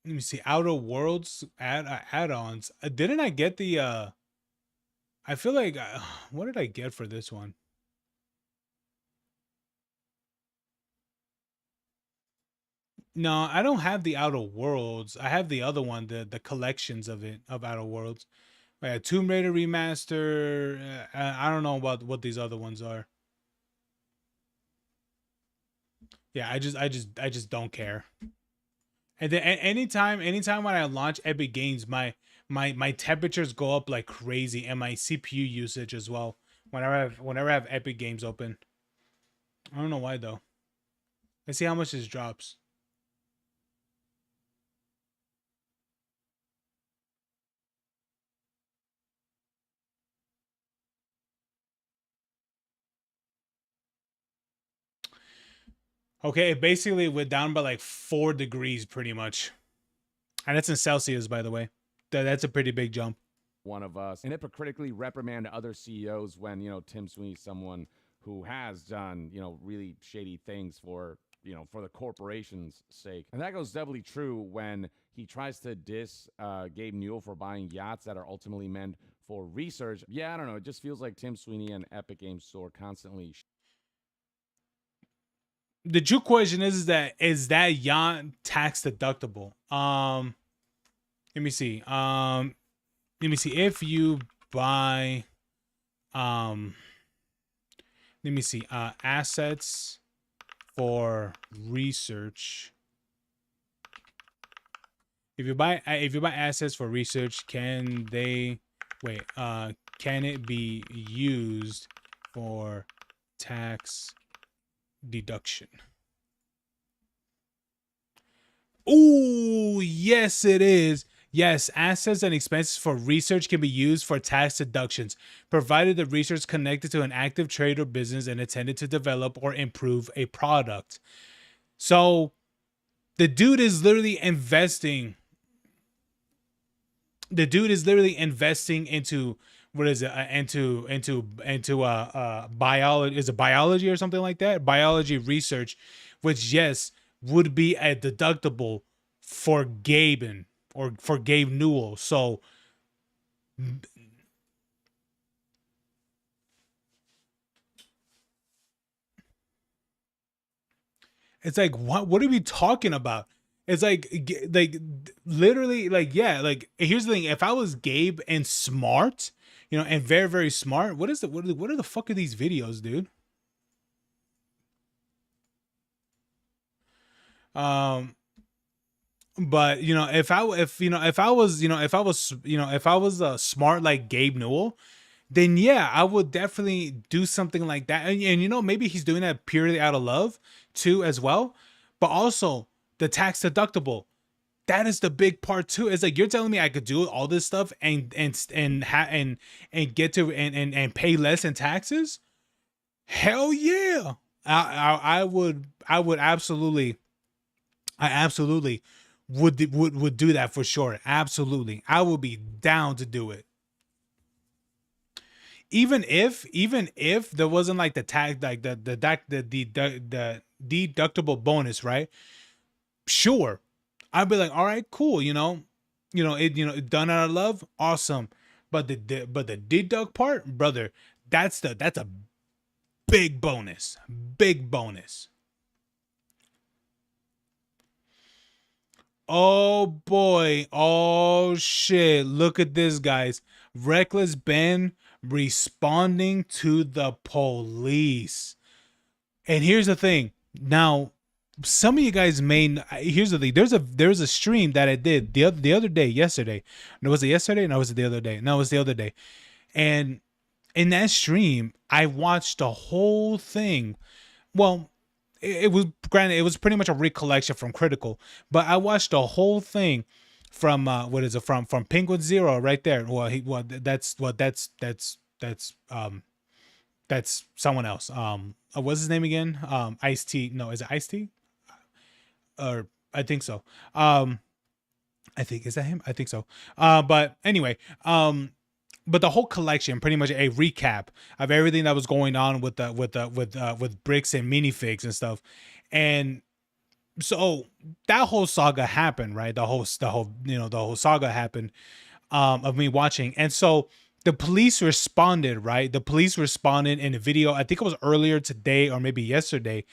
Let me see. Outer Worlds add-ons. Didn't I get the I feel like what did I get for this one? No, I don't have the Outer Worlds. I have the other one, the collections of Outer Worlds. Yeah, Tomb Raider remaster. I don't know about what these other ones are. Yeah, I just don't care. And then anytime when I launch Epic Games, my temperatures go up like crazy, and my CPU usage as well. Whenever I have Epic Games open. I don't know why though. Let's see how much this drops. Okay, it basically went down by like 4 degrees pretty much. And that's in Celsius, by the way. That's a pretty big jump. One of us, and hypocritically reprimand other CEOs when, you know, Tim Sweeney's someone who has done, you know, really shady things for, you know, for the corporation's sake. And that goes doubly true when he tries to diss Gabe Newell for buying yachts that are ultimately meant for research. Yeah, I don't know. It just feels like Tim Sweeney and Epic Games Store constantly... The true question is that yacht tax deductible? Let me see. If you buy let me see, assets for research. If you buy assets for research, can it be used for tax deduction? Oh, yes, it is. Yes, assets and expenses for research can be used for tax deductions, provided the research connected to an active trade or business and intended to develop or improve a product. So the dude is literally investing the dude is literally investing into what is it? Biology, is it biology or something like that? Biology research, which yes would be a deductible for Gaben or for Gabe Newell. So it's like, what are we talking about? It's like literally, like, yeah, like, here's the thing. If I was Gabe and smart, you know, and very, very smart, what are the fuck are these videos, dude? But you know, if I was, if I was smart like Gabe Newell, then yeah, I would definitely do something like that. And you know, maybe he's doing that purely out of love too, as well. But also the tax deductible. That is the big part too. It's like, you're telling me I could do all this stuff and get to and pay less in taxes? Hell yeah. I would absolutely, I absolutely would do that for sure. Absolutely. I would be down to do it. Even if there wasn't like the tax, like the deductible bonus, right? Sure. I'd be like, all right, cool, done out of love, awesome. But the deduct part, brother, that's a big bonus. Big bonus. Oh boy. Oh shit. Look at this, guys. Reckless Ben responding to the police. And here's the thing. Now, some of you guys may. Here's the thing. There's a stream that I did the other day, yesterday. No, was it yesterday? No, was it the other day? No, it was the other day. And in that stream, I watched the whole thing. Well, it was, granted, it was pretty much a recollection from Critical, but I watched the whole thing from what is it, from Penguin Zero right there. That's someone else. What's his name again? Ice T. No, is it Ice T? Or I think so. I think, is that him? I think so. But anyway, but the whole collection, pretty much a recap of everything that was going on with bricks and minifigs and stuff. And so that whole saga happened, right? The whole saga happened of me watching. And so the police responded, right? The police responded in a video. I think it was earlier today or maybe yesterday.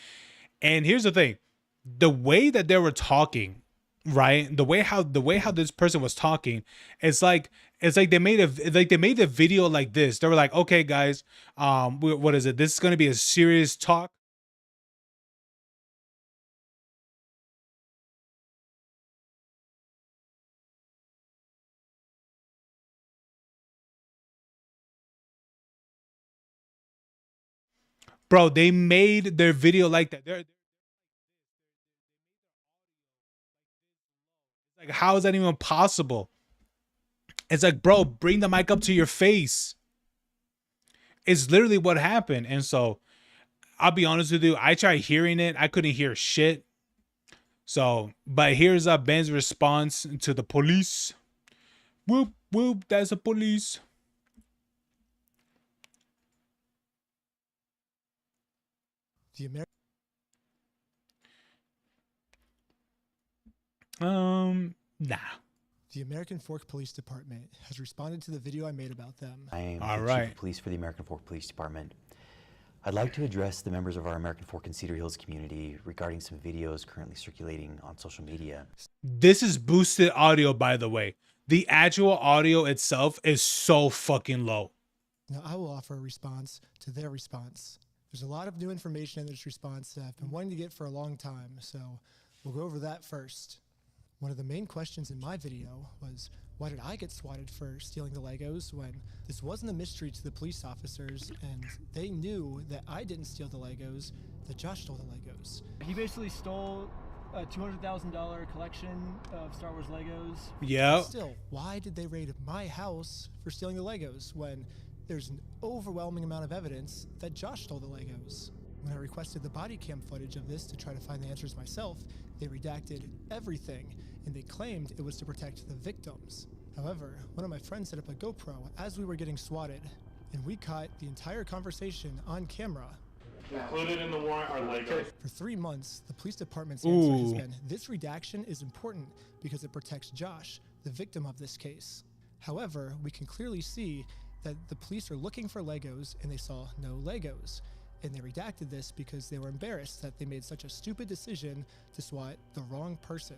And here's the thing. The way that they were talking, right? The way how this person was talking, it's like they made the video like this. They were like, okay, guys, what is it? This is going to be a serious talk. Bro, they made their video like that. They're like, how is that even possible? It's like, bro, bring the mic up to your face. It's literally what happened. And so I'll be honest with you, I tried hearing it. I couldn't hear shit. So, but here's Ben's response to the police. Whoop, whoop, that's the police. The American. Nah. The American Fork Police Department has responded to the video I made about them. I am the Chief of Police for the American Fork Police Department. I'd like to address the members of our American Fork and Cedar Hills community regarding some videos currently circulating on social media. This is boosted audio, by the way. The actual audio itself is so fucking low. Now, I will offer a response to their response. There's a lot of new information in this response that I've been wanting to get for a long time, so we'll go over that first. One of the main questions in my video was, why did I get swatted for stealing the Legos when this wasn't a mystery to the police officers and they knew that I didn't steal the Legos, that Josh stole the Legos. He basically stole a $200,000 collection of Star Wars Legos. Yeah. Still, why did they raid my house for stealing the Legos when there's an overwhelming amount of evidence that Josh stole the Legos? When I requested the body cam footage of this to try to find the answers myself, they redacted everything, and they claimed it was to protect the victims. However, one of my friends set up a GoPro as we were getting swatted, and we caught the entire conversation on camera. Included in the warrant are Legos. For 3 months, the police department's answer has Ooh. been, this redaction is important because it protects Josh, the victim of this case. However, we can clearly see that the police are looking for Legos and they saw no Legos. And they redacted this because they were embarrassed that they made such a stupid decision to SWAT the wrong person.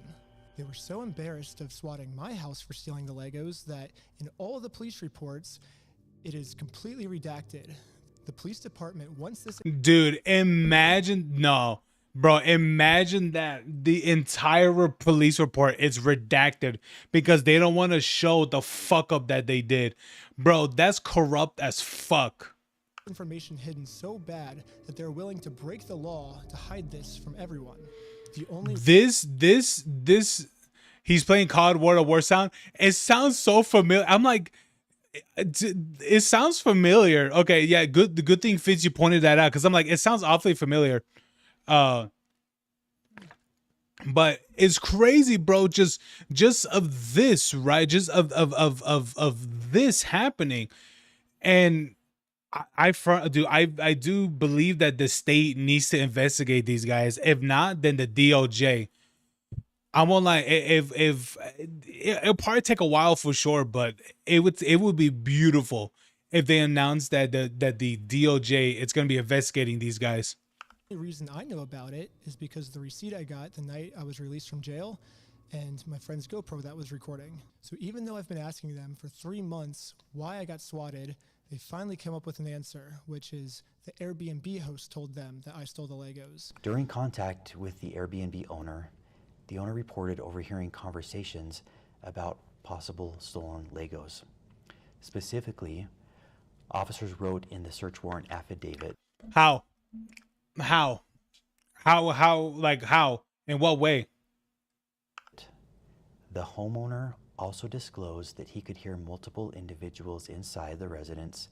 They were so embarrassed of swatting my house for stealing the Legos that in all of the police reports, it is completely redacted. The police department wants this. Dude, imagine imagine that the entire police report is redacted because they don't want to show the fuck up that they did. Bro, that's corrupt as fuck. Information hidden so bad that they're willing to break the law to hide this from everyone. The only This he's playing COD War Sound. It sounds so familiar. I'm like, it sounds familiar. Okay, yeah, good. The good thing Fitz, you pointed that out because I'm like, it sounds awfully familiar. But it's crazy, bro. Just of this, right? Just of this happening, and I do believe that the state needs to investigate these guys. If not, then the DOJ. I won't lie. If it'll probably take a while for sure, but it would be beautiful if they announced that the DOJ it's gonna be investigating these guys. The reason I know about it is because the receipt I got the night I was released from jail and my friend's GoPro that was recording. So even though I've been asking them for 3 months why I got swatted, they finally came up with an answer, which is the Airbnb host told them that I stole the Legos. During contact with the Airbnb owner, the owner reported overhearing conversations about possible stolen Legos. Specifically, officers wrote in the search warrant affidavit. How? In what way? The homeowner also disclosed that he could hear multiple individuals inside the residence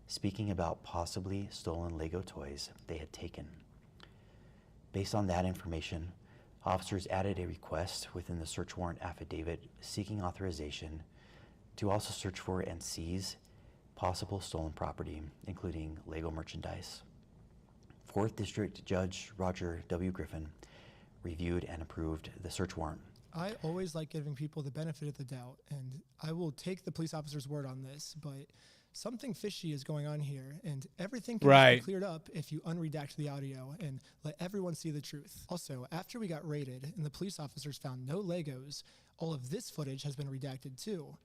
speaking about possibly stolen Lego toys they had taken. Based on that information, officers added a request within the search warrant affidavit seeking authorization to also search for and seize possible stolen property, including Lego merchandise. 4th District Judge Roger W. Griffin reviewed and approved the search warrant. I always like giving people the benefit of the doubt, and I will take the police officer's word on this, but something fishy is going on here, and everything can be cleared up if you unredact the audio and let everyone see the truth. Also, after we got raided and the police officers found no Legos, all of this footage has been redacted too.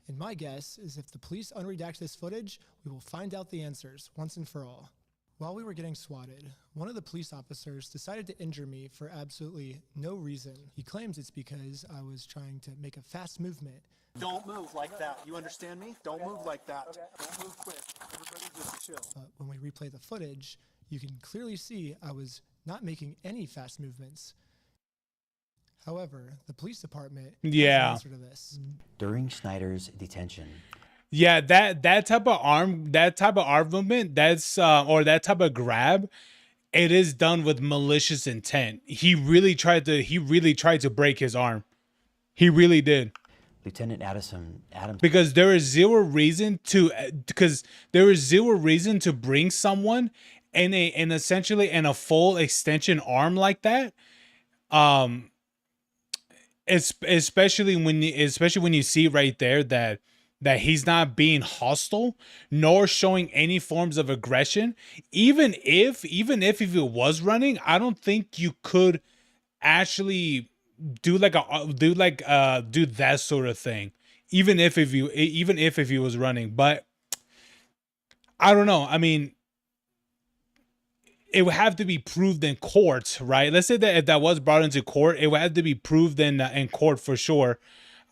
And my guess is if the police unredact this footage, we will find out the answers once and for all. While we were getting swatted, one of the police officers decided to injure me for absolutely no reason. He claims it's because I was trying to make a fast movement. Don't move like that. You understand me? Don't move like that. Don't move quick. Everybody just chill. But when we replay the footage, you can clearly see I was not making any fast movements. However, the police department has an answer to this. During Snyder's detention, Yeah, that type of arm movement, that's or that type of grab, it is done with malicious intent. He really tried to break his arm. He really did. Lieutenant Adams Because there is zero reason to bring someone in a full extension arm like that. Especially when you see right there that he's not being hostile nor showing any forms of aggression. Even if it was running, I don't think you could actually do that sort of thing. Even if he was running, but I don't know. I mean, it would have to be proved in court, right? Let's say that if that was brought into court, it would have to be proved in court for sure.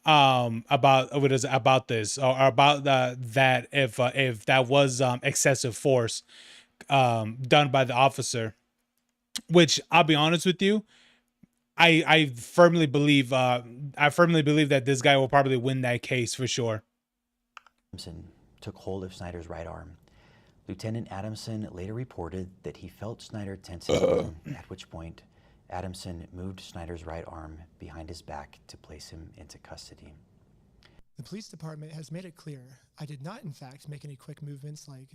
About this or about that if that was excessive force done by the officer, which I'll be honest with you, I firmly believe that this guy will probably win that case for sure. Adamson took hold of Snyder's right arm. Lieutenant Adamson later reported that he felt Snyder tensing, at which point Adamson moved Snyder's right arm behind his back to place him into custody. The police department has made it clear I did not, in fact, make any quick movements like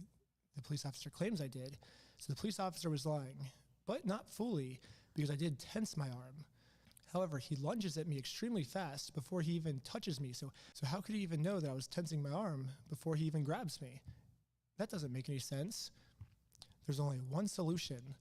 the police officer claims I did. So the police officer was lying, but not fully, because I did tense my arm. However, he lunges at me extremely fast before he even touches me. So how could he even know that I was tensing my arm before he even grabs me? That doesn't make any sense. There's only one solution.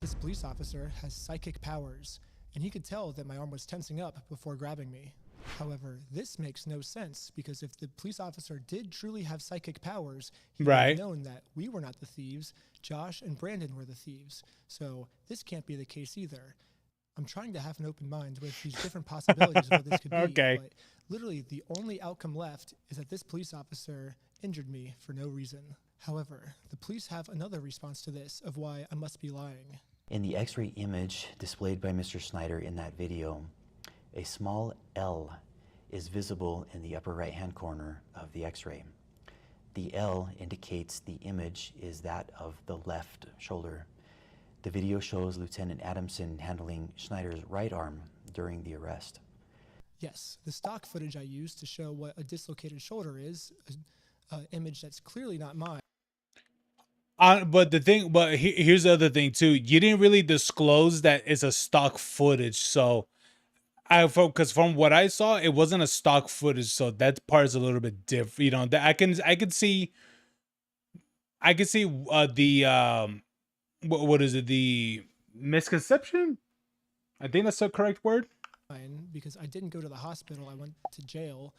This police officer has psychic powers, and he could tell that my arm was tensing up before grabbing me. However, this makes no sense, because if the police officer did truly have psychic powers, he would have known that we were not the thieves, Josh and Brandon were the thieves. So this can't be the case either. I'm trying to have an open mind with these different possibilities of what this could be, but literally the only outcome left is that this police officer injured me for no reason. However, the police have another response to this of why I must be lying. In the X-ray image displayed by Mr. Snyder in that video, a small L is visible in the upper right-hand corner of the X-ray. The L indicates the image is that of the left shoulder. The video shows Lieutenant Adamson handling Schneider's right arm during the arrest. Yes, the stock footage I used to show what a dislocated shoulder is, an image that's clearly not mine. But here's the other thing too. You didn't really disclose that it's a stock footage, so because from what I saw, it wasn't a stock footage, so that part is a little bit different. You know, that I could see the what is it? The misconception? I think that's the correct word. Because I didn't go to the hospital, I went to jail.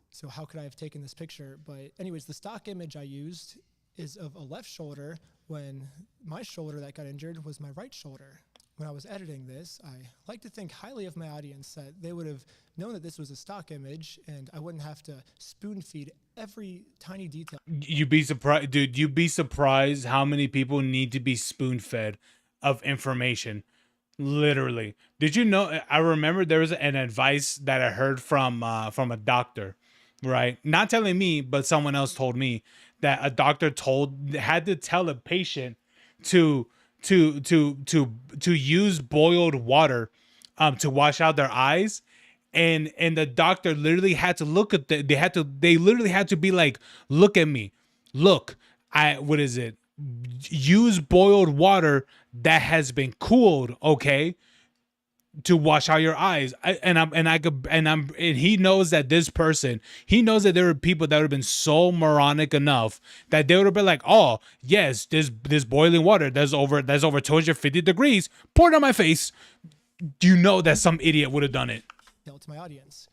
So how could I have taken this picture? But anyways, the stock image I used is of a left shoulder when my shoulder that got injured was my right shoulder. When I was editing this, I like to think highly of my audience, that they would have known that this was a stock image and I wouldn't have to spoon feed every tiny detail. You'd be surprised, dude. You'd be surprised how many people need to be spoon fed of information. Literally. Did you know? I remember there was an advice that I heard from a doctor, right? Not telling me, but someone else told me that a doctor had to tell a patient to use boiled water to wash out their eyes, and the doctor literally had to look at they literally had to be like, look at me, look, what is it, use boiled water that has been cooled, okay, to wash out your eyes. And he knows that this person, he knows that there are people that would have been so moronic enough that they would have been like, oh yes, this boiling water that's over 250 degrees, pour it on my face. You know that some idiot would have done it. To my audience.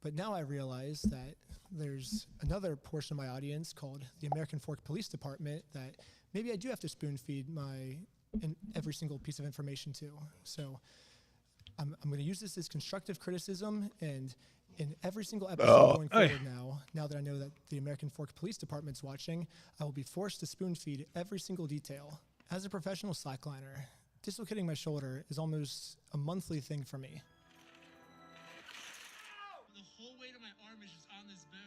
But now I realize that there's another portion of my audience called the American Fork Police Department that maybe I do have to spoon feed every single piece of information to. So I'm going to use this as constructive criticism, and in every single episode going forward now that I know that the American Fork Police Department's watching, I will be forced to spoon feed every single detail. As a professional slackliner, dislocating my shoulder is almost a monthly thing for me. The whole weight of my arm is just on this bone.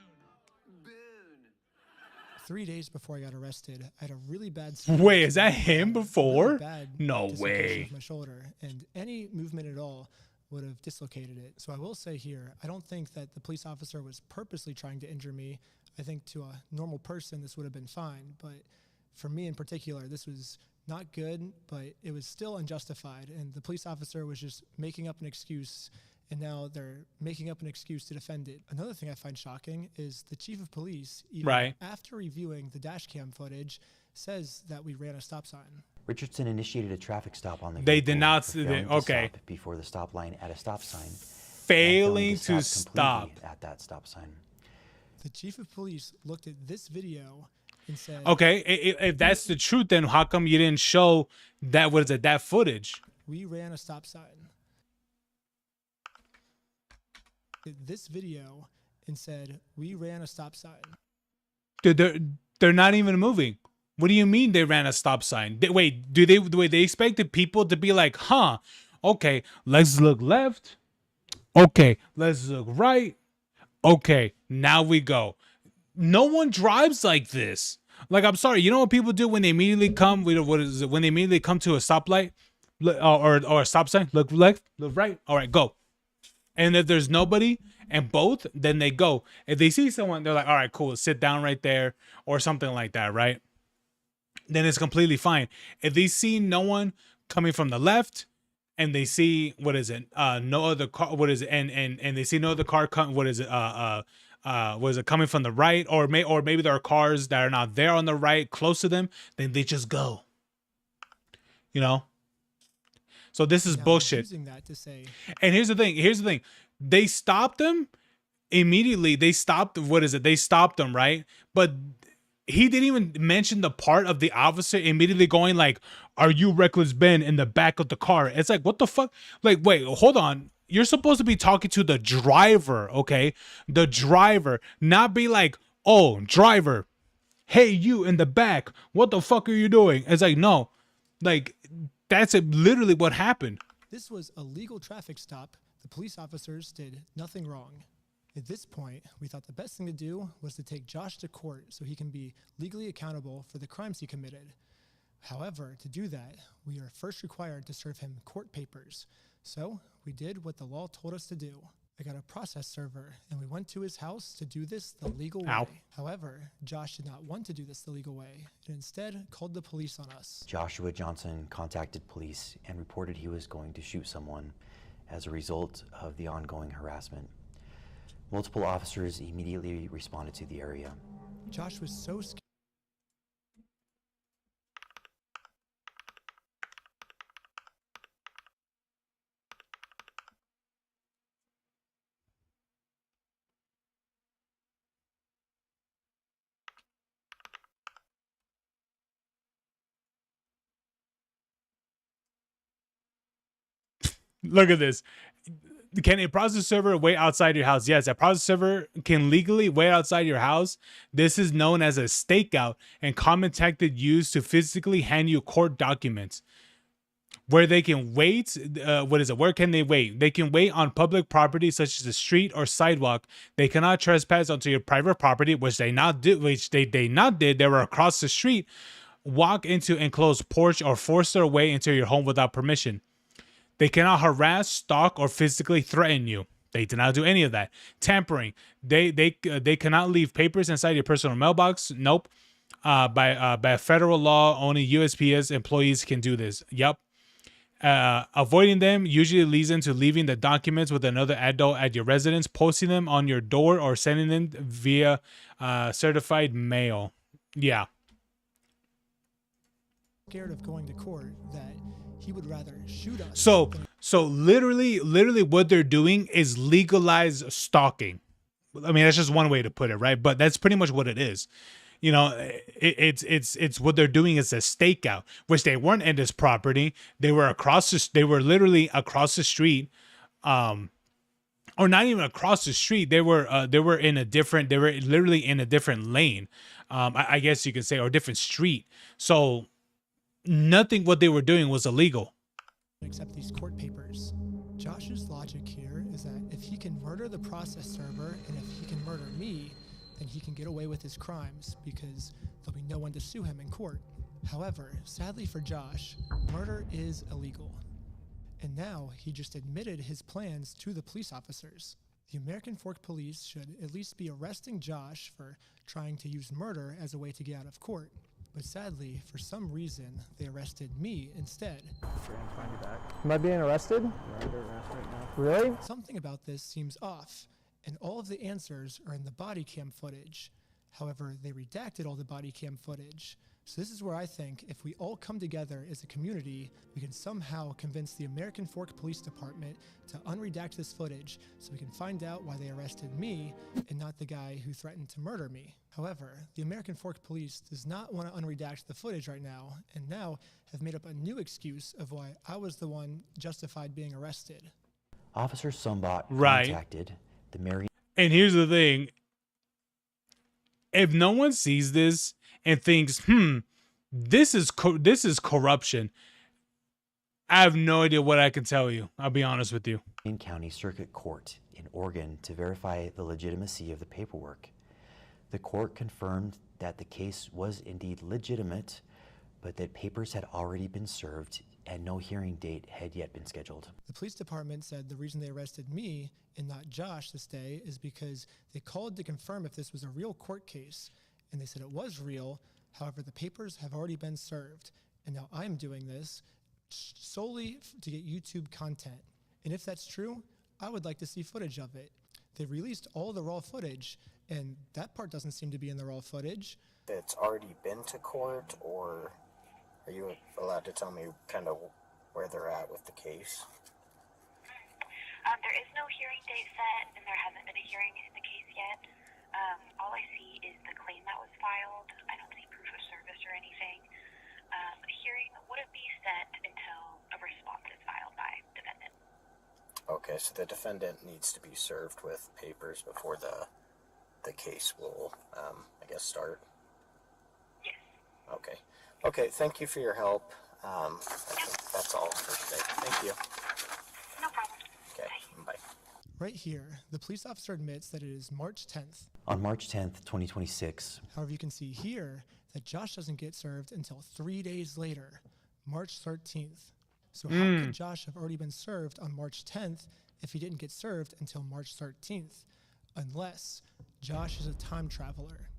3 days before I got arrested, I had a really bad. Wait, is that him before? Really no way. Of my shoulder, and any movement at all would have dislocated it. So I will say here, I don't think that the police officer was purposely trying to injure me. I think to a normal person, this would have been fine. But for me in particular, this was not good, but it was still unjustified. And the police officer was just making up an excuse, and now they're making up an excuse to defend it. Another thing I find shocking is the chief of police, even after reviewing the dash cam footage, says that we ran a stop sign. Richardson initiated a traffic stop on the They vehicle did not for failing to okay. stop before the stop line at a stop sign. Failing to stop completely at that stop sign. The chief of police looked at this video and said, okay, if that's the truth, then how come you didn't show that, what is it, that footage? We ran a stop sign. This video and said, we ran a stop sign. Dude, they're not even moving. What do you mean they ran a stop sign? Wait, do they expected people to be like, huh, okay, let's look left. Okay, let's look right. Okay, now we go. No one drives like this. Like, I'm sorry, you know what people do when they immediately come, when they immediately come to a stoplight or a stop sign? Look left, look right. All right, go. And if there's nobody, and both, then they go. If they see someone, they're like, all right, cool, sit down right there or something like that, right? Then it's completely fine. If they see no one coming from the left and they see no other car, and they see no other car come, was it coming from the right, or maybe there are cars that are not there on the right close to them, then they just go. You know? So this is bullshit. Using that to say, and here's the thing. They stopped them immediately. They stopped They stopped them, right? But he didn't even mention the part of the officer immediately going like, "Are you reckless, Ben?" in the back of the car. It's like, what the fuck? Like, wait, hold on. You're supposed to be talking to the driver, okay? The driver, not be like, "Oh, driver, hey, you in the back, what the fuck are you doing?" It's like, no, like that's literally what happened. this was a legal traffic stop. The police officers did nothing wrong. At this point, we thought the best thing to do was to take Josh to court so he can be legally accountable for the crimes he committed. However, to do that, we are first required to serve him court papers. So we did what the law told us to do. I got a process server, and we went to his house to do this the legal way. However, Josh did not want to do this the legal way, and instead called the police on us. Joshua Johnson contacted police and reported he was going to shoot someone as a result of the ongoing harassment. Multiple officers immediately responded to the area. Josh was so scared. Look at this. Can a process server wait outside your house? Yes, a process server can legally wait outside your house. This is known as a stakeout and common tactic used to physically hand you court documents. Where they can wait, where can they wait? They can wait on public property such as the street or sidewalk. They cannot trespass onto your private property, which they not did. They were across the street. Walk into enclosed porch or force their way into your home without permission. They cannot harass, stalk, or physically threaten you. They did not do any of that. Tampering. They cannot leave papers inside your personal mailbox. Nope. By federal law, only USPS employees can do this. Yep. Avoiding them usually leads into leaving the documents with another adult at your residence, posting them on your door, or sending them via certified mail. Yeah. Scared of going to court that he would rather shoot us. So literally what they're doing is legalize stalking. I mean, that's just one way to put it, right? But that's pretty much what it is. You know, it's what they're doing is a stakeout, which they weren't in this property. They were literally across the street, or not even across the street. They were literally in a different lane, I guess you could say, or different street. So nothing what they were doing was illegal. Except these court papers. Josh's logic here is that if he can murder the process server and if he can murder me, then he can get away with his crimes because there'll be no one to sue him in court. However, sadly for Josh, murder is illegal. And now he just admitted his plans to the police officers. The American Fork Police should at least be arresting Josh for trying to use murder as a way to get out of court. But sadly, for some reason, they arrested me instead. Am I being arrested? You're under arrest right now. Really? Something about this seems off, and all of the answers are in the body cam footage. However, they redacted all the body cam footage. So this is where I think if we all come together as a community, we can somehow convince the American Fork Police Department to unredact this footage so we can find out why they arrested me and not the guy who threatened to murder me. However, the American Fork Police does not want to unredact the footage right now, and now have made up a new excuse of why I was the one justified being arrested. Officer Sumbot contacted the Marion. And here's the thing. If no one sees this and thinks, this is corruption, I have no idea what I can tell you. I'll be honest with you. County Circuit Court in Oregon to verify the legitimacy of the paperwork. The court confirmed that the case was indeed legitimate, but that papers had already been served and no hearing date had yet been scheduled. The police department said the reason they arrested me and not Josh this day is because they called to confirm if this was a real court case, and they said it was real. However, the papers have already been served, and now I'm doing this solely to get YouTube content. And if that's true, I would like to see footage of it. They released all the raw footage, and that part doesn't seem to be in the raw footage. It's already been to court, or are you allowed to tell me kind of where they're at with the case? There is no hearing date set, and there hasn't been a hearing in the case yet. All I see is the claim that was filed. I don't see proof of service or anything. A hearing wouldn't be set until a response is filed by defendant. Okay, so the defendant needs to be served with papers before the case will, I guess, start? Yes. Okay. Okay, thank you for your help. I think that's all for today. Thank you. No problem. Okay, bye. Right here, the police officer admits that it is March 10th. On March 10th, 2026. However, you can see here that Josh doesn't get served until 3 days later, March 13th. So how could Josh have already been served on March 10th if he didn't get served until March 13th? Unless Josh is a time traveler.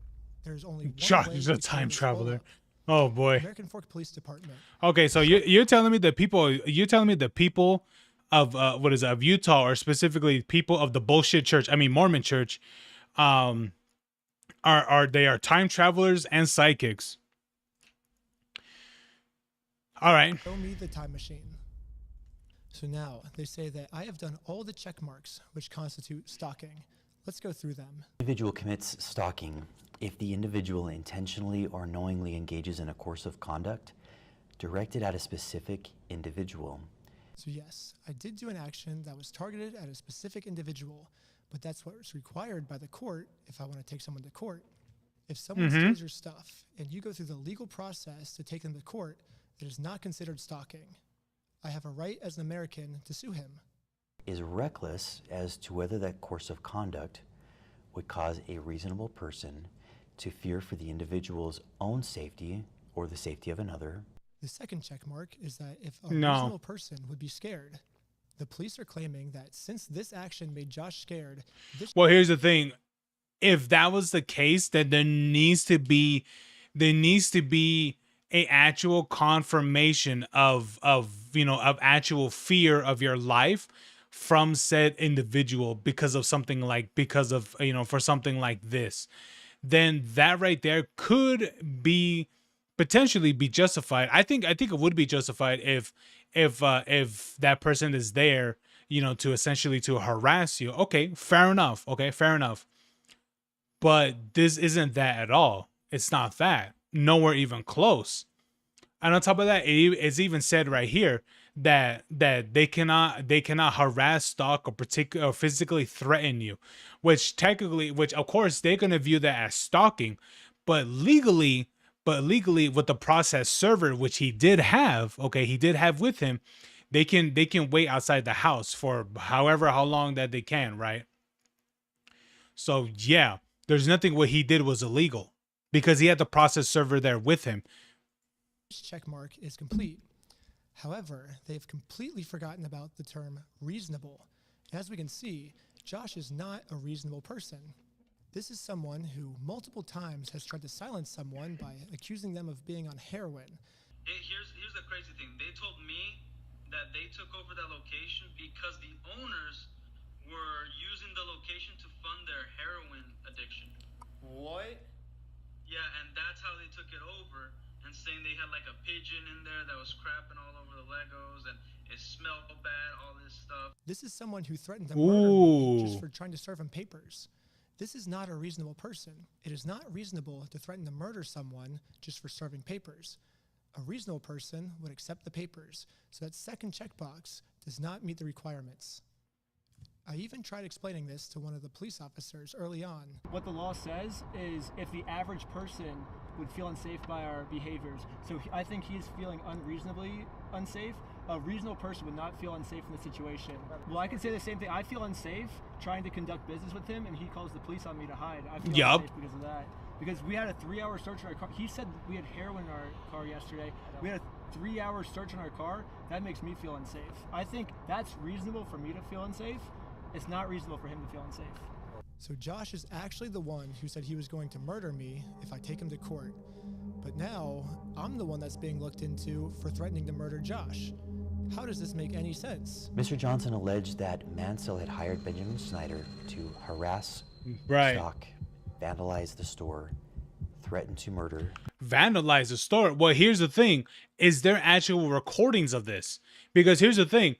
There's only one Josh way is to a clear time this traveler. up. Oh boy. American Fork Police Department. Okay, so you're telling me the people of of Utah, or specifically people of the bullshit church, I mean Mormon church, are time travelers and psychics. All right. Show me the time machine. So now they say that I have done all the check marks which constitute stalking. Let's go through them. Individual commits stalking if the individual intentionally or knowingly engages in a course of conduct directed at a specific individual. So yes, I did do an action that was targeted at a specific individual, but that's what's required by the court if I want to take someone to court. If someone steals your stuff and you go through the legal process to take them to court, it is not considered stalking. I have a right as an American to sue him. Is reckless as to whether that course of conduct would cause a reasonable person to fear for the individual's own safety or the safety of another. The second check mark is that if a reasonable person would be scared. The police are claiming that since this action made Josh scared. Well, here's the thing. If that was the case, then there needs to be a actual confirmation of actual fear of your life from said individual for something like this. Then that right there could be potentially be justified. I think it would be justified if that person is there, to essentially to harass you. Okay, fair enough. But this isn't that at all. It's not that. Nowhere even close. And on top of that, it's even said right here that they cannot harass, stalk, or physically threaten you, which of course they're gonna view that as stalking, but legally with the process server, which he did have with him, they can wait outside the house for how long that they can, right? So yeah, there's nothing what he did was illegal because he had the process server there with him. This check mark is complete. However, they've completely forgotten about the term reasonable. As we can see, Josh is not a reasonable person. This is someone who multiple times has tried to silence someone by accusing them of being on heroin. Here's the crazy thing. They told me that they took over that location because the owners were using the location to fund their heroin addiction. What? Yeah, and that's how they took it over, and saying they had like a pigeon in there that was crapping all over the Legos, and it smelled bad, all this stuff. This is someone who threatened to murder me just for trying to serve him papers. This is not a reasonable person. It is not reasonable to threaten to murder someone just for serving papers. A reasonable person would accept the papers, so that second checkbox does not meet the requirements. I even tried explaining this to one of the police officers early on. What the law says is if the average person would feel unsafe by our behaviors, so I think he's feeling unreasonably unsafe, a reasonable person would not feel unsafe in the situation. Well, I can say the same thing. I feel unsafe trying to conduct business with him, and he calls the police on me to hide. I feel unsafe because of that. Because we had a 3-hour search in our car. He said we had heroin in our car yesterday. We had a 3-hour search on our car, that makes me feel unsafe. I think that's reasonable for me to feel unsafe. It's not reasonable for him to feel unsafe. So Josh is actually the one who said he was going to murder me if I take him to court. But now, I'm the one that's being looked into for threatening to murder Josh. How does this make any sense? Mr. Johnson alleged that Mansell had hired Benjamin Snyder to harass, stalk, vandalize the store, threaten to murder. Vandalize the store? Well, here's the thing. Is there actual recordings of this? Because here's the thing.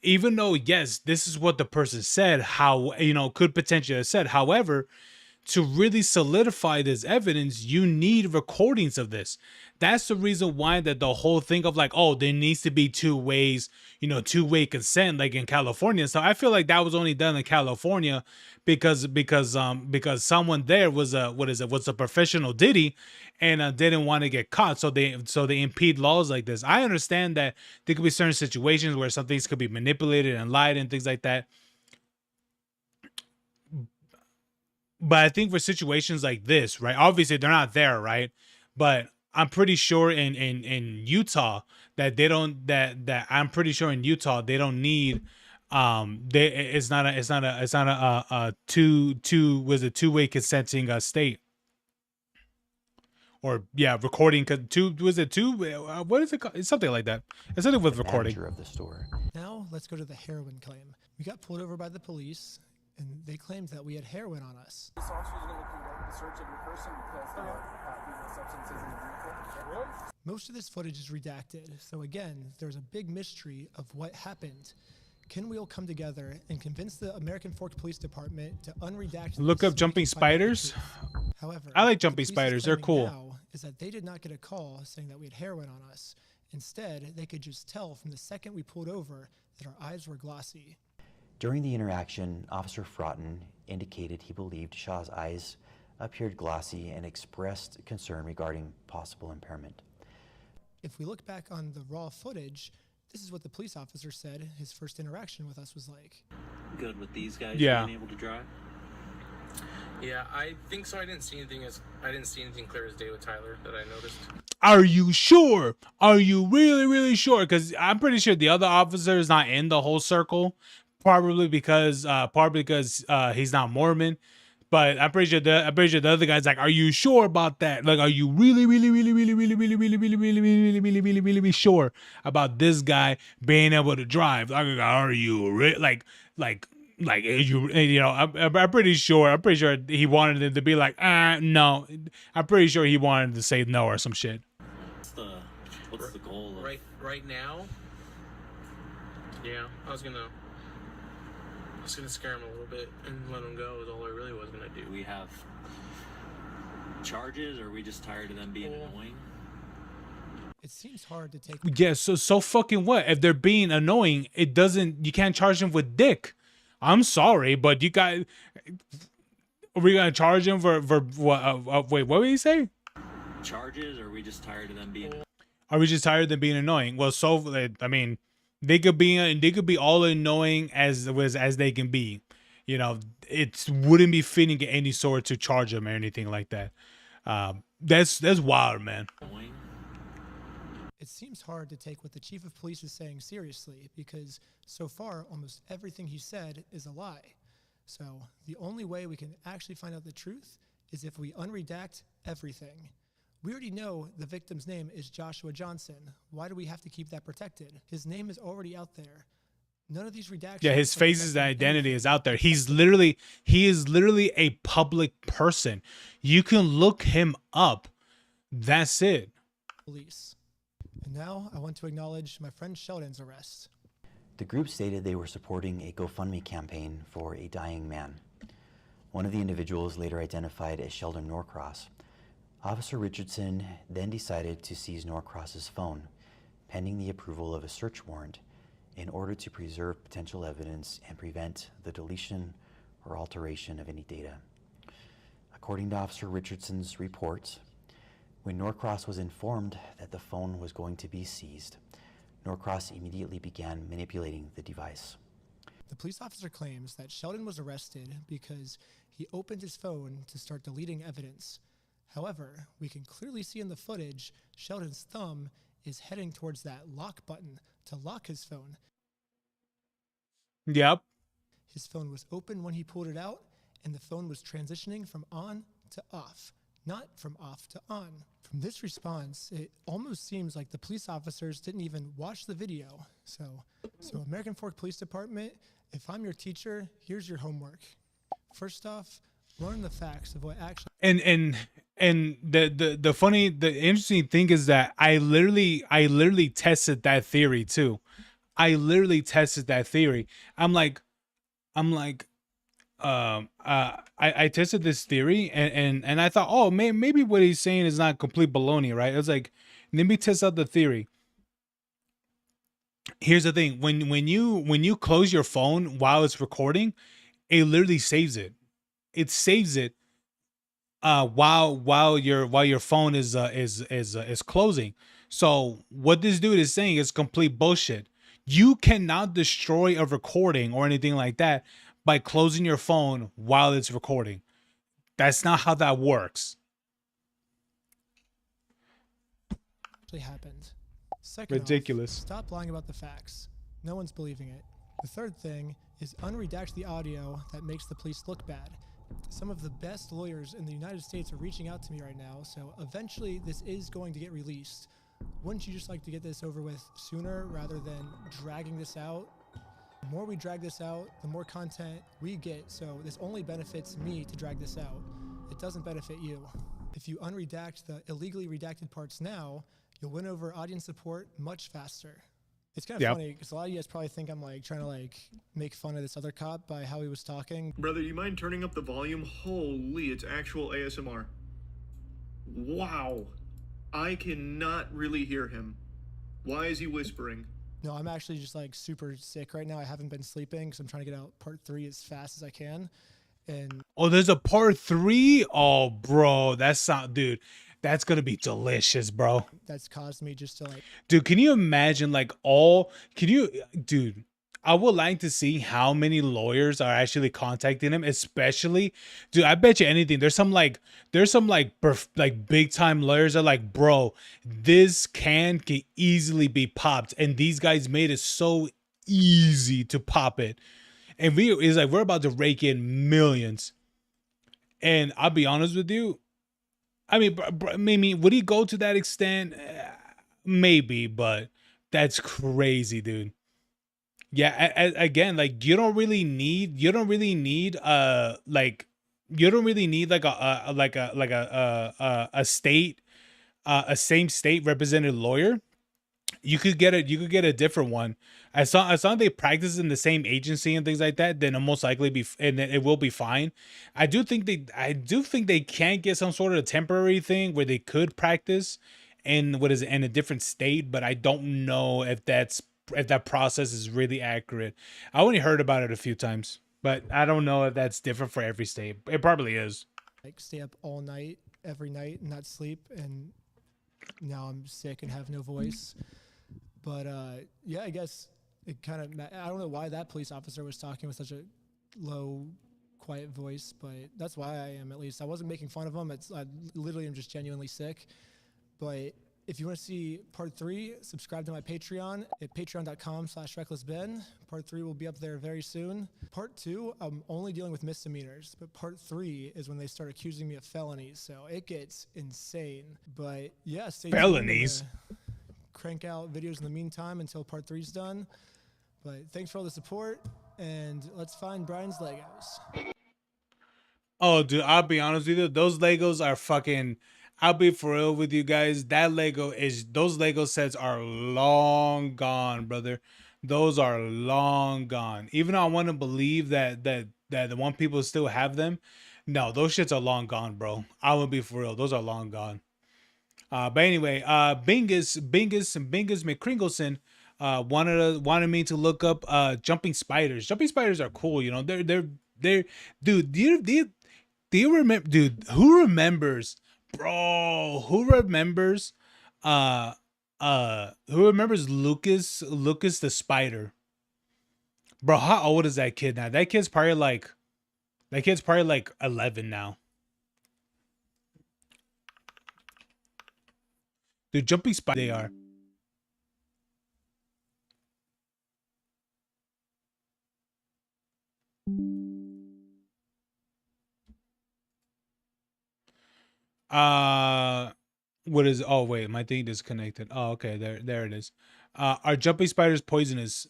Even though, yes, this is what the person said, how, you know, could potentially have said. However, to really solidify this evidence, you need recordings of this. That's the reason why that the whole thing of like, oh, there needs to be two ways, you know, two-way consent, like in California. So I feel like that was only done in California because someone there was a professional Diddy and didn't want to get caught. So they impede laws like this. I understand that there could be certain situations where some things could be manipulated and lied and things like that. But I think for situations like this, right? Obviously they're not there, right? But I'm pretty sure in Utah that they don't that I'm pretty sure in Utah they don't need it's not a two-way consenting state. Or yeah, recording what is it called? It's something like that. It's something with recording. Manager of the store. Now let's go to the heroin claim. We got pulled over by the police and they claimed that we had heroin on us. This officer is going to conduct the search of your person because there are legal substances in the vehicle. Most of this footage is redacted, so again, there's a big mystery of what happened. Can we all come together and convince the American Fork Police Department to unredact? Look up jumping spiders. However, I like jumping spiders. They're cool. Now is that they did not get a call saying that we had heroin on us. Instead, they could just tell from the second we pulled over that our eyes were glossy. During the interaction, Officer Fraughton indicated he believed Shaw's eyes appeared glossy and expressed concern regarding possible impairment. If we look back on the raw footage, this is what the police officer said his first interaction with us was like. Good with these guys being able to drive? Yeah, I think so. I didn't see anything clear as day with Tyler that I noticed. Are you sure? Are you really, really sure? Because I'm pretty sure the other officer is not in the whole circle. Probably because he's not Mormon, but I'm pretty sure the other guy's like, are you sure about that? Like, are you really sure about this guy being able to drive? Like, are you like you know? I'm pretty sure he wanted it to be like, no. I'm pretty sure he wanted to say no or some shit. What's the goal? Right now? Yeah, I was gonna scare him a little bit and let him go is all I really was gonna do. We have charges, or are we just tired of them being annoying? It seems hard to take. Yeah, so fucking what? If they're being annoying, you can't charge them with dick. I'm sorry, but you got. Are we gonna charge him for what? Wait, what did he say? Charges, or are we just tired of them being? Are we just tired of them being annoying? Well, I mean. They could be all annoying as they can be, you know. It wouldn't be fitting at any sort to charge them or anything like that. That's wild, man. It seems hard to take what the chief of police is saying seriously because so far almost everything he said is a lie. So the only way we can actually find out the truth is if we unredact everything. We already know the victim's name is Joshua Johnson. Why do we have to keep that protected? His name is already out there. None of these redactions. Yeah, his face's identity is out there. He is literally a public person. You can look him up. That's it. Police. And now I want to acknowledge my friend Sheldon's arrest. The group stated they were supporting a GoFundMe campaign for a dying man. One of the individuals, later identified as Sheldon Norcross. Officer Richardson then decided to seize Norcross's phone, pending the approval of a search warrant, in order to preserve potential evidence and prevent the deletion or alteration of any data. According to Officer Richardson's report, when Norcross was informed that the phone was going to be seized, Norcross immediately began manipulating the device. The police officer claims that Sheldon was arrested because he opened his phone to start deleting evidence. However, we can clearly see in the footage Sheldon's thumb is heading towards that lock button to lock his phone. Yep. His phone was open when he pulled it out, and the phone was transitioning from on to off, not from off to on. From this response, it almost seems like the police officers didn't even watch the video. So American Fork Police Department, if I'm your teacher, here's your homework. First off, learn the facts of what actually. And the interesting thing is that I literally tested that theory too. I literally tested that theory. I tested this theory and I thought, oh, maybe what he's saying is not complete baloney, right? I was like, let me test out the theory. Here's the thing: when you close your phone while it's recording, it literally saves it. It saves it while your phone is closing. So what this dude is saying is complete bullshit. You cannot destroy a recording or anything like that by closing your phone while it's recording. That's not how that works. Happened. Second Ridiculous. off, stop lying about the facts. No one's believing it. The third thing is unredact the audio that makes the police look bad. Some of the best lawyers in the United States are reaching out to me right now, so eventually this is going to get released. Wouldn't you just like to get this over with sooner rather than dragging this out? The more we drag this out, the more content we get, so this only benefits me to drag this out. It doesn't benefit you. If you unredact the illegally redacted parts now, you'll win over audience support much faster. It's kind of funny because a lot of you guys probably think I'm like trying to like make fun of this other cop by how he was talking. Brother, you mind turning up the volume? Holy, it's actual ASMR. Wow. I cannot really hear him. Why is he whispering? No, I'm actually just like super sick right now. I haven't been sleeping because I'm trying to get out part 3 as fast as I can. And oh, there's a part 3? Oh, bro, that's not, dude. That's gonna be delicious, bro. That's caused me just to like. Dude, can you imagine dude, I would like to see how many lawyers are actually contacting him, especially, dude, I bet you anything. There's some big time lawyers that are like, bro, this can easily be popped. And these guys made it so easy to pop it. And we're about to rake in millions. And I'll be honest with you, I mean, would he go to that extent? Maybe, but that's crazy, dude. Yeah, again, like you don't really need like a same state represented lawyer. You could get a different one. As long as they practice in the same agency and things like that, then it'll most likely be, and it will be fine. I do think they can get some sort of temporary thing where they could practice in in a different state, but I don't know if that process is really accurate. I only heard about it a few times, but I don't know if that's different for every state. It probably is. Like stay up all night, every night, and not sleep, and now I'm sick and have no voice. But yeah, I guess it kind of, I don't know why that police officer was talking with such a low, quiet voice, but that's why I am, at least. I wasn't making fun of him. I literally am just genuinely sick. But if you want to see part 3, subscribe to my Patreon at patreon.com/recklessben. Part 3 will be up there very soon. Part 2, I'm only dealing with misdemeanors, but part 3 is when they start accusing me of felonies. So it gets insane. But yeah, stay tuned. Felonies. Crank out videos in the meantime until part 3 is done. But thanks for all the support, and let's find Brian's Legos. Oh, dude, I'll be honest with you. Those Legos are fucking. I'll be for real with you guys. Those Lego sets are long gone, brother. Those are long gone. Even though I want to believe that the one people still have them, no, those shits are long gone, bro. I will be for real. Those are long gone. But anyway, Bingus McCringleson wanted me to look up jumping spiders. Jumping spiders are cool, you know. They're dude. Do you remember, dude? Who remembers, bro? Who remembers Lucas the spider? Bro, how old is that kid now? That kid's probably like 11 now. Dude, jumping spider they are. What is? Oh wait, my thing disconnected. Oh okay, there it is. Are jumping spiders poisonous?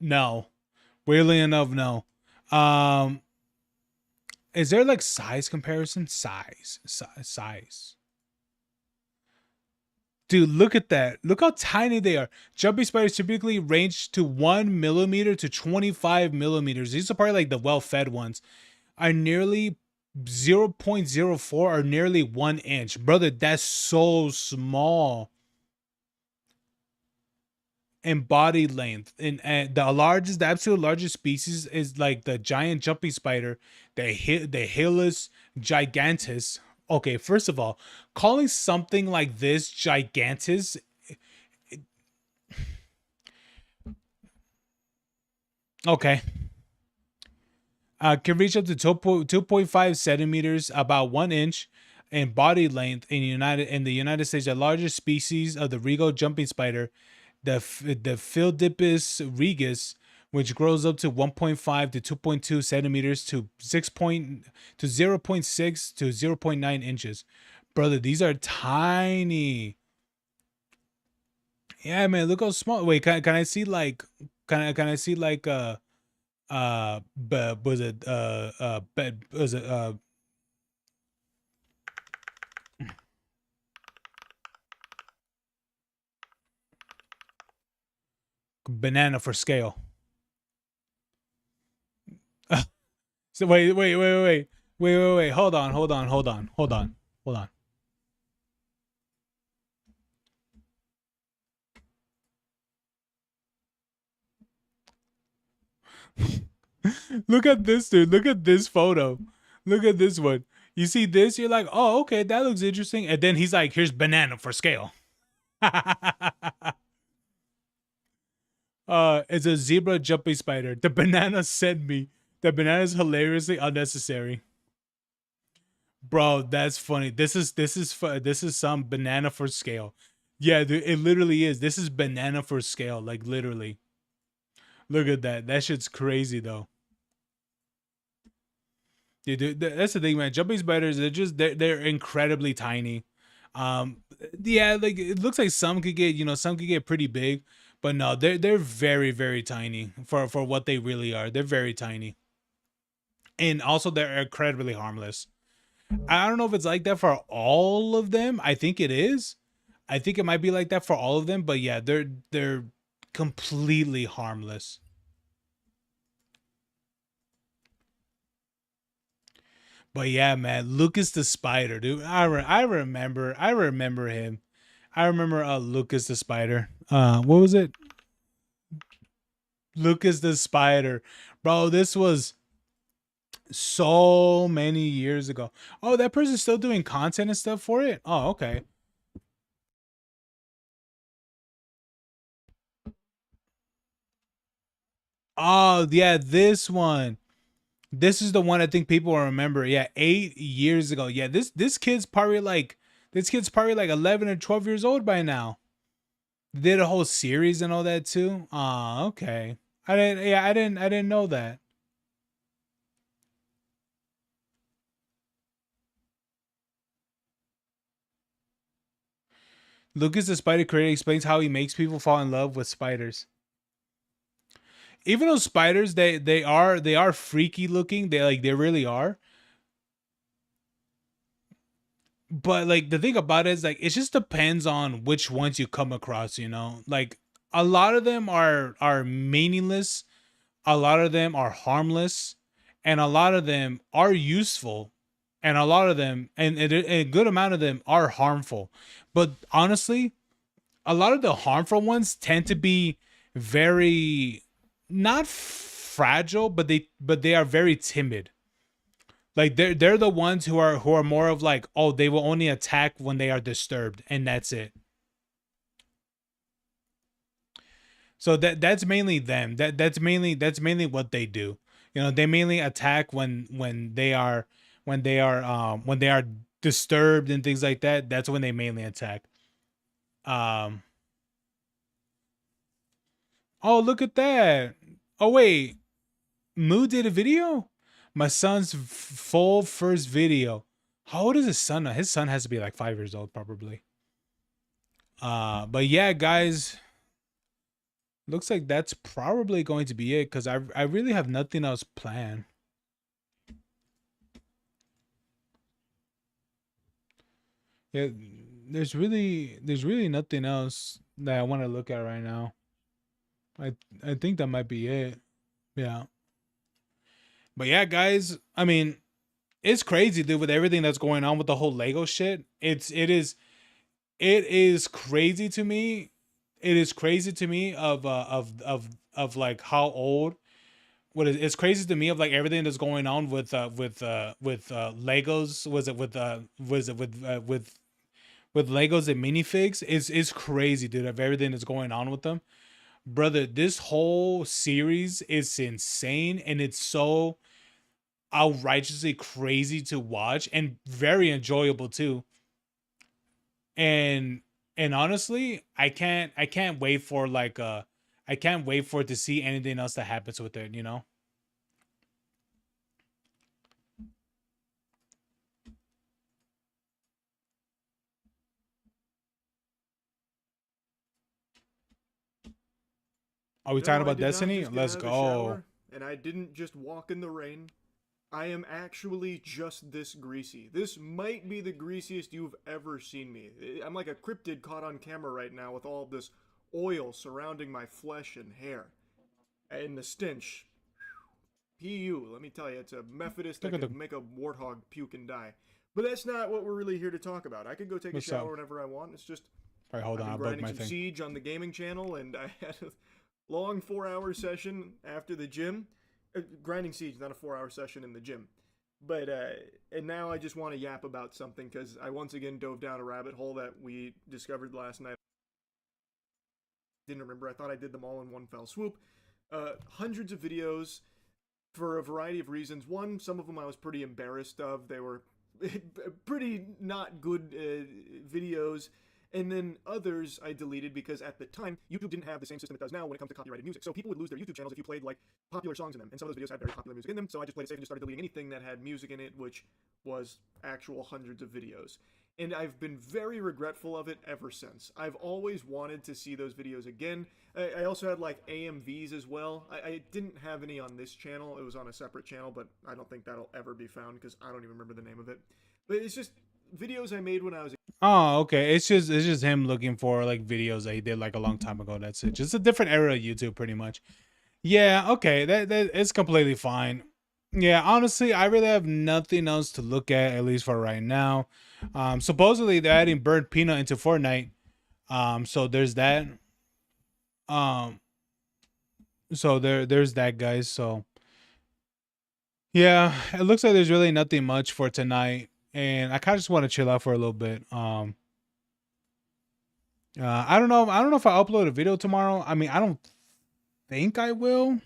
No. Weirdly enough, no. Um, is there like size comparison? Size. Dude, look at that. Look how tiny they are. Jumping spiders typically range to 1 millimeter to 25 millimeters. These are probably like the well-fed ones. Are nearly 0.04 or nearly 1 inch. Brother, that's so small. And body length. And the absolute largest species is like the giant jumping spider, the Hylas gigantus. Okay, first of all, calling something like this gigantus, okay, can reach up to 2.5 centimeters, about 1 inch in body length in the United States. The largest species of the regal jumping spider, the Phildippus regus, which grows up to 1.5 to 2.2 centimeters to 0.6 to 0.9 inches. Brother, these are tiny. Yeah, man, look how small. Wait, can I see like can I see like was it was it banana for scale? So wait. Hold on. Look at this, dude. Look at this photo. Look at this one. You see this? You're like, oh, okay, that looks interesting. And then he's like, here's banana for scale. It's a zebra jumping spider. The banana sent me. The banana is hilariously unnecessary. Bro, that's funny. This is some banana for scale. Yeah, dude, it literally is. This is banana for scale, like literally. Look at that. That shit's crazy though. Dude, that's the thing, man. Jumping spiders, they're incredibly tiny. Yeah, like it looks like some could get, some could get pretty big, but no, they're very, very tiny for what they really are. They're very tiny. And also they're incredibly harmless. I don't know if it's like that for all of them. I think it is. I think it might be like that for all of them, but yeah, they're completely harmless. But yeah, man, Lucas the Spider, dude. I remember him. I remember Lucas the Spider. What was it? Lucas the Spider. Bro, this was so many years ago. Oh, that person's still doing content and stuff for it? Oh, okay. Oh, yeah, this one. This is the one I think people will remember. Yeah, 8 years ago. Yeah, this kid's probably like 11 or 12 years old by now. Did a whole series and all that too. Ah, okay. I didn't know that. Lucas the Spider Creator explains how he makes people fall in love with spiders. Even though spiders, they are freaky looking. They really are. But like the thing about it is like it just depends on which ones you come across, Like a lot of them are meaningless, a lot of them are harmless, and a lot of them are useful, and a lot of them and a good amount of them are harmful. But honestly, a lot of the harmful ones tend to be very not fragile, but they are very timid. Like they're the ones who are more of like, oh, they will only attack when they are disturbed, and that's it. So that's mainly them. That's mainly what they do. They mainly attack when they are disturbed and things like that. That's when they mainly attack. Um. Oh, look at that. Oh wait, Moo did a video. My son's full first video. How old is his son? His son has to be like 5 years old, probably. But yeah, guys, looks like that's probably going to be it because I really have nothing else planned. Yeah, there's really nothing else that I want to look at right now. I think that might be it. Yeah. But yeah, guys, I mean, it's crazy, dude, with everything that's going on with the whole Lego shit. It is crazy to me. It is crazy to me of like how old it's crazy to me of like everything that's going on with Legos. Was it with Legos and minifigs? Is crazy, dude, of everything that's going on with them. Brother, this whole series is insane and it's so outrageously crazy to watch and very enjoyable too. And honestly, I can't wait for like I can't wait for it to see anything else that happens with it, you know? Are we talking No, I about did not Destiny? just get Let's out of the go. shower, and I didn't just walk in the rain. I am actually just this greasy. This might be the greasiest you've ever seen me. I'm like a cryptid caught on camera right now with all this oil surrounding my flesh and hair. And the stench. PU, let me tell you, it's a Methodist that could make a warthog puke and die. But that's not what we're really here to talk about. I could go take a shower whenever I want. It's just all right, hold on, I've I been broke grinding my some thing. Siege on the gaming channel, and I had a long 4-hour session after the gym. Grinding Siege, not a 4-hour session in the gym. But, and now I just want to yap about something, because I once again dove down a rabbit hole that we discovered last night. Didn't remember, I thought I did them all in one fell swoop. Hundreds of videos for a variety of reasons. One, some of them I was pretty embarrassed of. They were pretty not good videos. And then others I deleted because at the time, YouTube didn't have the same system it does now when it comes to copyrighted music. So people would lose their YouTube channels if you played like popular songs in them. And some of those videos had very popular music in them. So I just played it safe and just started deleting anything that had music in it, which was actual hundreds of videos. And I've been very regretful of it ever since. I've always wanted to see those videos again. I also had like AMVs as well. I didn't have any on this channel. It was on a separate channel, but I don't think that'll ever be found because I don't even remember the name of it. But it's just videos I made when I was a Oh, okay. It's just him looking for like videos that he did like a long time ago. That's it. Just a different era of YouTube, pretty much. Yeah, okay. That is completely fine. Yeah, honestly, I really have nothing else to look at least for right now. Supposedly they're adding burnt peanut into Fortnite. So there's that. So there's that, guys. So yeah, it looks like there's really nothing much for tonight, and I kind of just want to chill out for a little bit. I don't know. I don't know if I upload a video tomorrow. I mean, I don't think I will.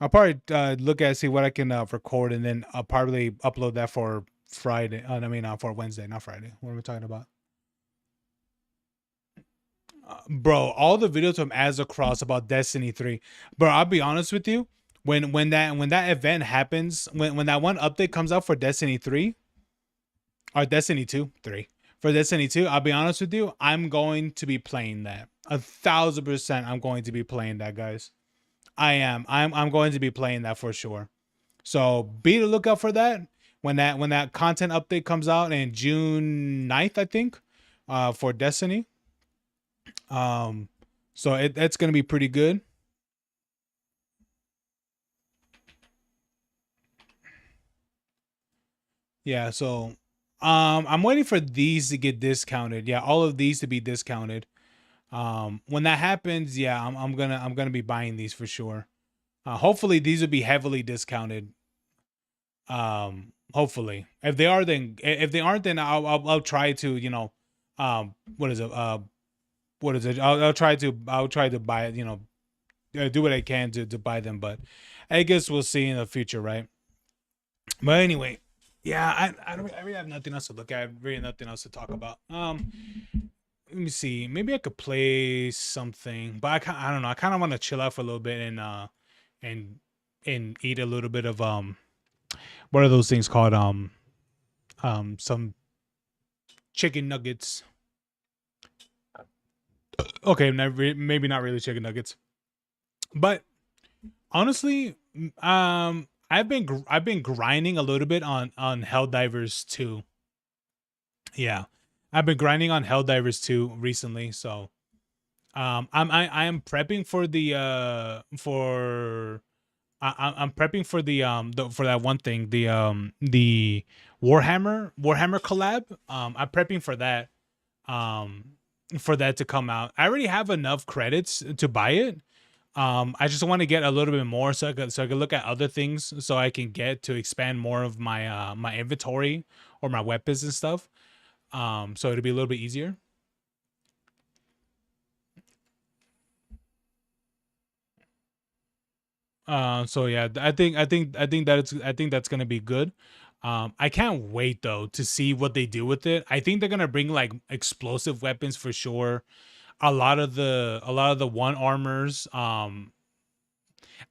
I'll probably look at see what I can record, and then I'll probably upload that for Friday. I mean, for Wednesday, not Friday. What are we talking about? Bro, all the videos from As Across about Destiny 3. Bro, I'll be honest with you. When that event happens, when that one update comes out for Destiny 3 or Destiny 2, 3. For Destiny 2, I'll be honest with you, I'm going to be playing that. 1,000% I'm going to be playing that, guys. I am. I'm going to be playing that for sure. So be the lookout for that. When that content update comes out in June 9th, I think, for Destiny. So it's gonna be pretty good. Yeah, so I'm waiting for these to get discounted. Yeah, all of these to be discounted. When that happens, yeah, I'm gonna be buying these for sure. Hopefully these will be heavily discounted. Hopefully. If they are, then if they aren't, then I'll try to, you know, what is it? I'll try to buy it, you know, do what I can to buy them, but I guess we'll see in the future, right? But anyway, yeah, I really have nothing else to look at. Really nothing else to talk about. Let me see. Maybe I could play something, but I don't know. I kind of want to chill out for a little bit and eat a little bit of what are those things called? some chicken nuggets. Okay, maybe not really chicken nuggets, but honestly, I've been grinding a little bit on Helldivers 2. Yeah, I've been grinding on Helldivers 2 recently, so I am prepping for the I'm prepping for the for that one thing, the Warhammer collab. I'm prepping for that to come out. I already have enough credits to buy it. I just want to get a little bit more so I can look at other things so I can get to expand more of my my inventory or my weapons and stuff. So it'll be a little bit easier. So yeah, I think that's gonna be good. I can't wait though to see what they do with it. I think they're gonna bring like explosive weapons for sure. A lot of the one armors. I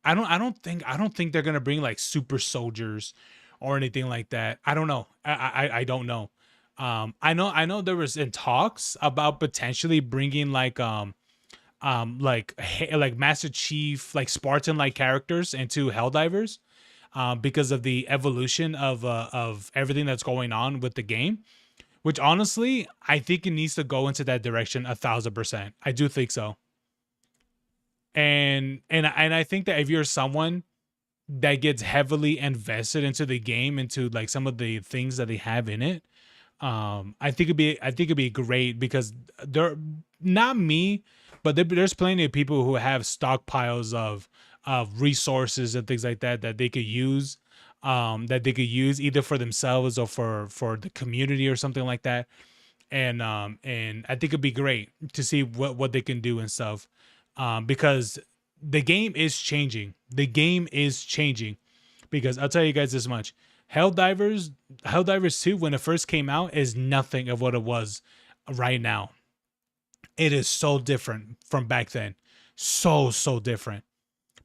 don't think they're gonna bring like super soldiers or anything like that. I don't know. I don't know. I know there was in talks about potentially bringing like Master Chief, like Spartan like characters into Helldivers, because of the evolution of everything that's going on with the game. Which honestly, I think it needs to go into that direction 1,000%. I do think so. And I think that if you're someone that gets heavily invested into the game, into like some of the things that they have in it, I think it'd be great because they're not me, but there's plenty of people who have stockpiles of resources and things like that they could use, that they could use either for themselves or for the community or something like that. And I think it'd be great to see what they can do and stuff, because the game is changing. The game is changing because I'll tell you guys this much: Helldivers 2, when it first came out, is nothing of what it was right now. It is so different from back then. So different.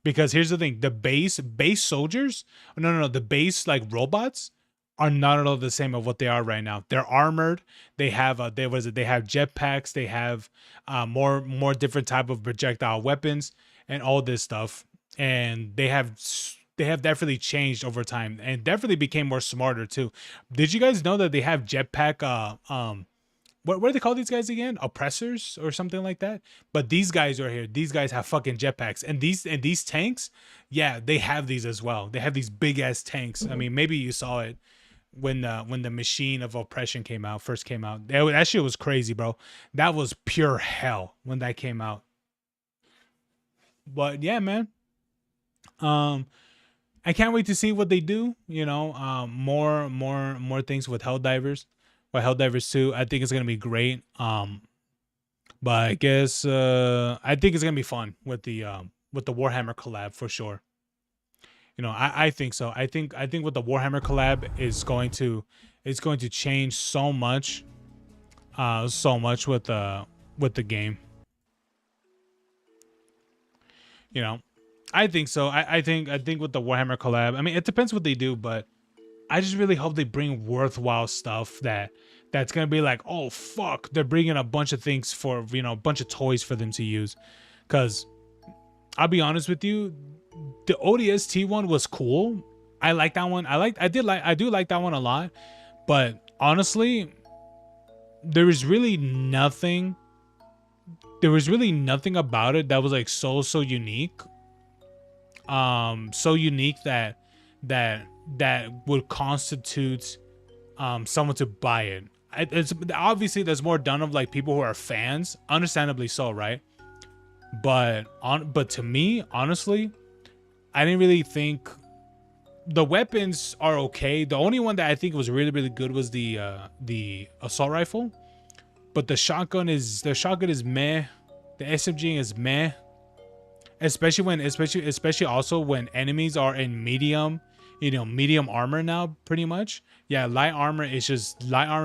Because here's the thing, the base soldiers, no, the base like robots are not at all the same of what they are right now. They're armored. They have they have jetpacks. They have more different type of projectile weapons and all this stuff. And they have definitely changed over time and definitely became more smarter too. Did you guys know that they have jetpack what do they call these guys again? Oppressors or something like that. But these guys are here. These guys have fucking jetpacks, and these tanks, yeah, they have these as well. They have these big ass tanks. I mean, maybe you saw it when the Machine of Oppression first came out. That shit was crazy, bro. That was pure hell when that came out. But yeah, man. I can't wait to see what they do. You know, more things with Helldivers. With Helldivers 2, I think it's gonna be great. But I guess I think it's gonna be fun with the Warhammer collab for sure. You know, I think so. I think with the Warhammer collab is going to change so much with the game. You know, I think so. I think with the Warhammer collab, I mean, it depends what they do, but I just really hope they bring worthwhile stuff that's gonna be like, oh fuck, they're bringing a bunch of things for, you know, a bunch of toys for them to use. Cause I'll be honest with you, the ODST one was cool. I like that one. I do like that one a lot. But honestly, there was really nothing about it that was like so unique. So unique that would constitute someone to buy it. It's obviously there's more done of like people who are fans, understandably so, right? But to me, honestly, I didn't really think the weapons are okay. The only one that I think was really good was the assault rifle, but the shotgun is meh. The SMG is meh. Especially also when enemies are in medium, you know, medium armor now, pretty much. Yeah, light armor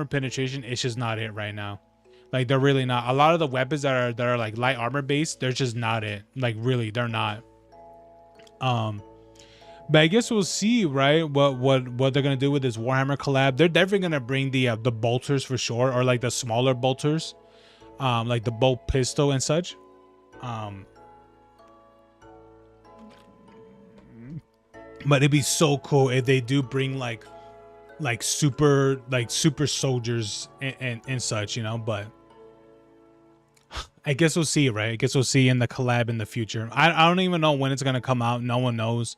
penetration is just not it right now. Like, they're really not. A lot of the weapons that are like light armor based, they're just not it. Like, really, they're not. But I guess we'll see, right? What they're gonna do with this Warhammer collab. They're definitely gonna bring the bolters for sure, or like the smaller bolters, like the bolt pistol and such. But it'd be so cool if they do bring like super soldiers and such, you know. But I guess we'll see, right? I guess we'll see in the collab in the future. I don't even know when it's gonna come out. No one knows.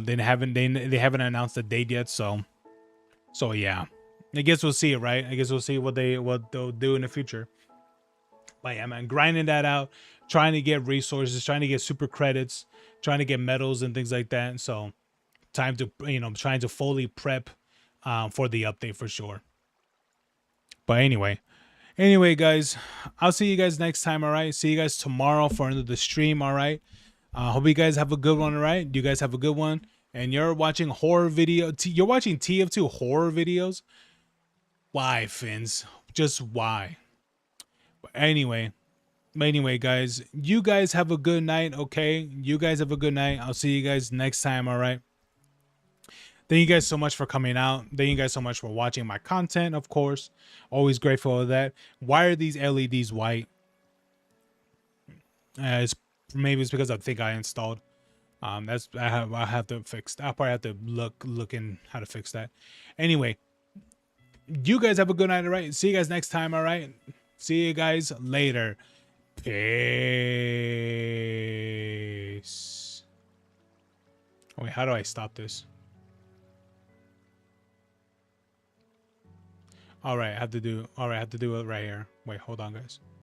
They haven't announced the date yet, so yeah. I guess we'll see, right? I guess we'll see what they'll do in the future. But yeah, man, grinding that out, trying to get resources, trying to get super credits, trying to get medals and things like that. So time to, trying to fully prep for the update for sure. But anyway, guys, I'll see you guys next time. All right, see you guys tomorrow for another stream. All right, hope you guys have a good one. All right, you guys have a good one. And you're watching horror video. You're watching TF2 horror videos. Why, Fins? Just why? But anyway, guys, you guys have a good night. Okay, you guys have a good night. I'll see you guys next time. All right. Thank you guys so much for coming out. Thank you guys so much for watching my content, of course. Always grateful for that. Why are these LEDs white? Maybe it's because I think I installed. I have to fix. I'll probably have to look in how to fix that. Anyway, you guys have a good night, all right? See you guys next time, all right? See you guys later. Peace. Oh, wait, how do I stop this? All right, I have to do it right here. Wait, hold on, guys.